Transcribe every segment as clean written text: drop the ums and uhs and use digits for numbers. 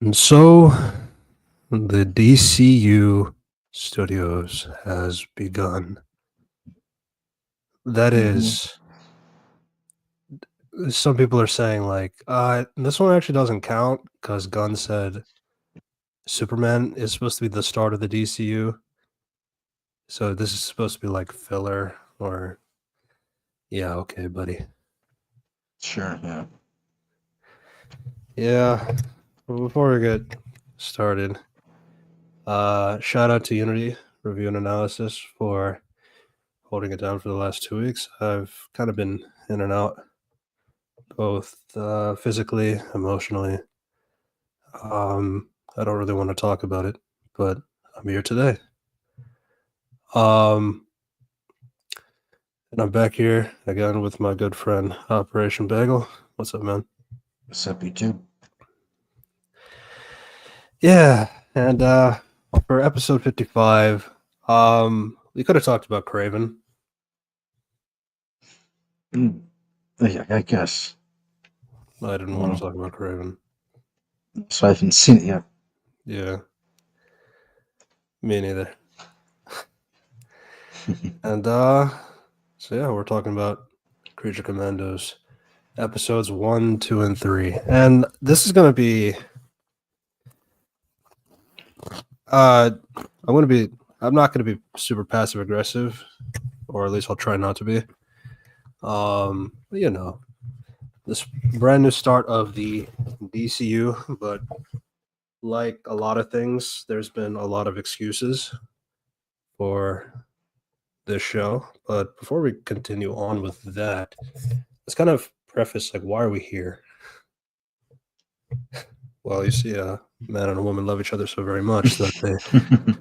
And so the DCU Studios has begun. That Mhm. is, some people are saying this one actually doesn't count because Gunn said Superman is supposed to be the start of the DCU. So this is supposed to be like filler or yeah, okay, buddy. Sure, yeah. Yeah. Well, before we get started, shout out to Unity Review and Analysis for holding it down for the last 2 weeks. I've kind of been in and out, both physically, emotionally. I don't really want to talk about it, but I'm here today. Um, and I'm back here again with my good friend Operation Bagel. What's up, man? What's up, YouTube? Yeah, and for episode 55, we could have talked about Craven. Mm, yeah, I guess. I didn't want to Well, talk about Craven. so I haven't seen it yet. Yeah, me neither. And so yeah, we're talking about Creature Commandos episodes 1, 2, and 3. And this is gonna be uh I'm not gonna be super passive aggressive, or at least I'll try not to be. You know, this brand new start of the DCU, but like a lot of things, there's been a lot of excuses for this show. But before we continue on with that, let's kind of preface like why are we here? Well, you see, a man and a woman love each other so very much that they Deep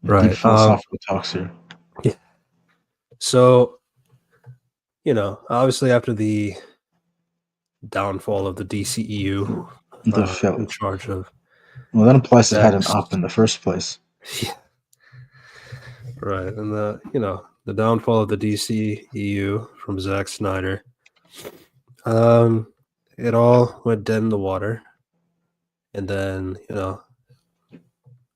right. philosophical talks here. Yeah. So obviously after the downfall of the DCEU, The in failure. charge of Well, that implies it had an Zack's up in the first place. yeah, right, and the downfall of the DCEU from Zack Snyder. Um, it all went dead in the water, and then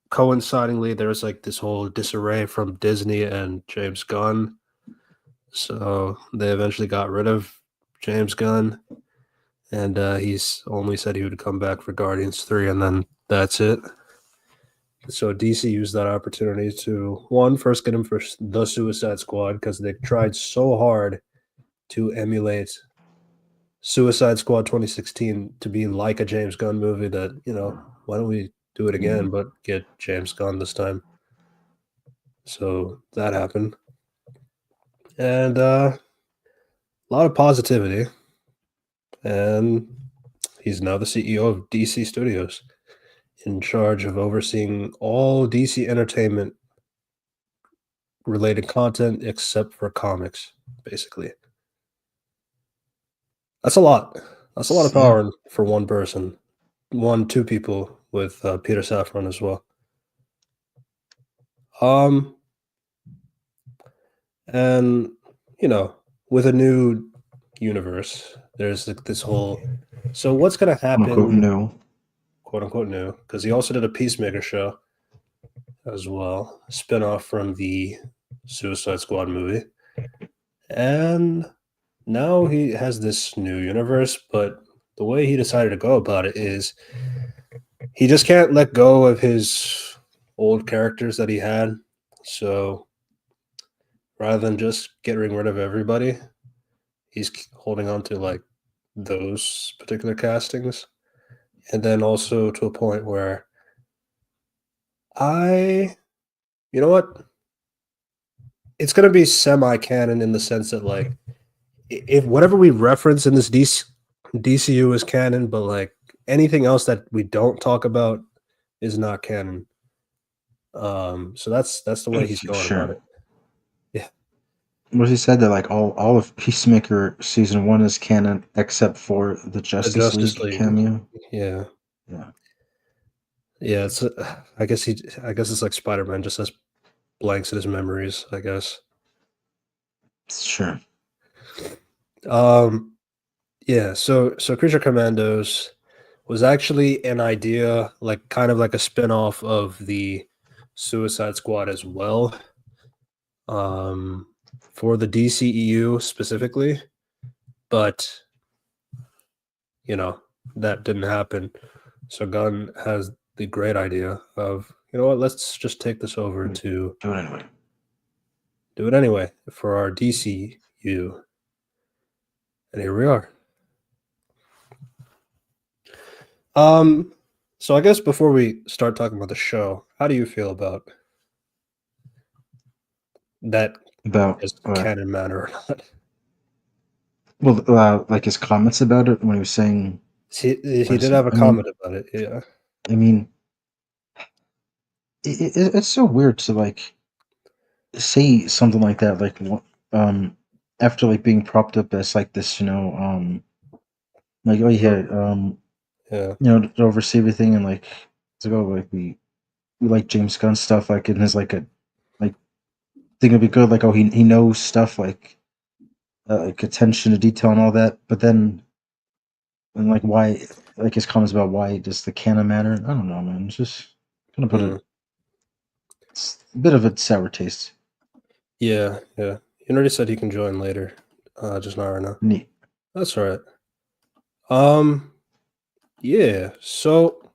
coincidingly, there was like this whole disarray from Disney and James Gunn. So they eventually got rid of James Gunn, and he's only said he would come back for Guardians 3, and then that's it. So DC used that opportunity to one first get him for the Suicide Squad because they tried so hard to emulate Suicide Squad 2016 to be like a James Gunn movie that why don't we do it again but get James Gunn this time? So that happened, and a lot of positivity, and he's now the CEO of DC Studios, in charge of overseeing all DC entertainment related content except for comics, basically. That's a lot. That's a lot of Yeah. power for one person. Two people with Peter Safran as well. Um, and with a new universe, there's like this whole. So what's gonna Quote unquote happen? new. Quote unquote new, because he also did a Peacemaker show as well, spinoff from the Suicide Squad movie, and now he has this new universe. But the way he decided to go about it is he just can't let go of his old characters that he had. So rather than just getting rid of everybody, he's holding on to like those particular castings. And then also to a point where you know what? It's going to be semi canon in the sense that, like, if whatever we reference in this DCU is canon, but like anything else that we don't talk about is not canon. So that's the way he's going about Sure. it. Yeah. What he said that like all of Peacemaker season one is canon except for the The Justice Justice League League. cameo. Yeah. Yeah. Yeah, I guess it's like Spider-Man just has blanks in his memories, I guess. Sure. Um yeah, so Creature Commandos, was actually an idea, like kind of like a spin-off of the Suicide Squad as well, for the DCEU specifically, but that didn't happen. So Gunn has the great idea of, what, let's just take this over to Do it anyway. do it anyway for our DCU. And here we are. So I guess before we start talking about the show, how do you feel about that About as a canon matter or not? well, like his comments about it when he was saying, He did have a comment about it, yeah. I mean, it's so weird to like say something like that, like after like being propped up as like this, like, oh yeah, Yeah. to oversee everything, and like it's like, oh, like we like James Gunn stuff, like, and his like a like thing would be good, like, oh, he knows stuff, like attention to detail and all that, but then and like why, like his comments about why does the canon matter? I don't know, man. It's just gonna put it's a bit of a sour taste. Yeah, yeah. He already said he can join later. Just not right now. Neat. That's all right. Yeah. So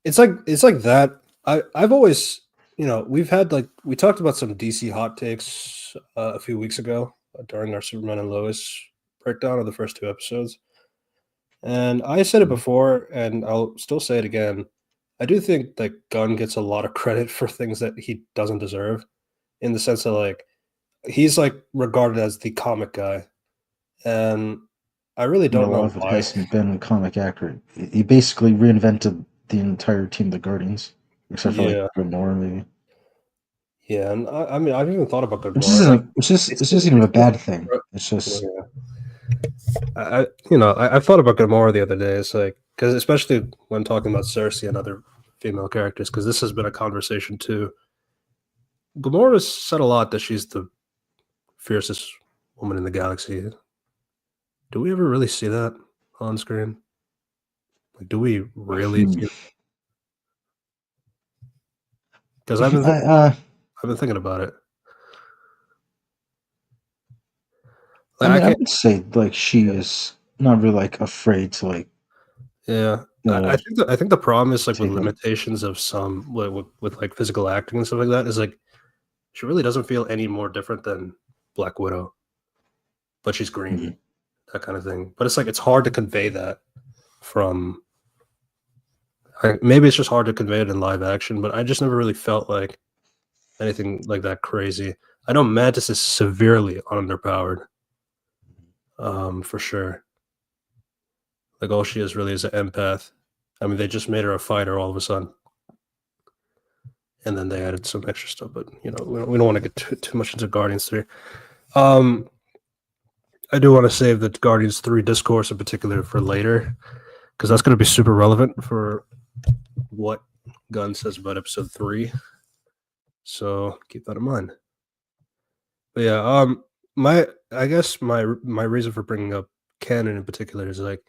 it's like that. I've always, we've had like we talked about some DC hot takes a few weeks ago during our Superman and Lois breakdown of the first two episodes. And I said it before, and I'll still say it again. I do think that Gunn gets a lot of credit for things that he doesn't deserve, in the sense that like he's like regarded as the comic guy, and I really A don't lot know of it why. hasn't been comic accurate. He basically reinvented the entire team of the Guardians, except for like Yeah, Gamora, maybe. yeah, and I mean I've even thought about Which Gamora. Like isn't, it's just even it's a bad thing. It's yeah. just I've thought about Gamora the other day. It's like because especially when talking about Cersei and other female characters, because this has been a conversation too. Gamora's said a lot that she's the fiercest woman in the galaxy. Do we ever really see that on screen? Like, do we really hmm. see? Because If I've been thinking about it. I Like I mean, I can't. would say like she is not really like afraid to like Yeah, uh I think the problem is like with take like limitations of some with like physical acting and stuff like that is like she really doesn't feel any more different than Black Widow, but she's green, mhm. that kind of thing. But it's like it's hard to convey that from. Maybe it's just hard to convey it in live action, but I just never really felt like anything like that crazy. I know Mantis is severely underpowered, for sure. Like all she is really is an empath. I mean, they just made her a fighter all of a sudden, and then they added some extra stuff. But we don't want to get too much into Guardians 3. Um, I do want to save the Guardians 3 discourse in particular for later, because that's going to be super relevant for what Gunn says about Episode 3. So keep that in mind. But yeah, I guess my reason for bringing up canon in particular is like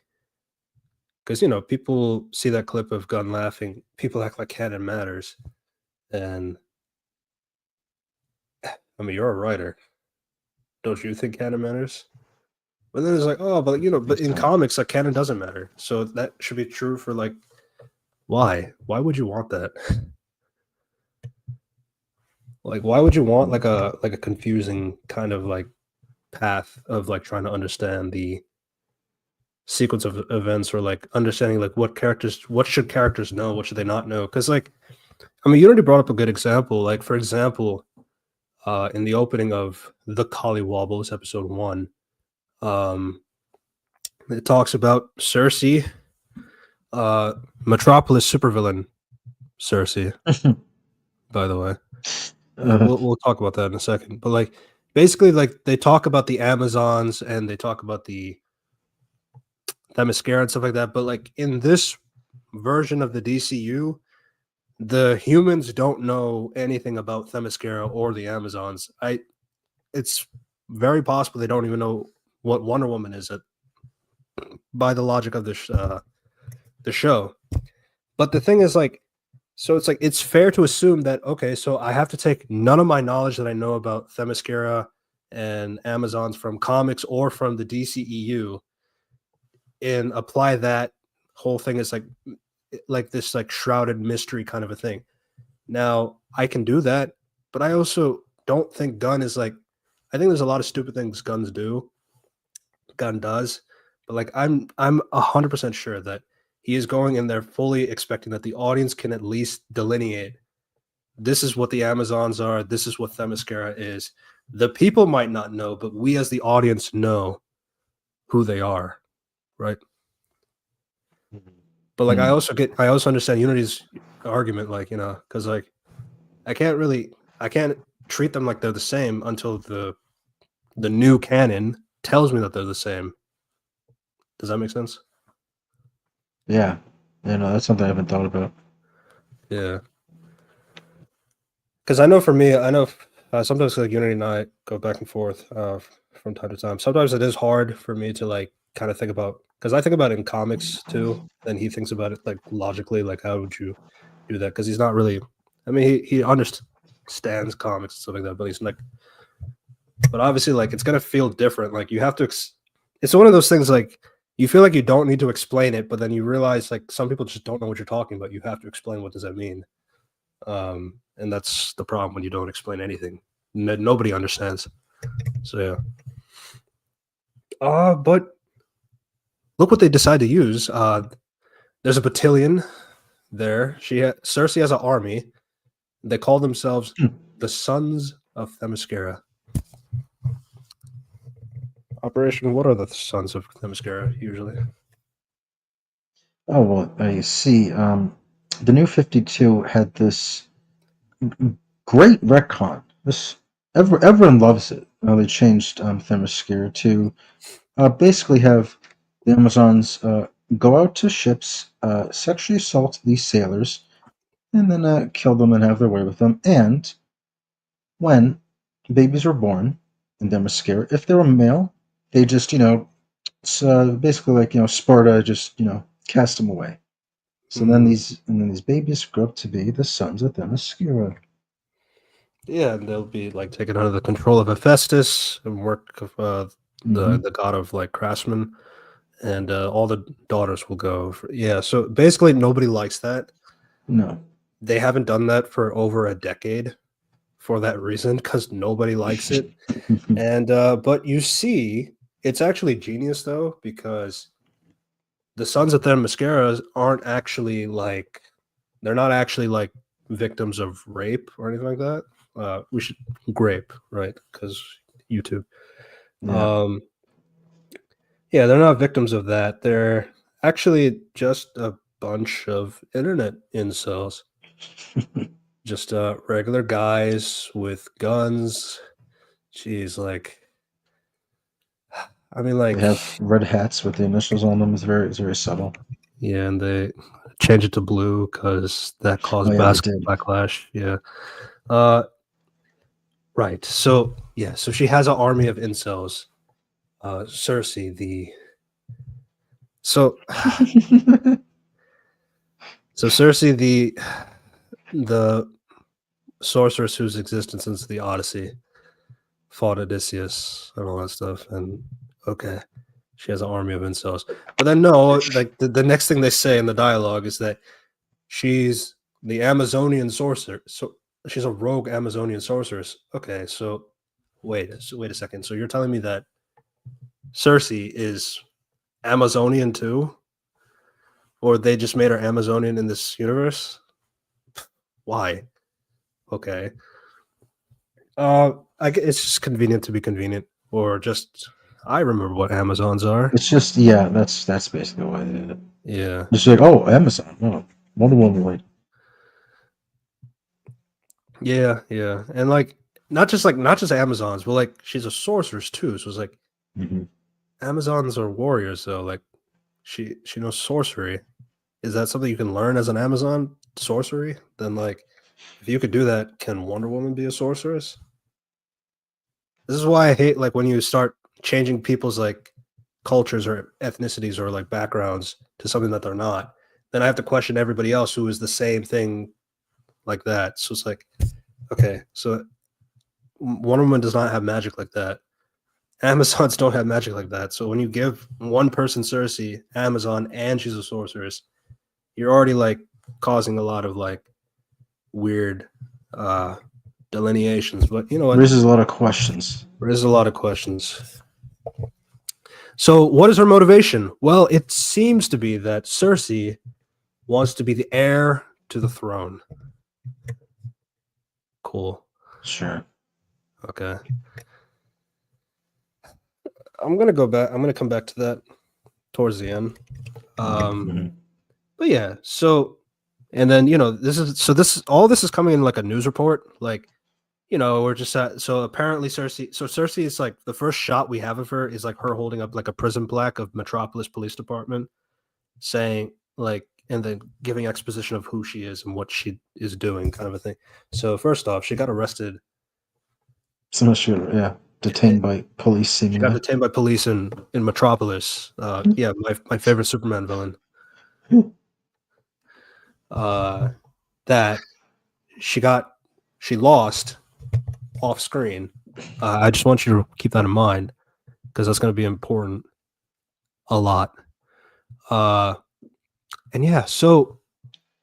because people see that clip of Gunn laughing, people act like canon matters, and I mean you're a writer, don't you think canon matters? But then it's like, oh, but but in So, comics, like canon doesn't matter, so that should be true for like why? Why would you want that? Like, why would you want like a confusing kind of like path of like trying to understand the sequence of events or like understanding like what should characters know, what should they not know? Because like I mean, you already brought up a good example. Like for example, in the opening of the Collywobbles episode 1, um, it talks about Cersei, Metropolis supervillain Cersei. By the way, we'll talk about that in a second. But like basically, like they talk about the Amazons and they talk about the Themyscira and stuff like that. But like in this version of the DCU, the humans don't know anything about Themyscira or the Amazons. It's very possible they don't even know what Wonder Woman is by the logic of this the show. But the thing is, like, so it's like it's fair to assume that okay, so I have to take none of my knowledge that I know about Themyscira and Amazons from comics or from the DCEU and apply that whole thing as like this like shrouded mystery kind of a thing. Now I can do that, but I also don't think Gunn is like. I think there's a lot of stupid things Gunn does, but like I'm 100% sure that he is going in there fully expecting that the audience can at least delineate this is what the Amazons are, this is what Themyscira is. The people might not know, but we as the audience know who they are, right? But like I also understand Unity's argument, like, you know, because like I can't treat them like they're the same until the new canon tells me that they're the same. Does that make sense? Yeah. Yeah, no, that's something I haven't thought about. Yeah. Because I know for me, I know sometimes like Unity and I go back and forth from time to time. Sometimes it is hard for me to like kind of think about because I think about it in comics too. Then he thinks about it like logically, like how would you do that? Because he's not really. I mean, he understands comics and stuff like that, but he's like. But obviously, like it's gonna feel different. Like you have to. It's one of those things like you feel like you don't need to explain it, but then you realize like some people just don't know what you're talking about. You have to explain what does that mean. And that's the problem when you don't explain anything. Nobody understands. So yeah. But look what they decide to use. There's a battalion there. Cersei has an army. They call themselves the Sons of Themyscira. Operation. What are the Sons of Themyscira usually? Oh well, you see, the new 52 had this great retcon. This everyone loves it. They changed Themyscira to basically have the Amazons go out to ships, sexually assault these sailors, and then kill them and have their way with them. And when babies were born in Themyscira, if they were male, they just it's basically like Sparta just cast them away. So then these babies grow up to be the sons of Themyscira. Yeah, and they'll be like taken under the control of Hephaestus and work of the god of like craftsmen, and all the daughters will go. Yeah, so basically nobody likes that. No. They haven't done that for over a decade for that reason because nobody likes it. And but you see, it's actually genius though because the sons of Themyscira aren't actually like they're not actually like victims of rape or anything like that. We should grape, right? Because YouTube. Yeah. Yeah, they're not victims of that. They're actually just a bunch of internet incels. Just regular guys with guns. Jeez, like I mean, They like have red hats with the initials on them. It's very subtle. yeah, and they change it to blue because that Oh caused yeah, they basketball did. backlash. Yeah. Uh, right. So yeah, so she has an army of incels. Cersei, so so Cersei, the sorceress whose existence since the Odyssey fought Odysseus and all that stuff, and okay, she has an army of incels. But then no, like the next thing they say in the dialogue is that she's the Amazonian sorcerer. So she's a rogue Amazonian sorceress. Okay, so wait a second. So you're telling me that Cersei is Amazonian too? Or they just made her Amazonian in this universe? Why? Okay. It's just convenient to be convenient, or just I remember what Amazons are. It's just yeah, that's basically why they did it. Yeah, Just like oh, Amazon, oh, Wonder Woman, like yeah, and like not just Amazons, but like she's a sorceress too. So it's like mm-hmm. Amazons are warriors, so like she knows sorcery. Is that something you can learn as an Amazon? Sorcery? Then like if you could do that, can Wonder Woman be a sorceress? This is why I hate like when you start changing people's like cultures or ethnicities or like backgrounds to something that they're not. then I have to question everybody else who is the same thing like that. So it's like, okay, so Wonder Woman does not have magic like that. Amazons don't have magic like that. So when you give one person Cersei, Amazon, and she's a sorceress, you're already like causing a lot of like weird delineations. But you know what? Raises a lot of questions. There's a lot of questions. So what is her motivation? Well, it seems to be that Cersei wants to be the heir to the throne. Cool. Sure. Okay. I'm gonna go back. I'm gonna come back to that towards the end. But yeah, so and then all this is coming in like a news report. Like, we're just so apparently Cersei is like the first shot we have of her is like her holding up like a prison plaque of Metropolis Police Department, saying like, and then giving exposition of who she is and what she is doing, kind of a thing. So first off, she got arrested. So much, yeah, detained by police. She got detained by police in Metropolis. Yeah, my favorite Superman villain. That she lost off screen. I just want you to keep that in mind because that's going to be important a lot. And yeah, so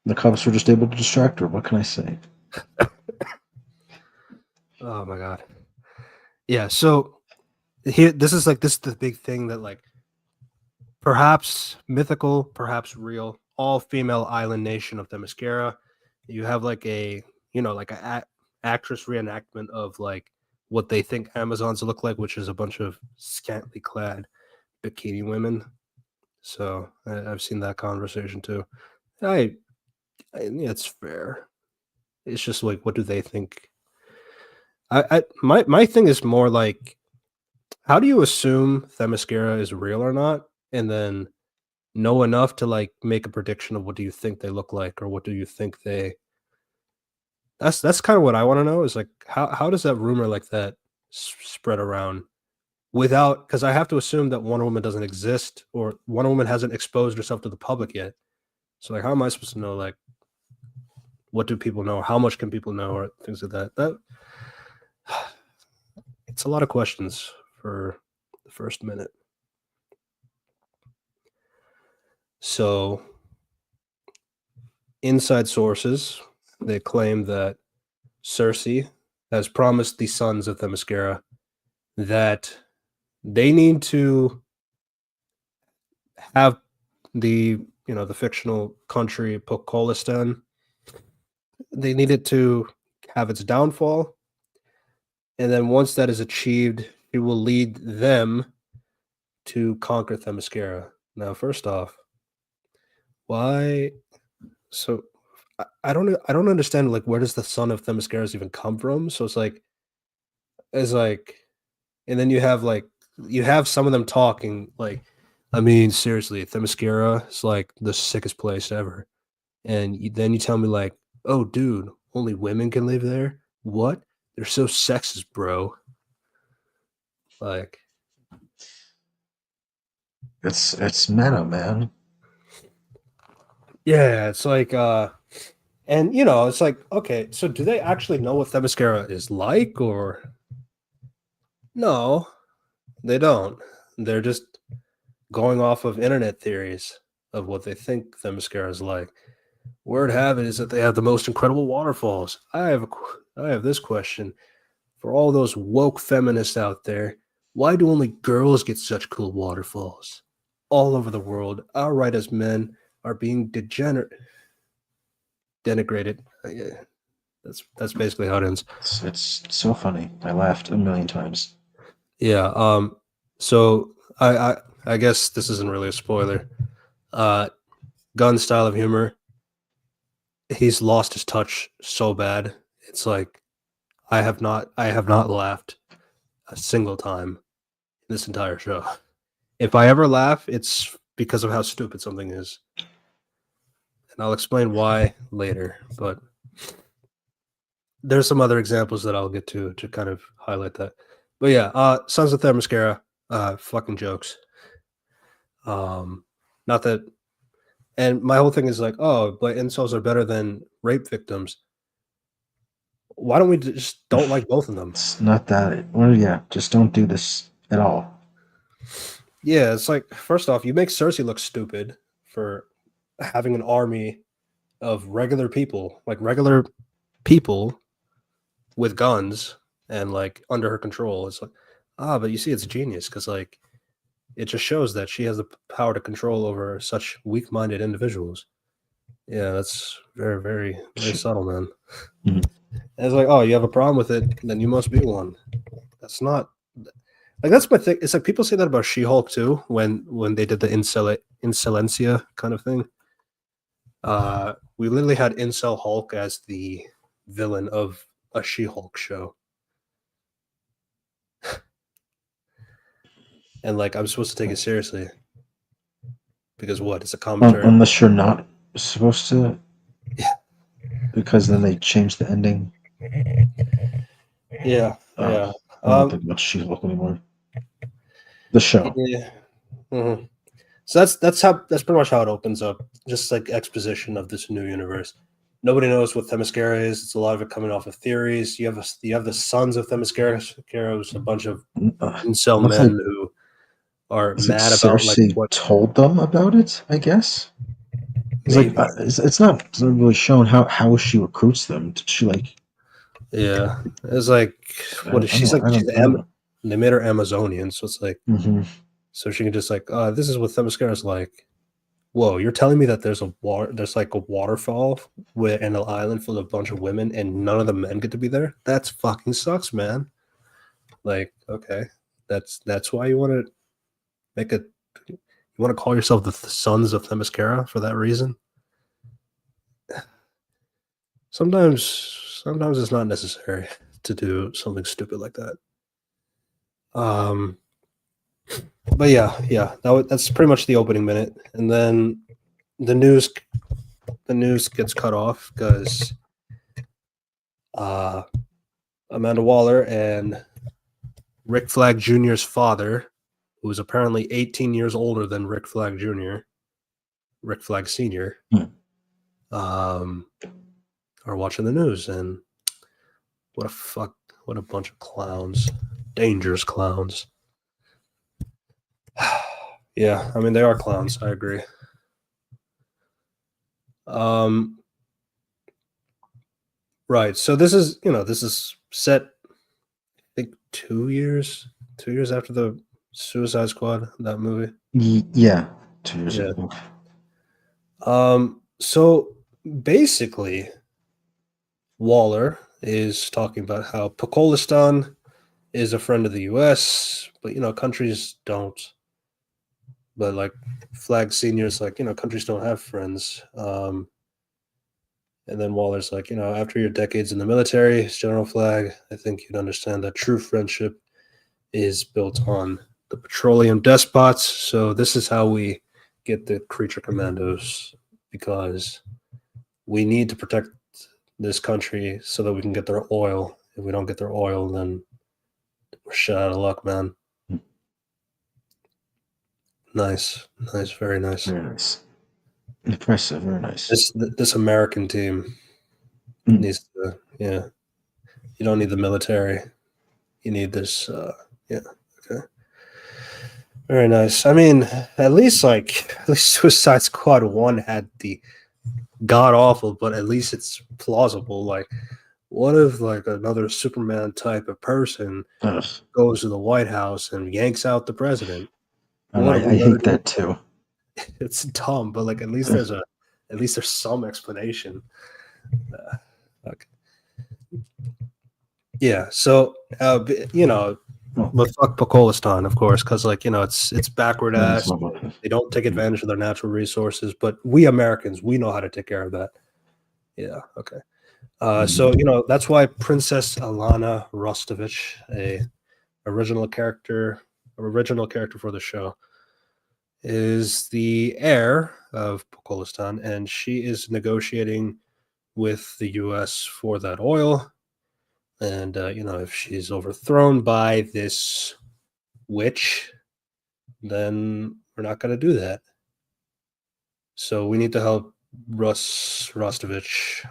the cops were just able to distract her. What can I say? Oh my god. Yeah, so this is the big thing that like perhaps mythical, perhaps real, all female island nation of Themyscira. You have like a actress reenactment of like what they think Amazons look like, which is a bunch of scantily clad bikini women. So I've seen that conversation too. Yeah, it's fair. It's just like, what do they think? My thing is more like, how do you assume Themyscira is real or not, and then know enough to like make a prediction of what do you think they look like, or what do you think they? That's kind of what I want to know. Is like, how does that rumor like that spread around without? Because I have to assume that Wonder Woman doesn't exist, or Wonder Woman hasn't exposed herself to the public yet. So like, how am I supposed to know like what do people know? How much can people know, or things like that? That it's a lot of questions for the first minute. So, inside sources, they claim that Cersei has promised the sons of Themyscira that they need to have the fictional country Pokolistan. They need it to have its downfall, and then once that is achieved, she will lead them to conquer Themyscira. Now, first off, why? So I don't understand like where does the son of Themyscira even come from? So it's like, and then you have some of them talking like, I mean, seriously, Themyscira is like the sickest place ever, and then you tell me like, oh, dude, only women can live there. What? They're so sexist, bro. Like, it's meta, man. yeah, it's like, and it's like, okay, so do they actually know what Themyscira is like, or no? They don't. They're just going off of internet theories of what they think Themyscira is like. Word have it is that they have the most incredible waterfalls. I have this question for all those woke feminists out there. Why do only girls get such cool waterfalls? All over the world, our right as men are being denigrated. Yeah, that's basically how it ends. It's so funny. I laughed a million times. Yeah. So I guess this isn't really a spoiler. Gunn's style of humor. He's lost his touch so bad. It's like I have not laughed a single time in this entire show. If I ever laugh, it's because of how stupid something is. And I'll explain why later, but there's some other examples that I'll get to kind of highlight that. But yeah, Sons of Themyscira, fucking jokes. Not that And my whole thing is like, oh, but incels are better than rape victims. Why don't we just don't like both of them? It's not that. Well, yeah, just don't do this at all. Yeah, it's like, first off, you make Cersei look stupid for having an army of regular people, like regular people with guns and like under her control. It's like, but you see, it's genius because like it just shows that she has the power to control over such weak-minded individuals. Yeah, that's very, very, very subtle, man. Mhm. And it's like, oh, you have a problem with it, then you must be one. That's not like that's my thing. It's like people say that about She-Hulk too, when they did the Insilencia kind of thing. We literally had Incel Hulk as the villain of a She-Hulk show. And like I'm supposed to take it seriously. Because what? It's a commentary. Unless you're not supposed to, Yeah. because then they change the ending. Yeah. I Yeah. don't think much She-Hulk anymore. The show. Yeah. Mm-hmm. So that's pretty much how it opens up. Just like exposition of this new universe. Nobody knows what Themyscira is. It's a lot of it coming off of theories. You have the sons of Themyscira, a bunch of incel Looks men like who are It's like mad about like Cersei what told them about it, I guess. It's like maybe. it's not really shown how she recruits them. Did she like? Yeah. It's like what is she's like I don't know. they made her Amazonian, so it's like Mm-hmm. so she can just like, this is what Themyscira's like. Whoa, you're telling me that there's like a waterfall with and an island full of a bunch of women and none of the men get to be there? That's fucking sucks, man. Like, okay. That's why you want to make a you want to call yourself the sons of Themyscira for that reason? Sometimes it's not necessary to do something stupid like that. But yeah, that's pretty much the opening minute, and then the news gets cut off because Amanda Waller and Rick Flag Jr.'s father, who was apparently 18 years older than Rick Flag Jr., Rick Flag Sr., are watching the news, and what a bunch of clowns, dangerous clowns. Yeah, I mean they are clowns. I agree. Right. So this is set. I think 2 years after the Suicide Squad, that movie. Yeah, 2 years Yeah. ago. So basically, Waller is talking about how Pakistan is a friend of the U.S., but countries don't. But like Flag Senior's like countries don't have friends. And then Waller's like, after your decades in the military, General Flag, I think you'd understand that true friendship is built on the petroleum despots. So this is how we get the Creature Commandos, because we need to protect this country so that we can get their oil. If we don't get their oil, then we're shit out of luck, man. Nice, very nice. Very nice. Impressive, very nice. This American team needs to, yeah. You don't need the military. You need this, yeah. Okay. Very nice. I mean, at least Suicide Squad 1 had the god awful, but at least it's plausible. Like, what if like another Superman type of person goes to the White House and yanks out the president? What are we I gonna hate do? that too. It's dumb, but like at least there's some explanation. Okay. Yeah. So but fuck Pakistan, of course, because it's backward ass. They don't take advantage of their natural resources, but we Americans, we know how to take care of that. Yeah. Okay. So that's why Princess Alana Rostovich, a original character for the show, is the heir of Pakistan, and she is negotiating with the U.S. for that oil. And if she's overthrown by this witch, then we're not going to do that. So we need to help Rostovich.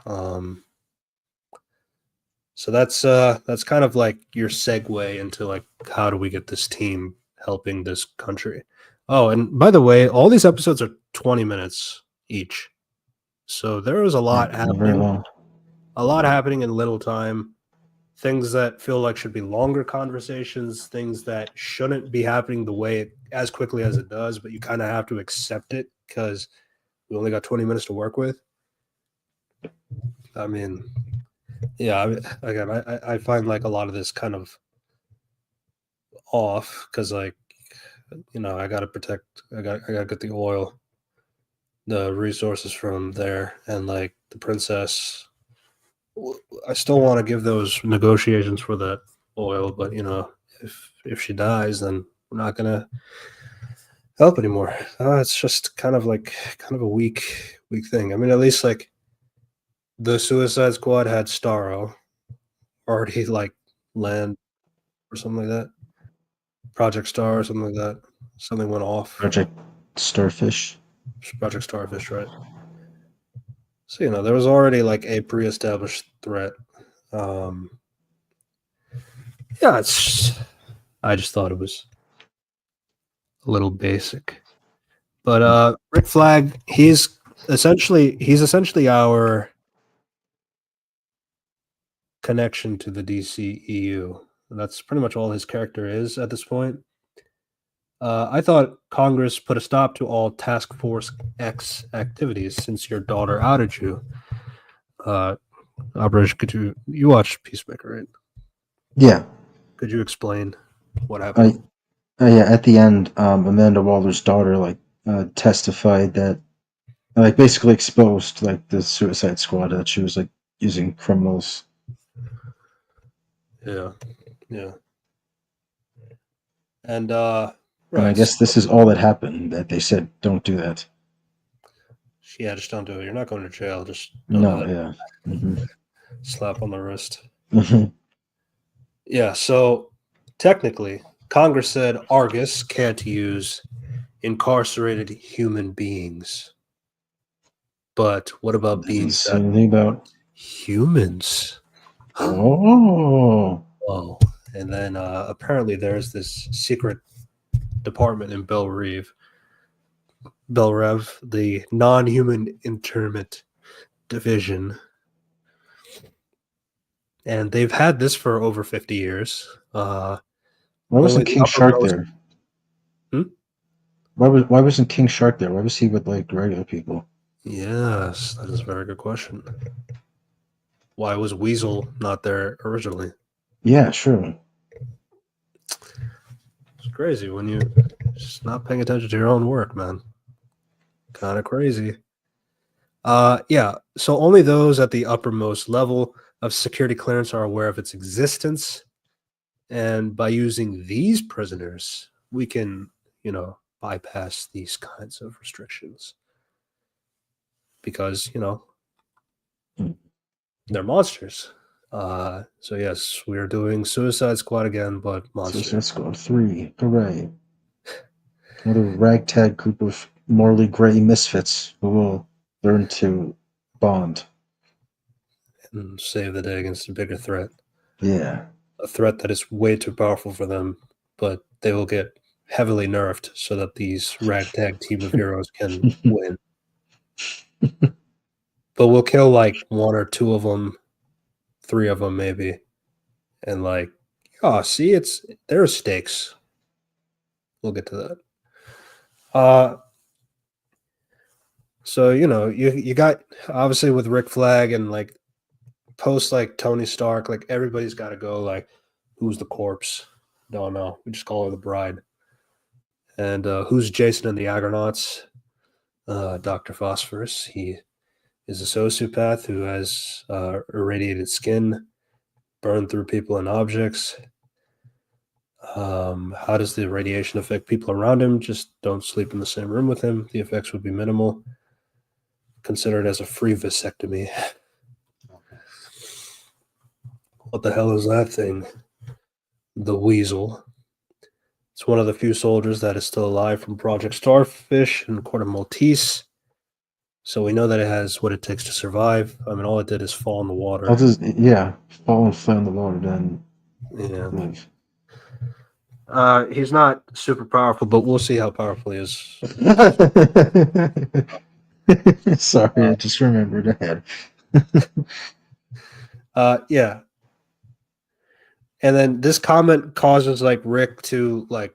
So that's kind of like your segue into like how do we get this team helping this country. Oh, and by the way, all these episodes are 20 minutes each. So there is a lot Very happening. long. A lot happening in little time. Things that feel like should be longer conversations, things that shouldn't be happening the way as quickly as it does, but you kind of have to accept it because we only got 20 minutes to work with. I mean, yeah, again, I find like a lot of this kind of off because like, I got to protect, I got to get the oil, the resources from there, and like the princess. I still want to give those negotiations for that oil, but if she dies, then we're not gonna help anymore. It's just kind of a weak thing. I mean, at least like the Suicide Squad had Starro already like land or something like that, Project Star or something like that. Something went off. Project Starfish. Project Starfish, right? So there was already like a pre-established threat. Um, yeah, I just thought it was a little basic. But Rick Flag, he's essentially our connection to the DCEU. That's pretty much all his character is at this point. I thought Congress put a stop to all Task Force X activities since your daughter outed you. Abrish, you watched Peacemaker, right? Yeah. Could you explain what happened? Yeah. At the end, Amanda Waller's daughter testified that basically exposed like the Suicide Squad that she was like using criminals. Yeah. And And I right, guess this is all that happened. That they said don't do that. yeah, just don't do it. You're not going to jail. Just don't do No. that. Yeah. Mm-hmm. Slap on the wrist. Mm-hmm. Yeah. So technically, Congress said Argus can't use incarcerated human beings. But what about Doesn't beings say that anything about. humans? Oh. Oh, and then apparently there's this secret department in Belrev, the non-human internment division, and they've had this for over 50 years. Why Only wasn't the King Shark uppermost. there? Hmm? Why wasn't King Shark there? Why was he with like regular people? Yes, that is a very good question. Why was Weasel not there originally? Yeah, sure. It's crazy when you just not paying attention to your own work, man. Kind of crazy. Yeah. So only those at the uppermost level of security clearance are aware of its existence. And by using these prisoners, we can, bypass these kinds of restrictions because, Hmm. they're monsters. So yes, we're doing Suicide Squad again, but monsters. Suicide Squad 3. Hooray. Another ragtag group of morally gray misfits who will learn to bond. And save the day against a bigger threat. Yeah. A threat that is way too powerful for them, but they will get heavily nerfed so that these ragtag team of heroes can win. But we'll kill like one or two of them, three of them maybe, and like, oh, see, there are stakes. We'll get to that. So you got obviously with Rick Flag and like post like Tony Stark, like everybody's got to go like, who's the corpse? Don't know. We just call her the bride. And who's Jason and the Argonauts? Dr. Phosphorus. He is a sociopath who has irradiated skin, burned through people and objects. How does the radiation affect people around him? Just don't sleep in the same room with him. The effects would be minimal. Consider it as a free vasectomy. What the hell is that thing? The Weasel. It's one of the few soldiers that is still alive from Project Starfish and Court of Maltese. So we know that it has what it takes to survive. I mean, all it did is fall in the water. I'll just fall and flat in the water, then Yeah. live. He's not super powerful, but we'll see how powerful he is. Sorry, I just remembered ahead. Yeah. And then this comment causes like Rick to like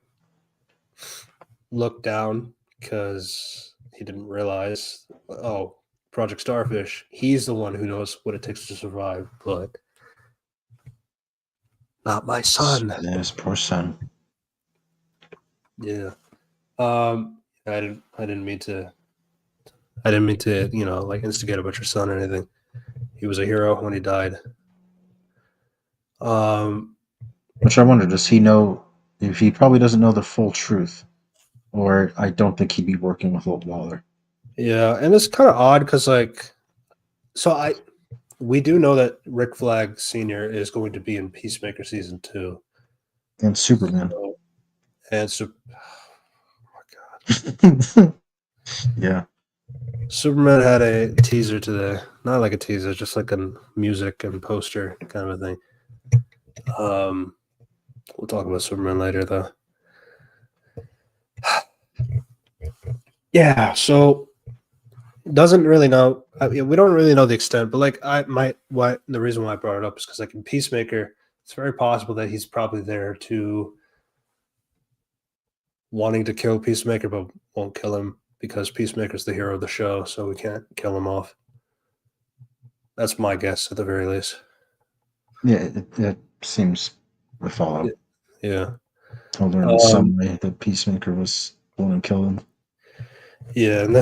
look down because he didn't realize, oh, Project Starfish, he's the one who knows what it takes to survive, but not my son. Yes, poor son. Yeah. I didn't mean to like instigate about your son or anything. He was a hero when he died. Which I wonder, does he know if he probably doesn't know the full truth? Or I don't think he'd be working with Old Waller. Yeah, and it's kind of odd because we do know that Rick Flag Sr. is going to be in Peacemaker season 2. And Superman. So, oh my god. Yeah. Superman had a teaser today. Not like a teaser, just like a music and poster kind of a thing. We'll talk about Superman later, though. Yeah, so doesn't really know. We don't really know the extent, but like the reason why I brought it up is because like in Peacemaker, it's very possible that he's probably there to wanting to kill Peacemaker, but won't kill him because Peacemaker's the hero of the show, so we can't kill him off. That's my guess at the very least. Yeah, it seems the fallout. Yeah. Told her in the summary that Peacemaker was going to kill him. Yeah, and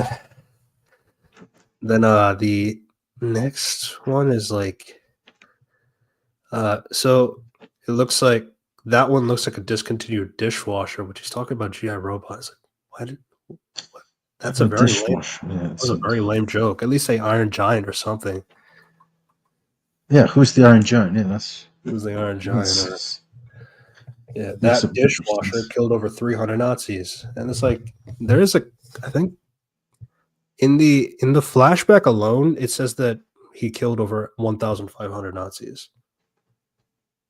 then the next one is like so it looks like that one looks like a discontinued dishwasher, which he's talking about GI robots. Like, that's a very lame, that was a very lame joke. At least say Iron Giant or something. Yeah, who's the Iron Giant? Yeah, who's the Iron Giant? Yeah, Makes that a bit of dishwasher sense. killed over 300 Nazis, and it's like there is I think in the flashback alone, it says that he killed over 1,500 Nazis.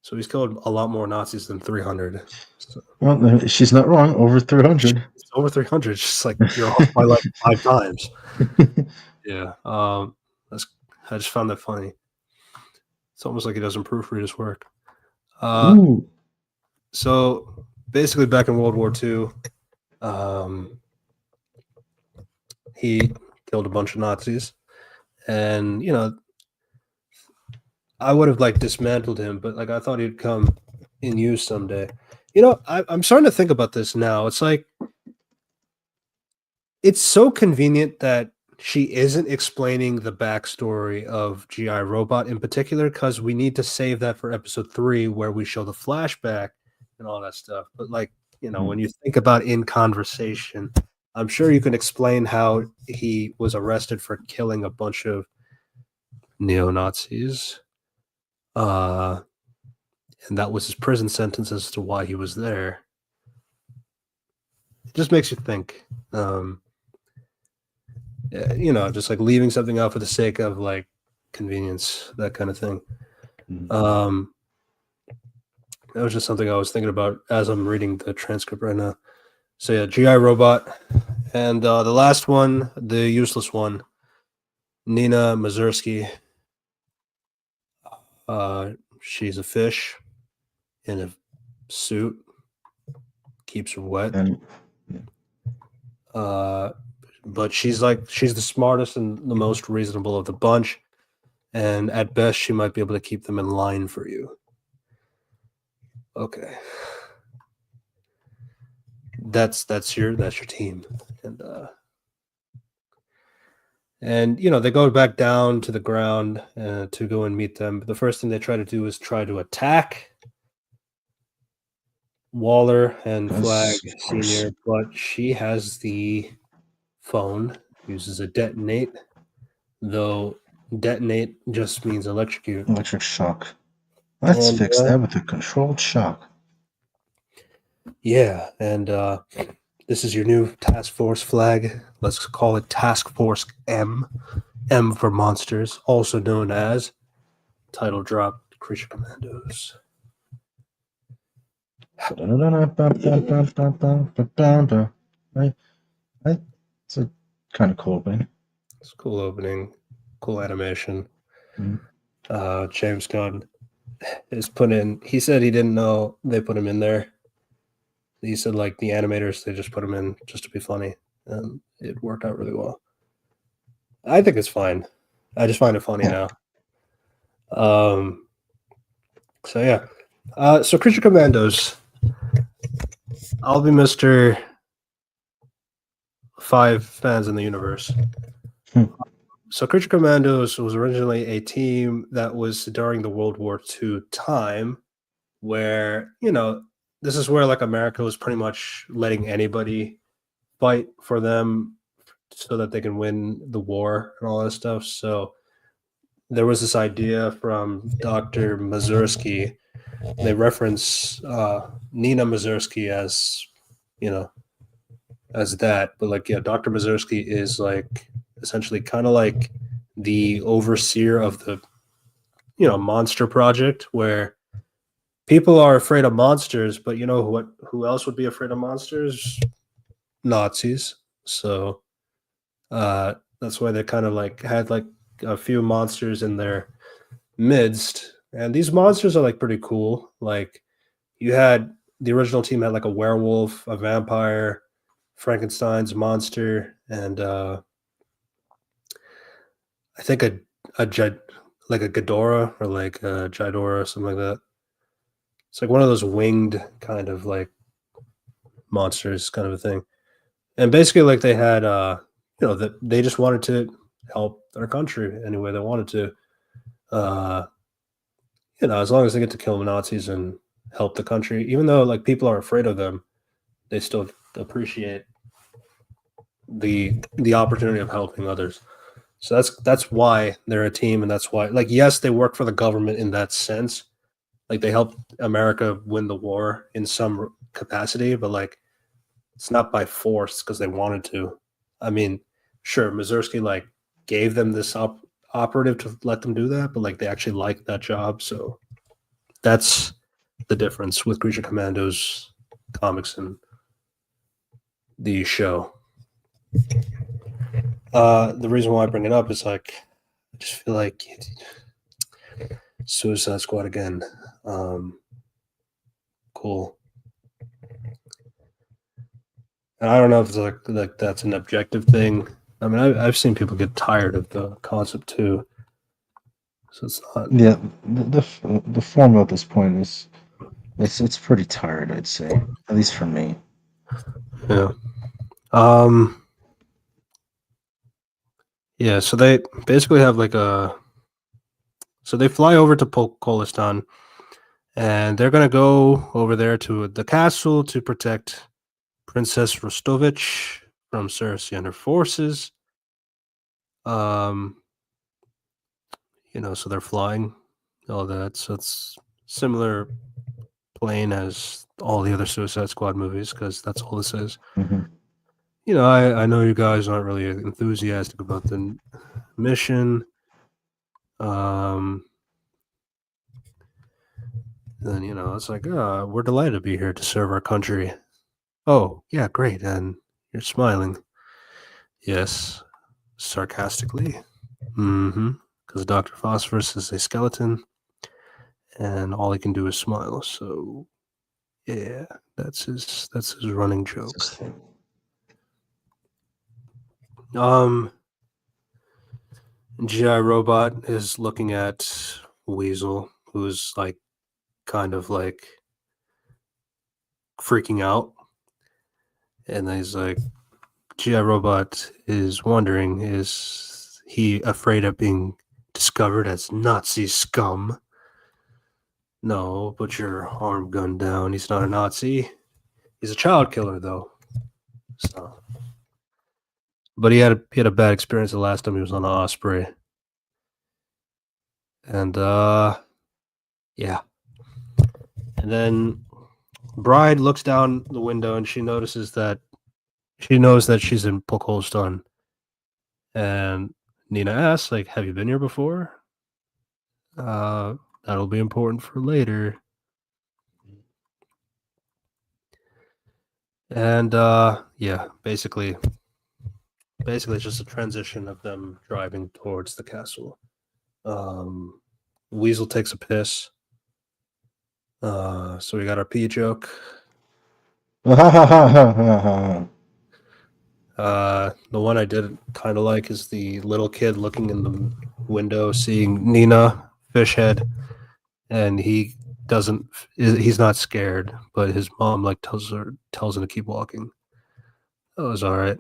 So he's killed a lot more Nazis than 300. So, well, she's not wrong. Over 300. It's over 300. It's just like you're off by like 5 times. Yeah. I just found that funny. It's almost like he doesn't proofread his work. So basically, back in World War II, he killed a bunch of Nazis, and I would have like dismantled him, but like I thought he'd come in use someday. I'm starting to think about this now. It's like it's so convenient that she isn't explaining the backstory of GI Robot in particular, because we need to save that for episode 3 where we show the flashback and all that stuff. But like, when you think about in conversation, I'm sure you can explain how he was arrested for killing a bunch of neo-Nazis. And that was his prison sentence as to why he was there. It just makes you think. Just like leaving something out for the sake of like convenience, that kind of thing. That was just something I was thinking about as I'm reading the transcript right now. So yeah, GI Robot, and the last one, the useless one, Nina Mazursky. She's a fish in a suit, keeps her wet. But she's the smartest and the most reasonable of the bunch, and at best she might be able to keep them in line for you. Okay, that's your team, and they go back down to the ground to go and meet them. But the first thing they try to do is try to attack Waller and Flag Senior, but she has the phone, uses a detonate, though detonate just means electrocute. Electric shock. Let's fix that with a controlled shock. Yeah, and This is your new task force flag. Let's call it Task Force M. M for monsters, also known as title drop Creature Commandos. Right? It's a kind of cool opening. It's a cool opening, cool animation. Mhm. James Gunn is put in. He said he didn't know they put him in there. He said like the animators, they just put him in just to be funny, and it worked out really well. I think it's fine. I just find it funny Yeah. now. So yeah. So Creature Commandos. I'll be Mr. 5 fans in the universe. Hmm. So Creature Commandos was originally a team that was during the World War II time where, this is where like America was pretty much letting anybody fight for them so that they can win the war and all that stuff. So there was this idea from Dr. Mazursky. They reference Nina Mazursky as, as that, but like, yeah, Dr. Mazursky is like essentially kind of like the overseer of the, monster project where people are afraid of monsters, but you know what? Who else would be afraid of monsters? Nazis. So that's why they kind of like had like a few monsters in their midst, and these monsters are like pretty cool. Like you had the original team had like a werewolf, a vampire, Frankenstein's monster, and I think like a Ghidorah or like a Jidora or something like that. It's like one of those winged kind of like monsters kind of a thing. And basically like they had that they just wanted to help their country any way they wanted to. As long as they get to kill the Nazis and help the country, even though like people are afraid of them, they still appreciate the opportunity of helping others. So that's why they're a team, and that's why like yes, they work for the government in that sense. Like they helped America win the war in some capacity, but like it's not by force because they wanted to. I mean, sure, Mazursky like gave them this operative to let them do that, but like they actually liked that job. So that's the difference with Creature Commandos comics and the show. The reason why I bring it up is like I just feel like Suicide Squad again. Cool. And I don't know if it's like that's an objective thing. I mean, I've seen people get tired of the concept too. So it's not. Yeah, the formula at this point is it's pretty tired, I'd say, at least for me. Yeah. Yeah. So they basically have like a. So they fly over to Kolistan, and they're gonna go over there to the castle to protect Princess Rostovich from Cersei and her forces. Um, so they're flying, all that. So it's similar plane as all the other Suicide Squad movies because that's all this is. Mm-hmm. I know you guys aren't really enthusiastic about the mission. Then it's like, we're delighted to be here to serve our country. Oh, yeah, great, and you're smiling. Yes, sarcastically. Mm-hmm. Because Dr. Phosphorus is a skeleton, and all he can do is smile. So, yeah, that's his running joke. GI Robot is looking at Weasel, who's like kind of like freaking out. And he's like, GI Robot is wondering, is he afraid of being discovered as Nazi scum? No, put your arm gun down. He's not a Nazi. He's a child killer, though. So, but he had a bad experience the last time he was on the Osprey. And yeah. And then Bride looks down the window and she notices that she knows that she's in Pokolstan, and Nina asks, like, "Have you been here before?" That'll be important for later. And yeah, basically it's just a transition of them driving towards the castle. Weasel takes a piss. So we got our pee joke. Yeah. The one I did kind of like is the little kid looking in the window, seeing Nina Fishhead, and he doesn't. He's not scared, but his mom like tells him to keep walking. That was all right,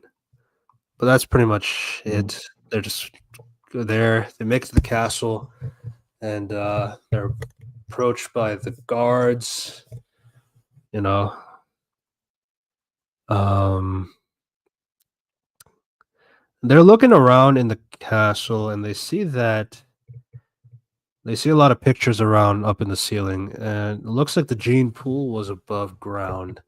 but that's pretty much it. They're just there. They make it to the castle, and they're approached by the guards. You know, they're looking around in the castle, and they see a lot of pictures around up in the ceiling, and it looks like the gene pool was above ground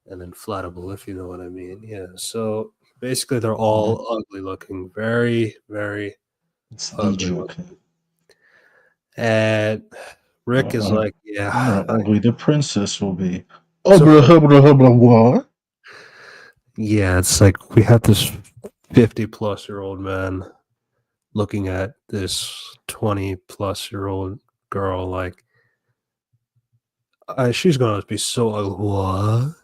and inflatable, if you know what I mean. Yeah. So basically, they're all ugly looking, very, very It's the ugly joke. looking. And Rick is like, How yeah. ugly the princess will be. So, What? yeah, it's like we have this 50-plus-year-old man looking at this 20-plus-year-old girl like, she's gonna be so ugly. What?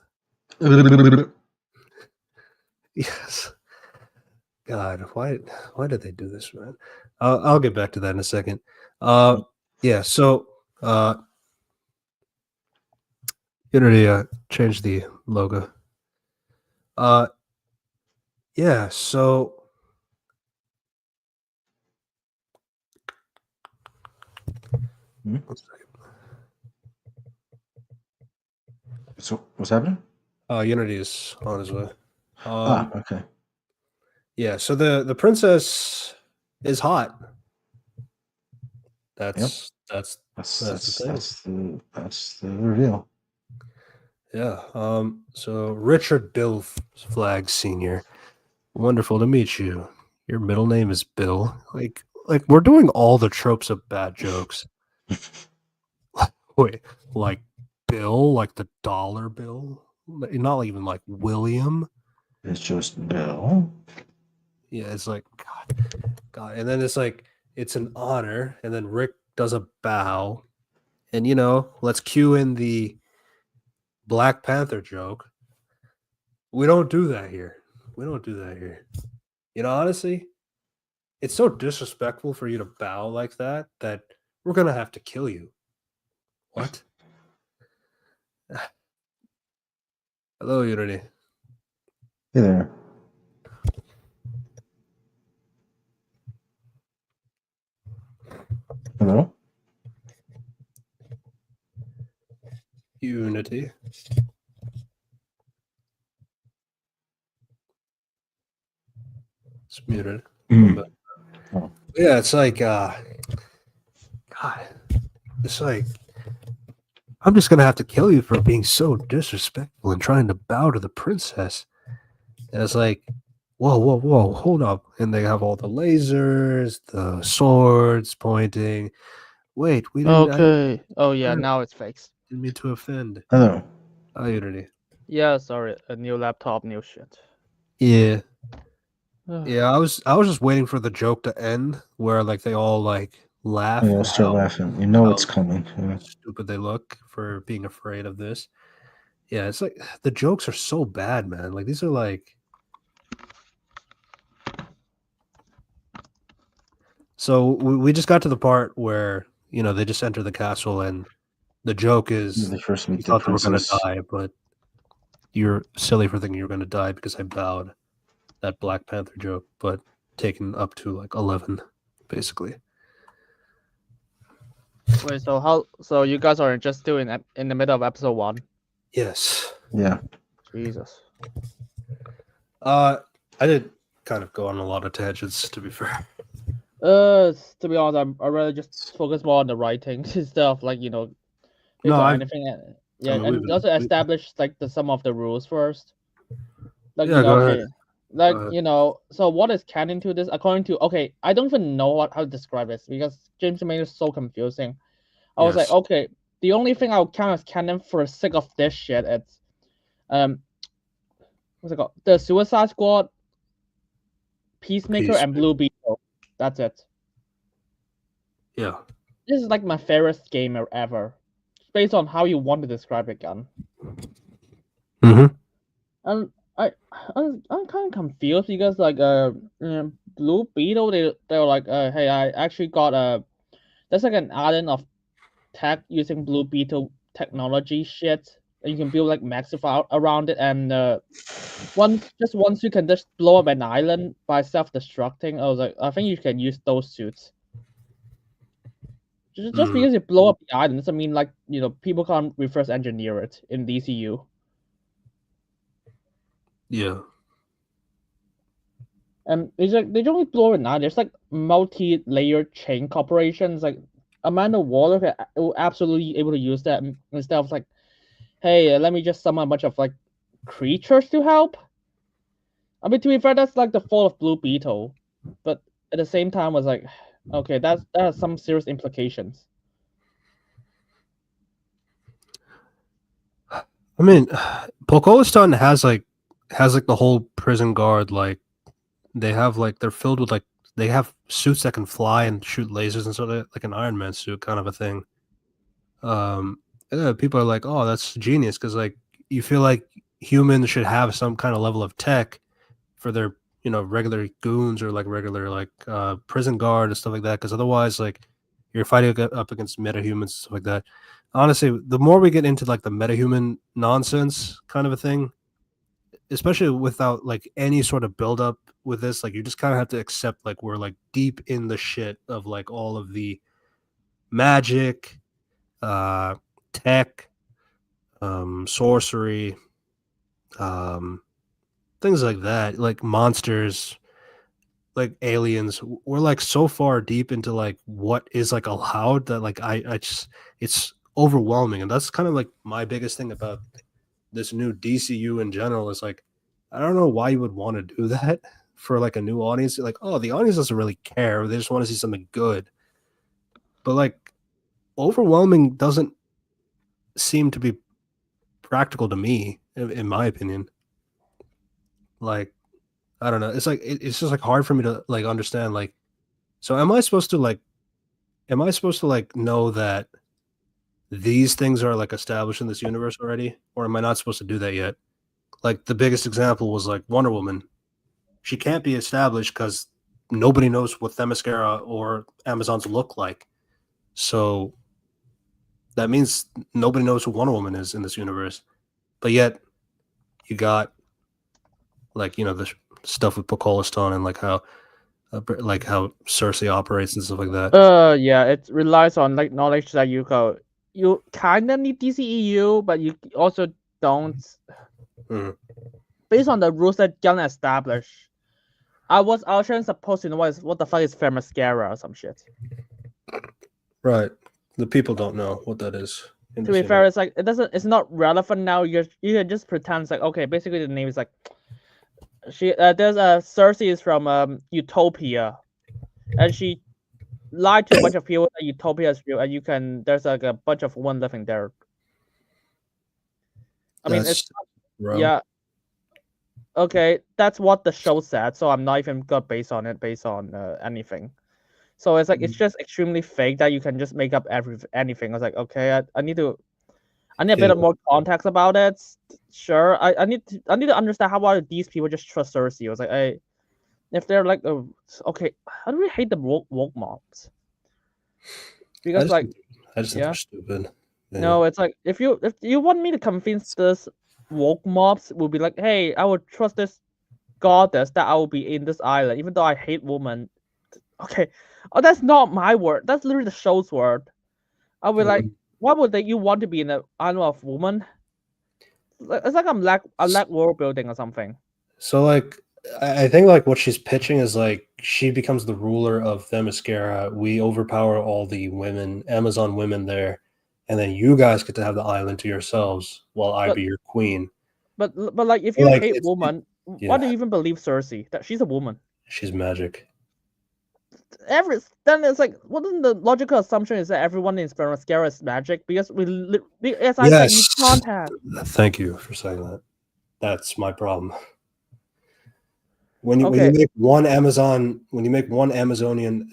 Yes. God, why did they do this, man? I'll get back to that in a second. Yeah. So, Unity changed the logo. Yeah. So. One second. So what's happening? Unity is on his way. Okay. Yeah. So the princess is hot. That's the thing. That's the reveal. Yeah. So Richard Bill Flagg Sr. Wonderful to meet you. Your middle name is Bill. Like we're doing all the tropes of bad jokes. Wait, like Bill, like the dollar bill? Not even like William. It's just Bill. Yeah, it's like God. And then it's like it's an honor, and then Rick does a bow. And let's cue in the Black Panther joke. We don't do that here. Honestly, it's so disrespectful for you to bow like that we're gonna have to kill you. What? Hello, Unity. Hey there. Hello? Unity. It's muted. Oh. Yeah, it's like God. It's like I'm just gonna have to kill you for being so disrespectful and trying to bow to the princess. And it's like, whoa, hold up. And they have all the lasers, the swords pointing. Wait, we didn't. Okay. Oh yeah, now it's fixed. Didn't mean to offend. Hello. Hi, Unity. Yeah, sorry. A new laptop, new shit. Yeah. Yeah, I was just waiting for the joke to end where like they all like laugh. Yeah, start laughing. You know it's coming. Yeah. Stupid they look for being afraid of this. Yeah, it's like the jokes are so bad, man. Like these are like. So we just got to the part where they just enter the castle and the joke is They first meet you the thought they were princess. gonna die, but you're silly for thinking you're gonna die because I bowed. That Black Panther joke, but taken up to like 11, basically. Wait, so you guys are just still in the middle of episode 1? Yes. Yeah. Jesus. I did kind of go on a lot of tangents, to be fair. To be honest, I rather just focus more on the writing instead of anything. Yeah, I mean, and also establish like some of the rules first. Like Yeah, go ahead. okay, like ahead. so what is canon to this? According to I don't even know how to describe this because James made it so confusing. I was like, Yes. okay, the only thing I'll count as canon for the sake of this shit it's what's it called? The Suicide Squad, Peacemaker, and Blue Beetle. That's it. Yeah. This is like my favorite game ever, based on how you want to describe it, Gun. Mm-hmm. And I'm kind of confused because like Blue Beetle they're like hey I actually got there's like an island of tech using Blue Beetle technology shit and you can build like maxify around it and once you can just blow up an island by self-destructing. I was like I think you can use those suits. Just because you blow up the island doesn't mean like people can't reverse engineer it in DCU. Yeah. And it's like they don't only blow it now. There's like multi-layered chain corporations. Like Amanda Waller will absolutely able to use that instead of like, hey, let me just summon a bunch of like creatures to help. I mean, to be fair, that's like the fall of Blue Beetle, but at the same time, was like, okay, that has some serious implications. I mean, Pokolistan has the whole prison guard, like they have like they're filled with like they have suits that can fly and shoot lasers and sort of like an Iron Man suit kind of a thing. People are like, oh, that's genius because like you feel like humans should have some kind of level of tech for their regular goons or like regular like prison guard and stuff like that because otherwise like you're fighting up against metahumans and stuff like that. Honestly, the more we get into like the metahuman nonsense kind of a thing, especially without like any sort of build up with this, like you just kind of have to accept like we're like deep in the shit of like all of the magic, tech, sorcery, things like that, like monsters, like aliens. We're like so far deep into like what is like allowed that like I just it's overwhelming, and that's kind of like my biggest thing about this new DCU in general is like I don't know why you would want to do that for like a new audience. Like, oh, the audience doesn't really care; they just want to see something good. But like, overwhelming doesn't seem to be practical to me, in my opinion. Like, I don't know. It's like it's just like hard for me to like understand. Like, so am I supposed to like know that these things are like established in this universe already, or am I not supposed to do that yet? Like the biggest example was like Wonder Woman. She can't be established because nobody knows what Themyscira or Amazons look like. So that means nobody knows who Wonder Woman is in this universe. But yet you got like the stuff with Pokolistan and like how Cersei operates and stuff like that. Yeah, it relies on like knowledge that you kind of need DCEU, but you also don't. Based on the rules that Gunn established, I was supposed to know what the fuck is Themyscira or some shit. Right. The people don't know what that is. To be fair, it's like it's not relevant now. You can just pretend it's like okay, basically the name is like there's Cersei is from Utopia, and she lied to a bunch of people that Utopia is real, and there's like a bunch of women living there. I mean, it's yeah. Okay, that's what the show said, so I'm not even gonna based on anything. So it's like it's just extremely fake that you can just make up anything. I was like, okay, I need a bit more context about it. Sure, I need to understand how are these people just trust Cersei. I was like, if they're like, okay, I really hate the woke mobs because I just think they're stupid. Yeah. No, it's like if you want me to convince this woke mobs will be like, hey, I would trust this goddess that I will be in this island, even though I hate women. Okay, that's not my word. That's literally the show's word. I'll be like, why would you want to be in an island of women? It's like I lack world building or something. So like I think like what she's pitching is like she becomes the ruler of Themyscira. We overpower all the women, Amazon women there, and then you guys get to have the island to yourselves while I be your queen. But like if you hate women, Why do you even believe Cersei? That she's a woman. She's magic. Then it's like, wouldn't the logical assumption is that everyone in Mascara is magic? Because as I said, you can't have. Thank you for saying that. That's my problem. When you make one Amazonian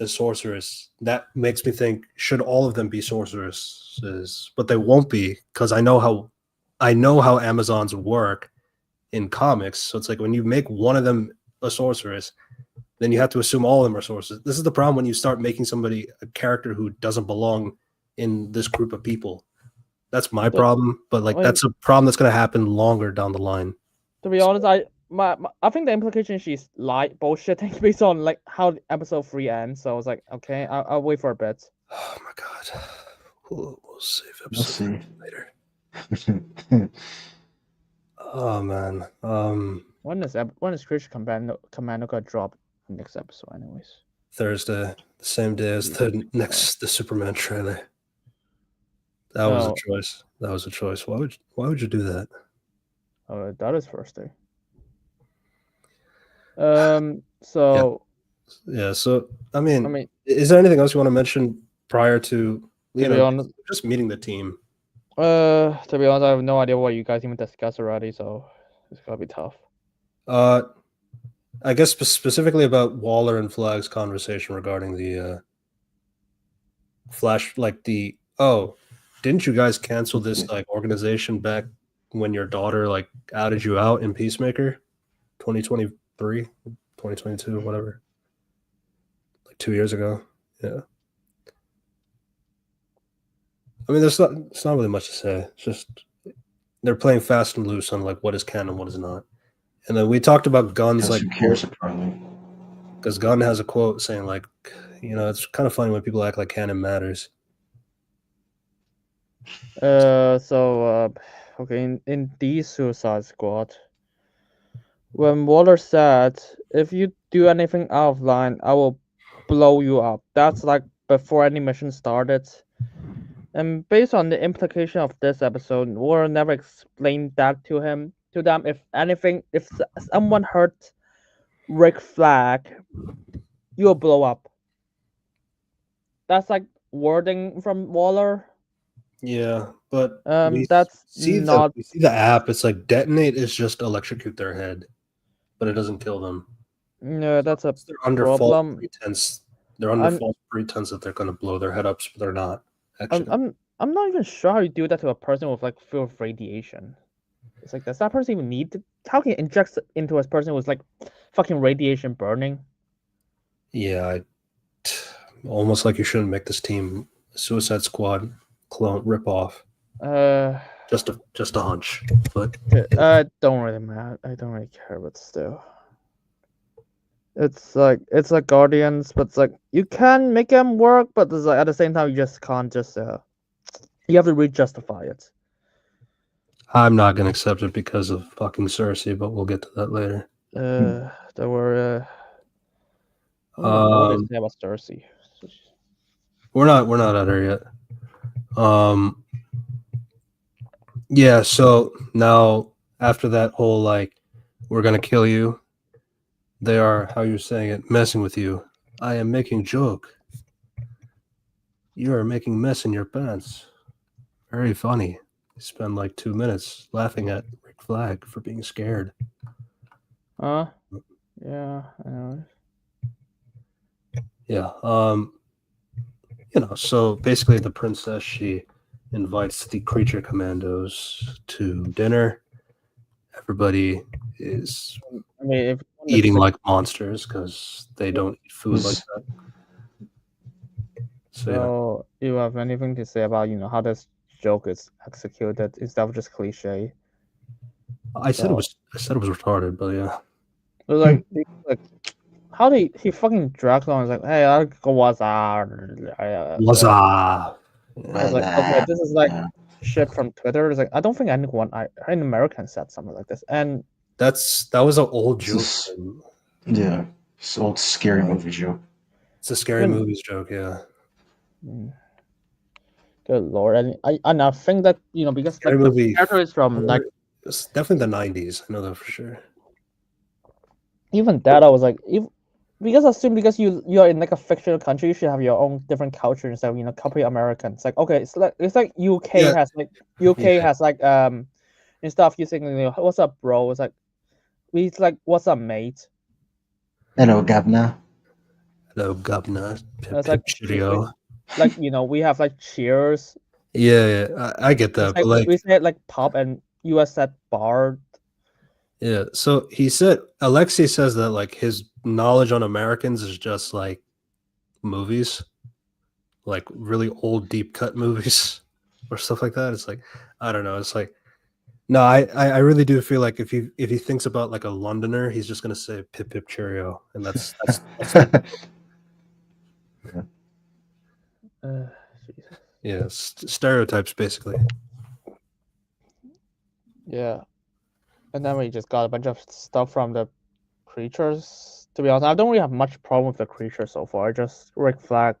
a sorceress, that makes me think, should all of them be sorceresses? But they won't be, because I know how Amazons work in comics. So it's like, when you make one of them a sorceress, then you have to assume all of them are sorcerers. This is the problem when you start making somebody a character who doesn't belong in this group of people. That's my problem, but like, that's a problem that's going to happen longer down the line. To be honest, I think the implication she's bullshitting based on like how episode 3 ends. So I was like, okay, I'll wait for a bit. Oh my god, we'll save episode later. Oh man, when is Creature Commando gonna drop next episode? Anyways, Thursday, the same day as the Superman trailer. That was a choice. Why would you do that? Oh, that is Thursday. So yeah. So I mean, is there anything else you want to mention prior to just meeting the team? To be honest, I have no idea what you guys even discussed already, so it's gonna be tough. I guess specifically about Waller and Flagg's conversation regarding the Flash, like didn't you guys cancel this like organization back when your daughter like outed you out in Peacemaker 2023, 2022, whatever, like 2 years ago? Yeah. I mean, it's not really much to say. It's just they're playing fast and loose on like what is canon, what is not. And then we talked about Gunn's like, who cares apparently? Because Gunn has a quote saying like, it's kind of funny when people act like canon matters. Okay, in the Suicide Squad, when Waller said, "If you do anything out of line, I will blow you up," that's like before any mission started. And based on the implication of this episode, Waller never explained that to them. If someone hurt Rick Flag, you'll blow up. That's like wording from Waller. Yeah, but that's not. We see the app. It's like detonate is just electrocute their head, but it doesn't kill them. No, that's a they're under problem. False pretense. They're under false pretense that they're going to blow their head up, but they're not. Actually, I'm not even sure how you do that to a person with like fear of radiation. It's like, does that person even need to? How can you inject into a person with like fucking radiation burning? Yeah, almost like you shouldn't make this team Suicide Squad clone ripoff. Just a hunch, but don't really matter. I don't really care, but still, it's like Guardians, but it's like you can make them work, but it's like at the same time you just can't just you have to re-justify it. I'm not gonna accept it because of fucking Cersei, but we'll get to that later. There were what did they say about Cersei? We're not at her yet. Yeah, so now after that whole like we're gonna kill you, they are, how you're saying it, messing with you. I am making joke. You are making mess in your pants. Very funny. You spend like 2 minutes laughing at Rick Flag for being scared. Yeah, I know. Yeah. So basically the princess, she invites the Creature Commandos to dinner. Everybody is eating like monsters because they don't eat food like that. So you have anything to say about how this joke is executed? Is that just cliche? I said it was retarded, but yeah. It was like how did he fucking dragged on? It's like, hey, I'll go what's up? What's up? I was like, okay, this is like shit from Twitter. It's like, I don't think anyone in America said something like this, and that was an old joke. Yeah, it's an old scary movie joke. It's a scary movies joke, yeah. Good lord, and I think that because scary movie the character is from like it's definitely the 90s. I know that for sure. even that I was like, because you're in like a fictional country, you should have your own different culture instead of copy American. It's like, okay, it's like UK Yeah. has like instead of using what's up, bro? It's like what's up, mate? Hello, Gabna. Hello, governor. It's like Cheerio. we have like cheers. Yeah, I get that, but like, we said like pop, and US said bar. yeah. So Alexei says that like his knowledge on Americans is just like movies, like really old deep cut movies or stuff like that. It's like, I don't know. It's like, no, I really do feel like if he thinks about like a Londoner, he's just gonna say pip pip cheerio, and that's Jesus. yeah, stereotypes basically. Yeah. And then we just got a bunch of stuff from the creatures. To be honest, I don't really have much problem with the creatures so far. Just Rick Flag,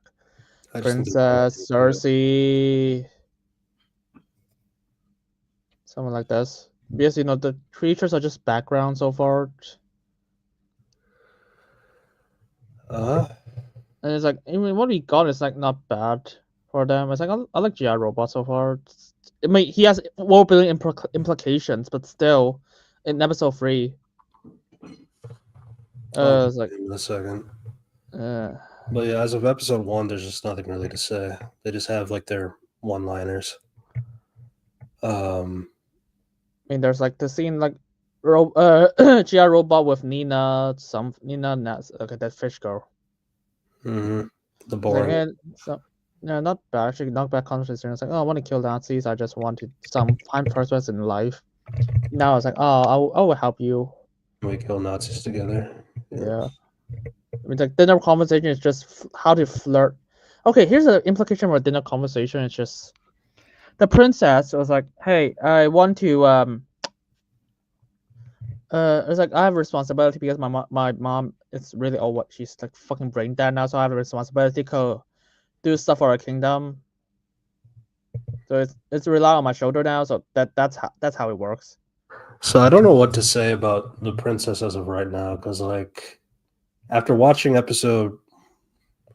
I just think Princess, Cersei, something like this. Because the creatures are just background so far. And it's like, even what we got is like not bad for them. It's like I like GI Robot so far. I mean, he has world building implications, but still, in episode 3. It's like in a second. uh, But yeah, as of episode 1, there's just nothing really to say. They just have like their one-liners. I mean, there's like the scene like GI Robot with Nina, okay, that fish girl. The boring. Not bad. Actually, not bad conversation. It's like, oh, I want to kill Nazis. I just wanted some find purpose in life. Now it's like, oh, I will help you. We kill Nazis together. Yeah. I mean, like dinner conversation is just how to flirt. Okay, here's the implication for dinner conversation. It's just the princess was like, hey, I want to it's like I have a responsibility because my mom is really old. She's like fucking brain dead now, so I have a responsibility to do stuff for our kingdom. So it's rely on my shoulder now. So that's how it works. So I don't know what to say about the princess as of right now, because like after watching episode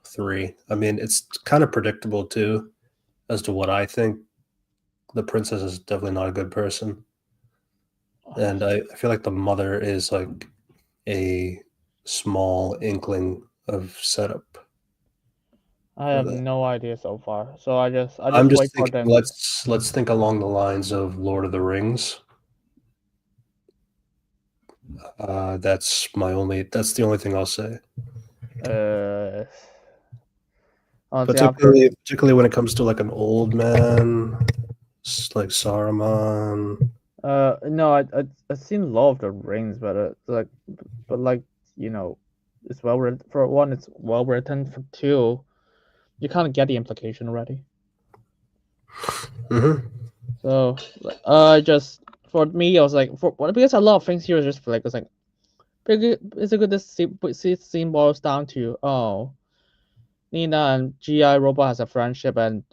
3, I mean it's kind of predictable too, as to what I think. The princess is definitely not a good person. And I feel like the mother is like a small inkling of setup. I have no idea so far. So I just I'm just wait for thinking, them. let's think along the lines of Lord of the Rings. That's the only thing I'll say. Particularly when it comes to like an old man, like Saruman. No, I've seen Lord of the Rings, but it's well written. For one, it's well written. For two, you kind of get the implication already. So, just for me, I was like, because a lot of things here is just like, it's a good this scene boils down to Nina and GI Robot has a friendship, and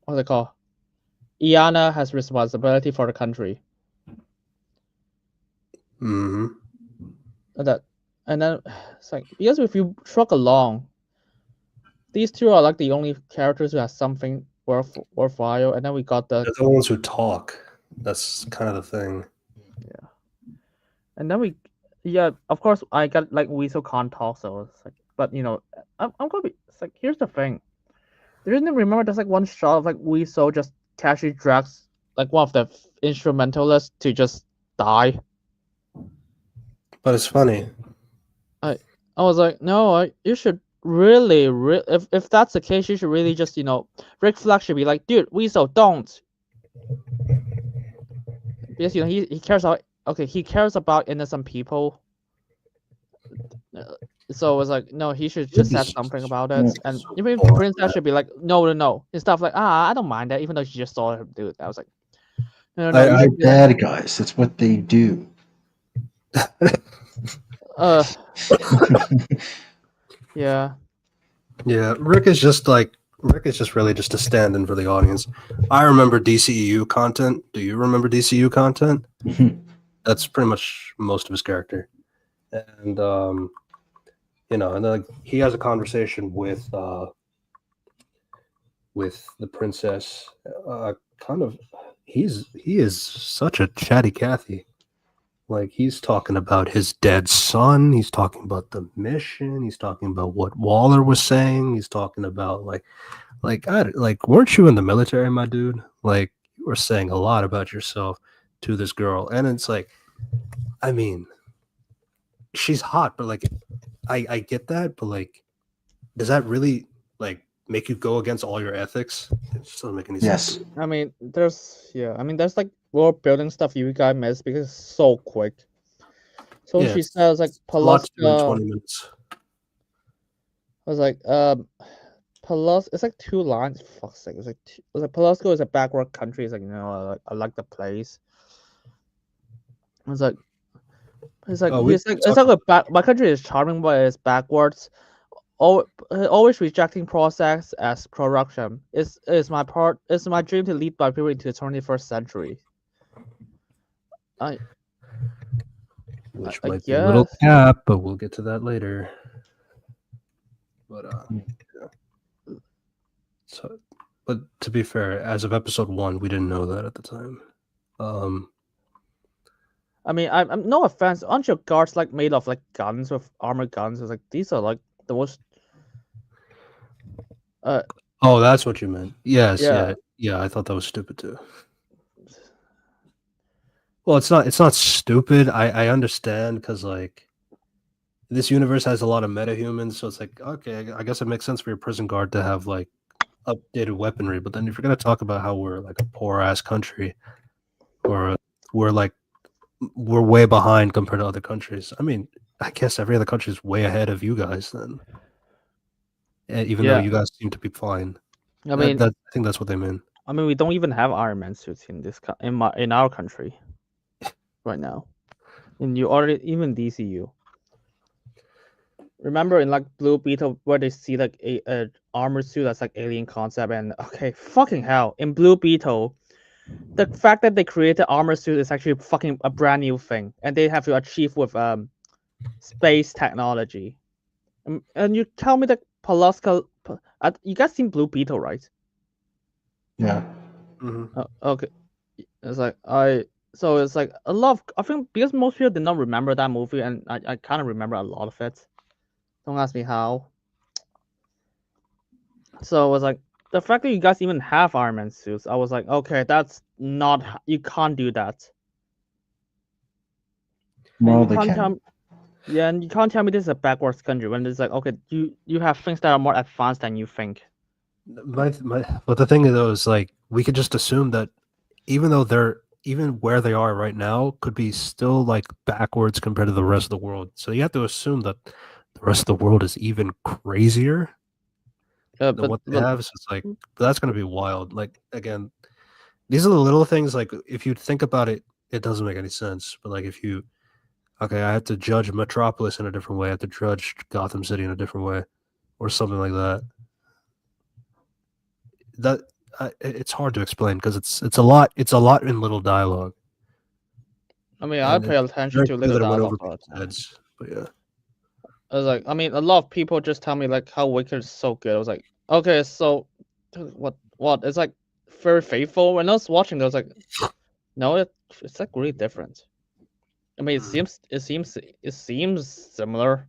what's it called? Iana has responsibility for the country. And then it's like, because if you truck along, these two are like the only characters who have something worthwhile, and then we got they're the ones who talk. That's kind of the thing. Yeah. And then of course I got like Weasel can't talk, so it's like, but I'm gonna be. It's like, here's the thing. Remember there's like one shot of like Weasel just casually drags like one of the instrumentalists to just die. But it's funny. I was like, no, you should really, if that's the case, you should really just Rick Flag should be like, dude, Weasel, don't. Because he cares about he cares about innocent people. So it was like, no, he should just say something about it. And even Princess should be like, no. And stuff like, I don't mind that, even though she just saw him do it. I was like, no. Bad guys. That's what they do. Yeah. Yeah, Rick is just really just a stand-in for the audience. I remember DCU content. Do you remember DCU content? That's pretty much most of his character. and and then like, he has a conversation with the princess. Kind of, he is such a chatty Cathy. Like, he's talking about his dead son. He's talking about the mission. He's talking about what Waller was saying. He's talking about like weren't you in the military, my dude? Like, you were saying a lot about yourself to this girl, and it's like, I mean, she's hot, but like, I get that, but like, does that really like make you go against all your ethics? It just doesn't make any sense. Yes. I mean, there's like world building stuff you guys miss because it's so quick. So Yeah, she says like a lot to do in Palaska 20 minutes. was like Palos. It's like 2 lines. Fuck's sake. It's like Palaska is a backward country. It's like I like the place. It's like we it's like my country is charming, but it's backwards. Always rejecting process as corruption. Is my part. It's my dream to lead my people into the 21st century. Which I might be a little guess. cap, but we'll get to that later. But yeah. So, but to be fair, as of episode 1, we didn't know that at the time. I mean, I'm no offense. Aren't your guards like made of like guns with armored guns? It's like these are like the most. Oh, that's what you meant. Yes, Yeah. yeah. I thought that was stupid too. Well, it's not stupid. I understand because like this universe has a lot of metahumans, so it's like, okay, I guess it makes sense for your prison guard to have like updated weaponry. But then if you're gonna talk about how we're like a poor ass country, or we're way behind compared to other countries. I mean, I guess every other country is way ahead of you guys then. Even though you guys seem to be fine. I mean, I think that's what they mean. I mean, we don't even have Iron Man suits in in our country right now. And you already even DCU. Remember in like Blue Beetle where they see like a armor suit that's like alien concept, and okay, fucking hell, in Blue Beetle, the fact that they created armor suit is actually fucking a brand new thing, and they have to achieve with space technology. And you tell me that Palaska, you guys seen Blue Beetle, right? Yeah. Mm-hmm. Okay, it's like so it's like a lot of, I think because most people did not remember that movie, and I kind of remember a lot of it. Don't ask me how. So it was like the fact that you guys even have Iron Man suits, I was like, okay, that's not, you can't do that. Well, And they can. and you can't tell me this is a backwards country when it's like, okay, you have things that are more advanced than you think. But the thing though is like we could just assume that even though they're even where they are right now could be still like backwards compared to the rest of the world. So you have to assume that the rest of the world is even crazier than what they have. So it's like that's going to be wild. Like again, these are the little things. Like if you think about it, it doesn't make any sense. But like if you, okay, I have to judge Metropolis in a different way. I have to judge Gotham City in a different way, or something like that. That it's hard to explain because it's a lot in little dialogue. I mean, I pay attention to little dialogue all the time. Heads, but yeah. I was like, I mean, a lot of people just tell me like how Wicked is so good. I was like, okay, so what? It's like very faithful. When I was watching, I was like, no, it's like really different. I mean, it seems similar.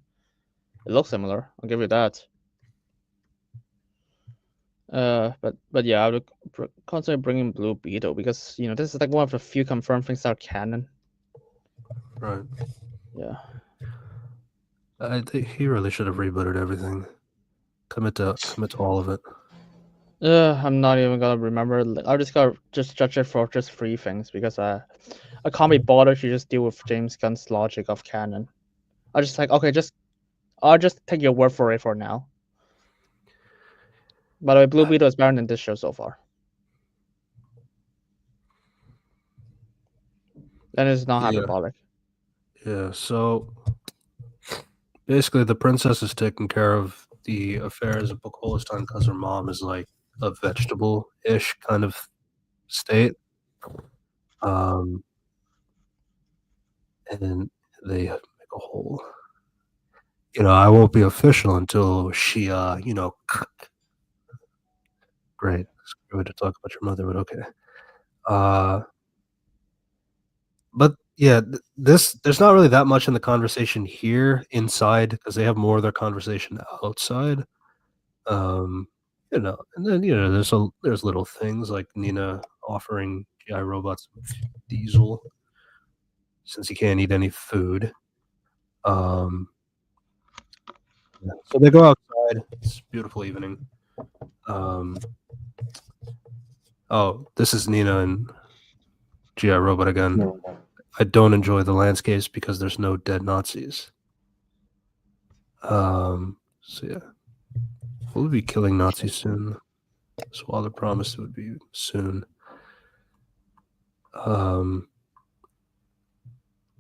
It looks similar. I'll give you that. But yeah, I would constantly bringing Blue Beetle because this is like one of the few confirmed things that are canon. Right. Yeah. I think he really should have rebooted everything. Commit to all of it. I'm not even gonna remember. I just gotta judge it for just 3 things because I can't be bothered to just deal with James Gunn's logic of canon. I just like, okay, I'll just take your word for it for now. By the way, Blue Beetle is better than this show so far. And it's not hyperbolic. Yeah, so basically the princess is taking care of the affairs of Bokolistan because her mom is like a vegetable-ish kind of state. And they make the whole, I won't be official until she, great. It's a good way to talk about your mother, but okay. But yeah, there's not really that much in the conversation here inside because they have more of their conversation outside. And then there's little things like Nina offering GI robots diesel since he can't eat any food. So they go outside. It's a beautiful evening. Oh, this is Nina and GI Robot again. No. I don't enjoy the landscapes because there's no dead Nazis. So yeah, we'll be killing Nazis soon. Swallow promised it would be soon.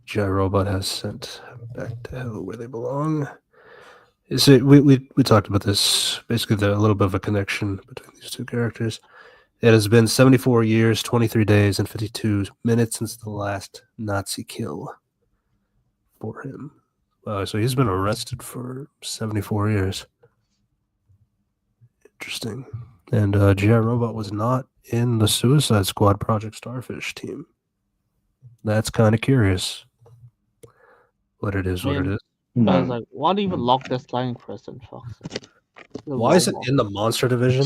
GI Robot has sent back to hell where they belong. We talked about this. Basically, a little bit of a connection between these two characters. It has been 74 years, 23 days, and 52 minutes since the last Nazi kill for him. So he's been arrested for 74 years. Interesting. And GI Robot was not in the Suicide Squad Project Starfish team. That's kind of curious. What it is. I was like, why do you even lock this guy in prison? Why is it in the Monster Division?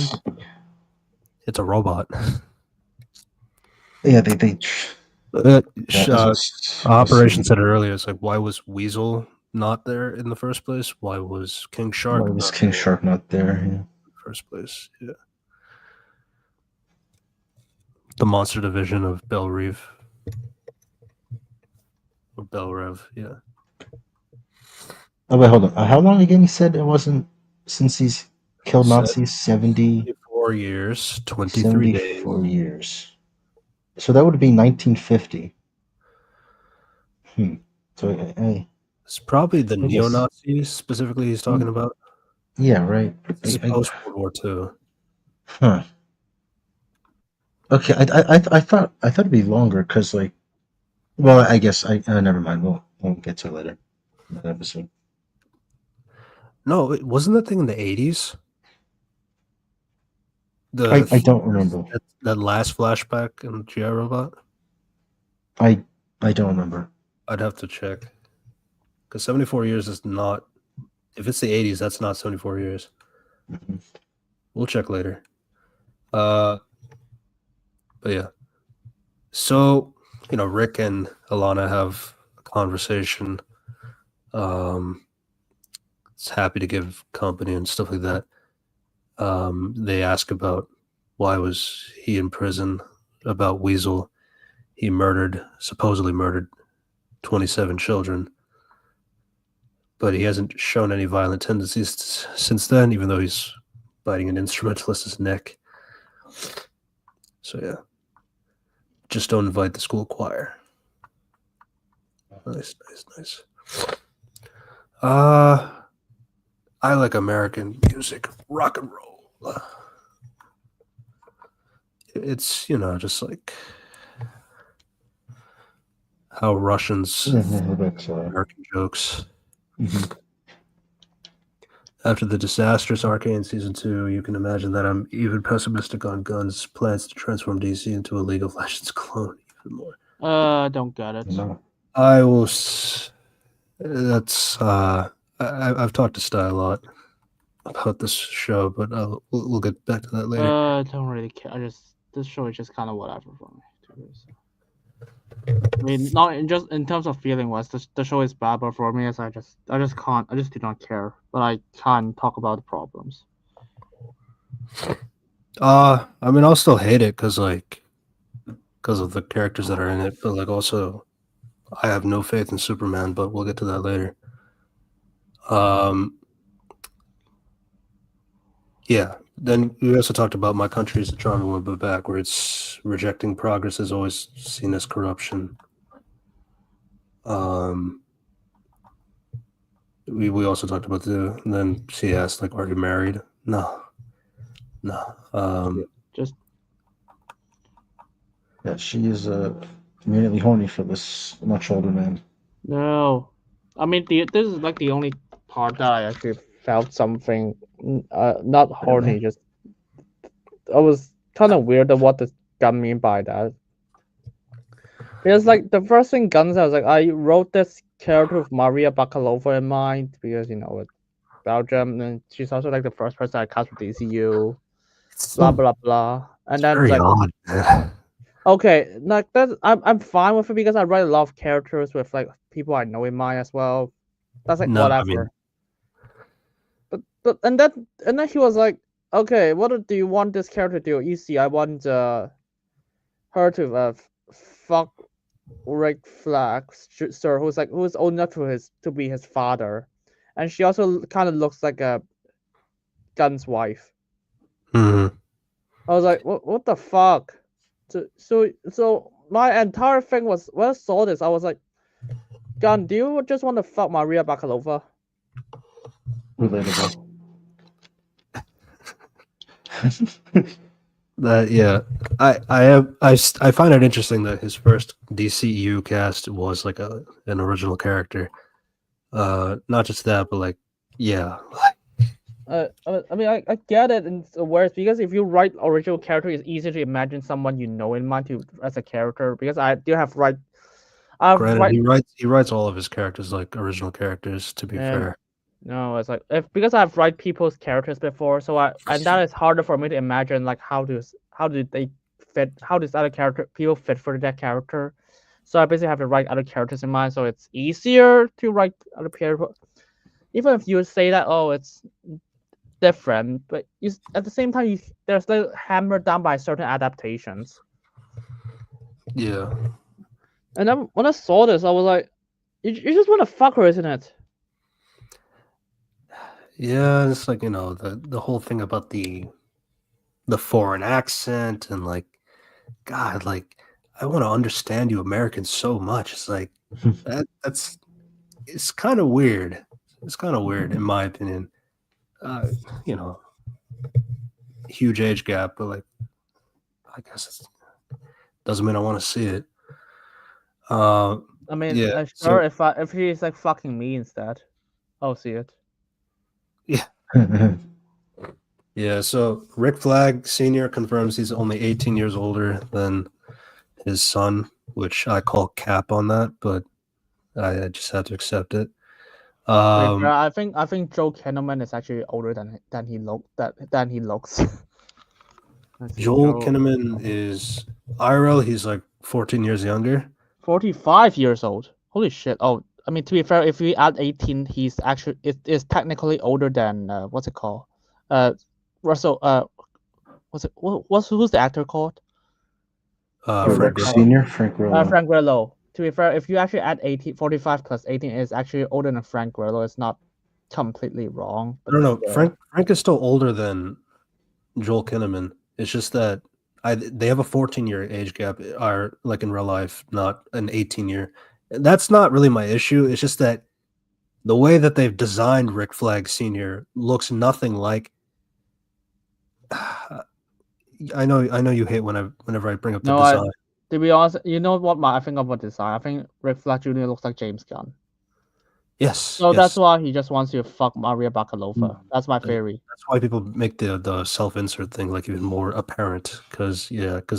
It's a robot. Yeah, they Operation said it earlier. It's like, why was Weasel not there in the first place? Why was King Shark? Why was King Shark not there? Yeah. In the first place, yeah. The Monster Division of Belle Reeve. Or Belle Rev, yeah. Oh wait, hold on. How long again? He said it wasn't since he's killed Nazis. 74 years, 23 days. 74 years. So that would be 1950. So it's probably the neo-Nazis specifically he's talking about. Yeah, right. It's post World War II. Huh. Okay, I thought it'd be longer because well, I guess never mind. We'll get to it later in that episode. No, it wasn't that thing in the 80s. I don't remember that last flashback in GI Robot. I don't remember. I'd have to check because 74 years is not. If it's the 80s, that's not 74 years. Mm-hmm. We'll check later. But yeah. So Rick and Alana have a conversation. It's happy to give company and stuff like that. They ask about why was he in prison, about Weasel. He supposedly murdered 27 children, but he hasn't shown any violent tendencies since then, even though he's biting an instrumentalist's neck. So yeah, just don't invite the school choir. Nice. I like American music, rock and roll. It's just like how Russians American jokes. Mm-hmm. After the disastrous Arcane Season 2, you can imagine that I'm even pessimistic on Gunn's plans to transform DC into a League of Legends clone even more. Don't get it. No. I will. That's I've talked to Sty a lot about this show, but we'll get back to that later. I don't really care. This show is just kind of whatever for me. I mean, not just in terms of feeling wise, the show is bad, but for me, I just do not care. But I can't talk about the problems. I mean, I'll still hate it because of the characters that are in it, but also, I have no faith in Superman. But we'll get to that later. Yeah. Then we also talked about My Country is a Charming One, but backwards. Rejecting progress is always seen as corruption. We also talked about and then she asked, are you married? No. Yeah, she is immediately horny for this much older man. No. I mean, this is like the only part that I actually felt something, not horny. Just I was kind of weird at what the Gun mean by that. Because like the first thing Gun said, I was like, I wrote this character with Maria Bakalova in mind because it's Belgium, and she's also like the first person I cast with DCU. Blah blah blah, and then Very like odd. okay, like that I'm fine with it because I write a lot of characters with like people I know in mind as well. That's like No, I whatever. mean, But and then he was like, okay, what do you want this character to do? Easy, I want her to fuck Rick Flag, sir, who's old enough to be his father, and she also kind of looks like a Gun's wife. mhm. I was like, what the fuck? So my entire thing was when I saw this, I was like, Gun, do you just want to fuck Maria Bakalova? Relatable. That yeah, I find it interesting that his first DCU cast was like an original character. Not just that, but like yeah, I mean, I get it in words because if you write original character, it's easy to imagine someone you know in mind as a character. Because I do have granted he writes all of his characters like original characters. To be fair, no, it's like because I've write people's characters before, so and that is harder for me to imagine like how do they fit, how does other people fit for that character. So I basically have to write other characters in mind, so it's easier to write other characters. Even if you say that it's different, but at the same time they're still hammered down by certain adaptations. yeah. And then when I saw this, I was like, you just want to fuck her, isn't it? Yeah, it's like the whole thing about the foreign accent and like God, like I want to understand you Americans so much. It's like it's kind of weird. It's kind of weird in my opinion. You know, huge age gap, but like I guess it doesn't mean I want to see it. I mean, yeah. sure, if he's like fucking me instead, I'll see it. Yeah. Yeah, so Rick Flag Sr. confirms he's only 18 years older than his son, which I call cap on that, but I just have to accept it. I think Joel Kinnaman is actually older than he looks. Joel Kinnaman is IRL, he's like 14 years younger. 45 years old. Holy shit. Oh, I mean, to be fair, if we add 18, he's actually is technically older than what's it called? Russell. Who's the actor called? Frank Rick Senior, Frank Grillo. Frank Grillo. To be fair, if you actually add 45 plus 18 is actually older than Frank Grillo. It's not completely wrong. I don't know. Frank is still older than Joel Kinnaman. It's just that they have a 14-year age gap, are like in real life, not an 18-year. That's not really my issue. It's just that the way that they've designed Rick Flag Sr. looks nothing like. I know you hate whenever I bring up the design. To be honest, you know what I think about design? I think Rick Flag Jr. looks like James Gunn. Yes. So that's why he just wants you to fuck Maria Bakalova. That's my theory. That's why people make the self-insert thing like even more apparent, because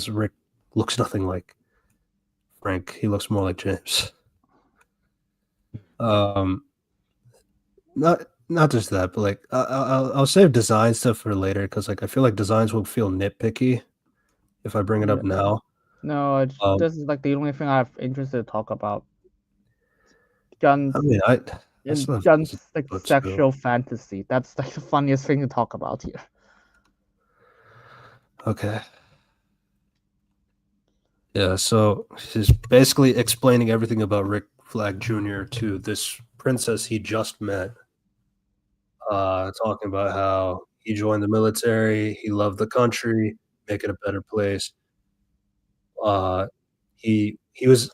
Rick looks nothing like Frank. He looks more like James. Not just that, but like I'll save design stuff for later because like I feel like designs will feel nitpicky if I bring it up now. No, this is like the only thing I'm interested to talk about. Gun's, I mean, Gun's like sexual fantasy. That's like the funniest thing to talk about here. Okay. Yeah, so he's basically explaining everything about Rick Flag Jr. to this princess he just met. Talking about how he joined the military, he loved the country, make it a better place. He was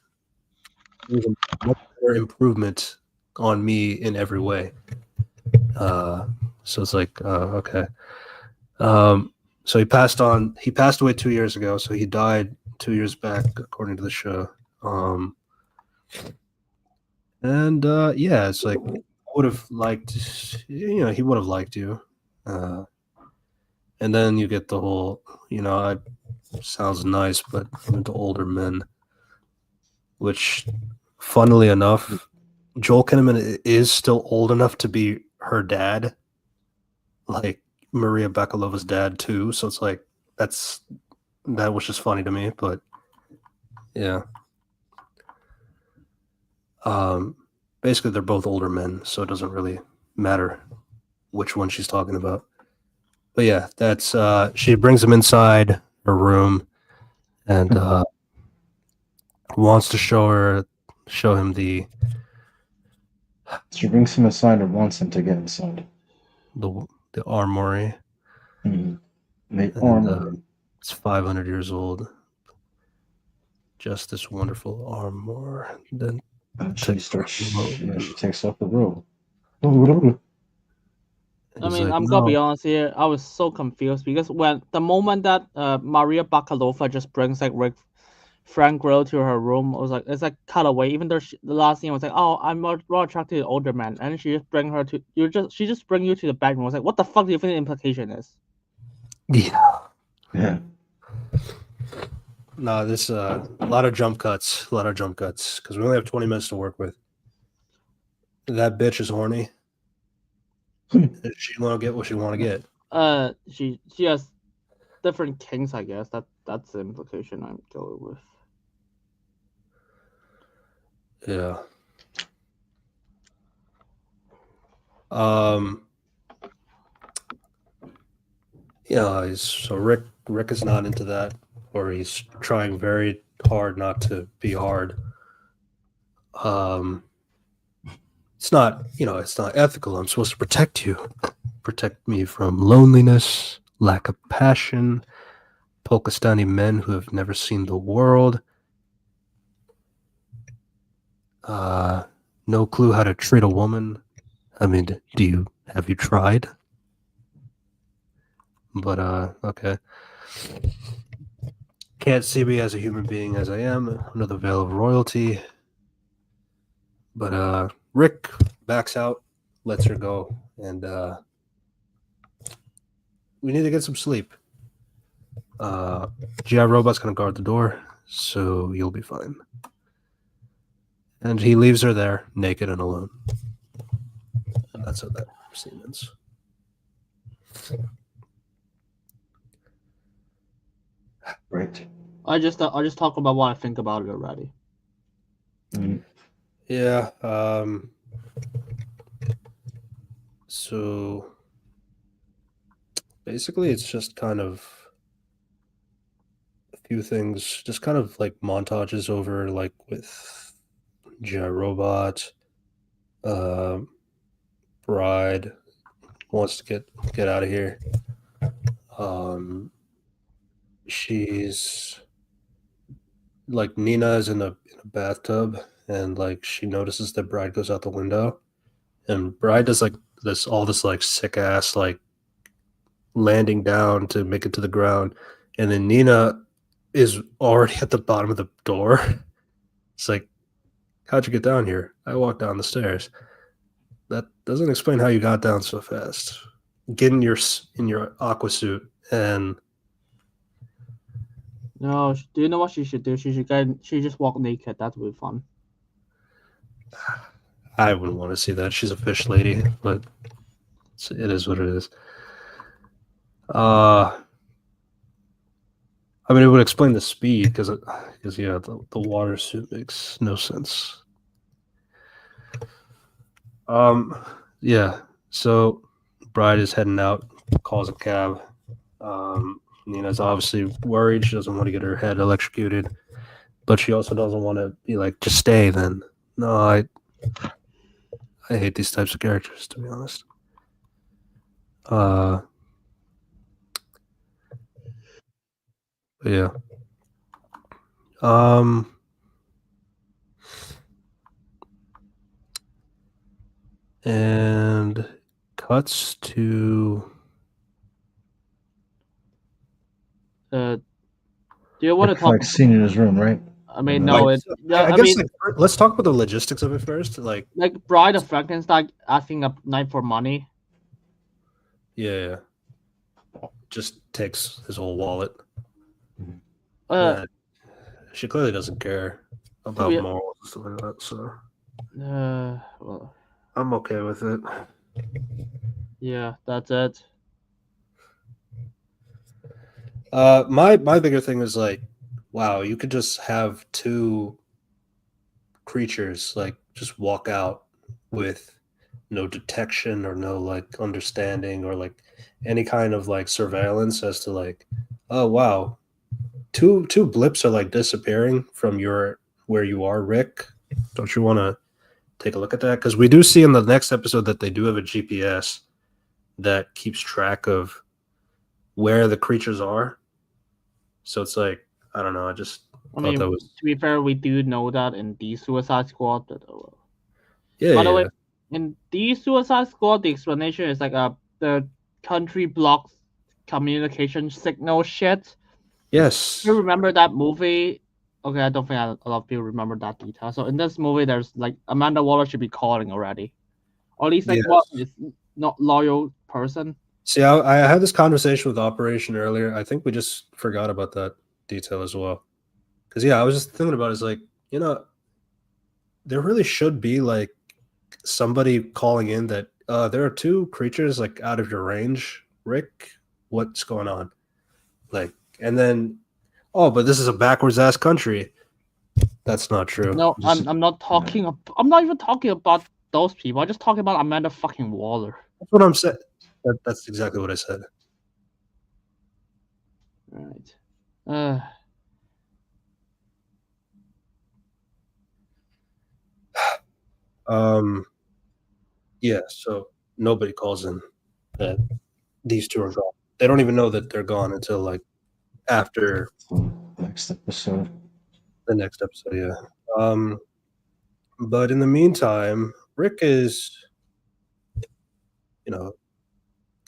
a much better improvement on me in every way. So it's like okay. So he passed away 2 years ago, so he died 2 years back according to the show. And yeah, it's like I would have liked, he would have liked you. And then you get the whole, sounds nice, but I'm into older men, which, funnily enough, Joel Kinnaman is still old enough to be her dad, like Maria Bakalova's dad too. So it's like that was just funny to me, but yeah. Basically, they're both older men, so it doesn't really matter which one she's talking about. But yeah, that's she brings him inside her room and wants to show him the She brings him aside and wants him to get inside. the armory. Mm-hmm. The And armory. it's 500 years old. Just this wonderful armor. Then And she takes starts. off the robe. Yeah, she takes off the robe. And I he's mean, like, I'm gonna be "No." honest here. I was so confused because when the moment that Maria Bakalova just brings like Rick Frank Grill to her room, I was like, it's like cut away. Even though the last scene was like, oh, I'm more attracted to older men, and she just bring her to she just bring you to the bedroom. I was like, what the fuck do you think the implication is? Yeah. Yeah. No, this a lot of jump cuts, because we only have 20 minutes to work with. That bitch is horny. She want to get what she want to get. She has different kinks, I guess. That's the implication I'm going with. Yeah. Yeah, so Rick is not into that, or he's trying very hard not to be hard. It's not, it's not ethical. I'm supposed to protect me from loneliness, lack of passion, Pakistani men who have never seen the world, no clue how to treat a woman. I mean, have you tried? But okay. Can't see me as a human being as I am, under the veil of royalty. But Rick backs out, lets her go, and we need to get some sleep. GI Robot's gonna guard the door, so you'll be fine. And he leaves her there, naked and alone. And that's how that scene ends. Right. I just talk about what I think about it already. Mm-hmm. Yeah. So basically, it's just kind of a few things, just kind of like montages over, like with GI Robot. Bride wants to get out of here. She's like Nina is in a bathtub, and like she notices that Bride goes out the window, and Bride does like this like sick ass like landing down to make it to the ground, and then Nina is already at the bottom of the door. It's like, how'd you get down here? I walked down the stairs. That doesn't explain how you got down so fast. Get in your aqua suit and No, do you know what she should do? She just walk naked. That would be fun. I wouldn't want to see that. She's a fish lady, but it is what it is. I mean, it would explain the speed because yeah, the water suit makes no sense. Yeah. So, Bride is heading out, calls a cab. Nina's obviously worried. She doesn't want to get her head electrocuted, but she also doesn't want to be like, just stay. Then no, I hate these types of characters, to be honest. Yeah. And cuts to. Do you want to talk? Like scene in his room, right? I mean, no, Like, I guess like, let's talk about the logistics of it first. Like Bride of Frankenstein asking a knight for money. Yeah. Just takes his whole wallet. Uh, she clearly doesn't care about morals and stuff like that, so well, I'm okay with it. Yeah, that's it. My bigger thing is like, wow, you could just have two creatures like just walk out with no detection or no like understanding or like any kind of like surveillance as to like, oh wow, two blips are like disappearing from your where you are, Rick. Don't you want to take a look at that? Because we do see in the next episode that they do have a GPS that keeps track of where the creatures are. So it's like, I don't know. I just thought that was. To be fair, we do know that in the Suicide Squad. Yeah. By the way, in the Suicide Squad, the explanation is like the country blocks communication signal shit. Yes. You remember that movie? Okay, I don't think a lot of people remember that detail. So in this movie, there's like Amanda Waller should be calling already, or at least like what is not loyal person. See, I had this conversation with Operation earlier. I think we just forgot about that detail as well. Because I was just thinking about it, it's like, there really should be like somebody calling in that there are two creatures like out of your range, Rick. What's going on? Like, and then, but this is a backwards ass country. That's not true. No, I'm not talking. I'm not even talking about those people. I'm just talking about Amanda fucking Waller. That's what I'm saying. That's exactly what I said. Right. Yeah, so nobody calls in that these two are gone. They don't even know that they're gone until like after next episode. The next episode, yeah. But in the meantime, Rick is,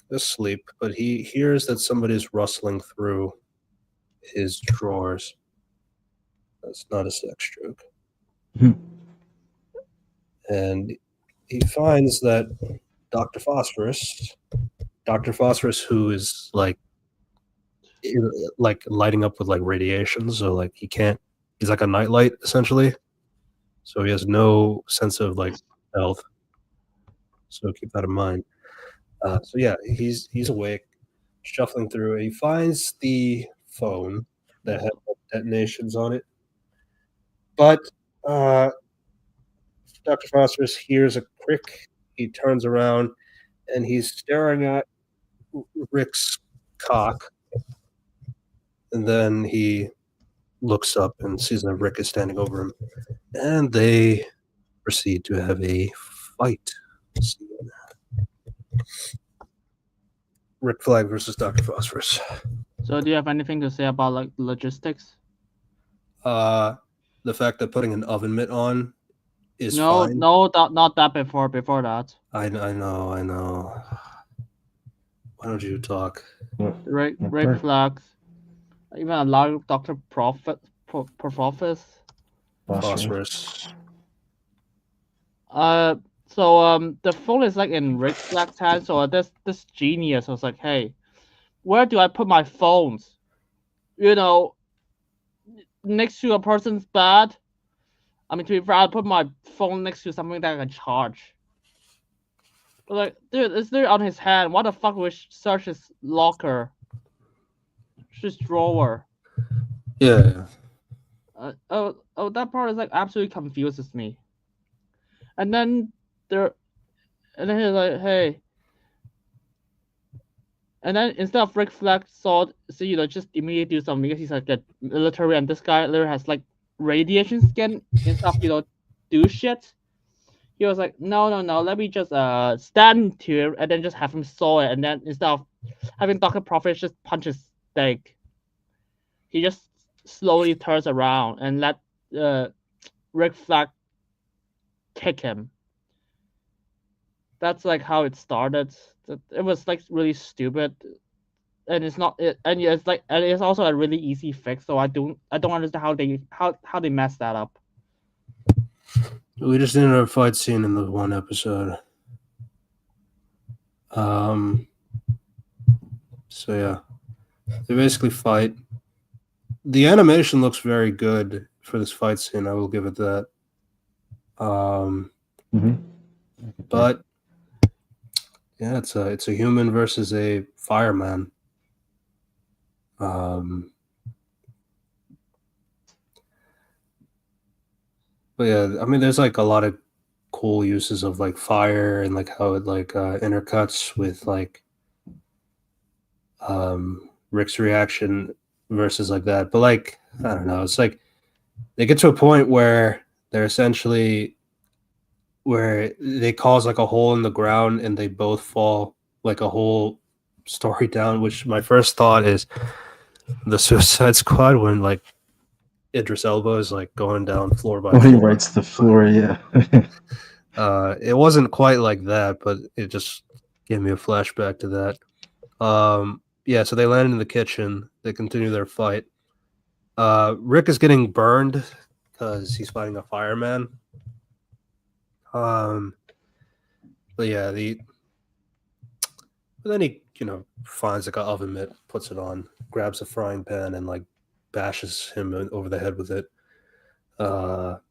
asleep, but he hears that somebody's rustling through his drawers. That's not a sex joke. And he finds that Dr. Phosphorus, who is like lighting up with like radiation, so like he's like a nightlight essentially. So he has no sense of like health. So keep that in mind. So yeah, he's awake, shuffling through. He finds the phone that had detonations on it, but Dr. Phosphorus hears a crick. He turns around and he's staring at Rick's cock, and then he looks up and sees that Rick is standing over him, and they proceed to have a fight scene. Rick Flag versus Dr. Phosphorus. So do you have anything to say about like logistics? The fact that putting an oven mitt on is fine. No, not that before that. I know. Why don't you talk? Rick Flags. Even allow Dr. Phosphorus. So the phone is like in Rick Flag's hand. So this genius was like, hey, where do I put my phones? Next to a person's bed. I mean, to be fair, I'll put my phone next to something that I can charge. But like, dude, it's there on his hand. Why the fuck would search his locker? His drawer. Yeah. That part is like absolutely confuses me. And then he's like, hey. And then instead of Rick Flag just immediately do something because he's like a military, and this guy literally has like radiation skin and stuff, do shit. He was like, no, let me just stand here and then just have him saw it, and then instead of having Dr. Prophet just punch his steak, he just slowly turns around and let Rick Flag kick him. That's like how it started. It was like really stupid. and it's not it, and it's also a really easy fix. So I don't understand how they messed that up. We just didn't have a fight scene in the one episode. So yeah, they basically fight. The animation looks very good for this fight scene. I will give it that. But yeah, it's a human versus a fireman. But yeah, I mean, there's like a lot of cool uses of like fire and like how it like intercuts with like Rick's reaction versus like that. But like I don't know, it's like they get to a point where they're essentially where they cause like a hole in the ground and they both fall like a whole story down. Which my first thought is the Suicide Squad when like Idris Elba is like going down floor by when floor. he writes the floor, yeah. It wasn't quite like that, but it just gave me a flashback to that. Yeah, so they land in the kitchen. They continue their fight. Rick is getting burned because he's fighting a fireman. But yeah, but then he finds like an oven mitt, puts it on, grabs a frying pan, and like bashes him over the head with it. So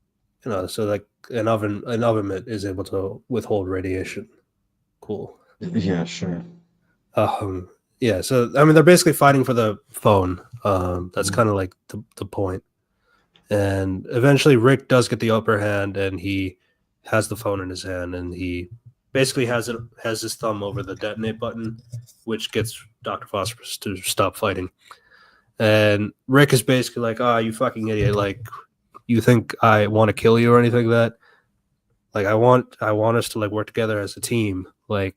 like an oven mitt is able to withhold radiation. Cool. Yeah, sure. Yeah, so I mean they're basically fighting for the phone. That's kind of like the point. And eventually Rick does get the upper hand and he has the phone in his hand and he basically has his thumb over the detonate button, which gets Dr. Phosphorus to stop fighting. And Rick is basically like, you fucking idiot, like you think I want to kill you or anything like that? Like I want us to like work together as a team, like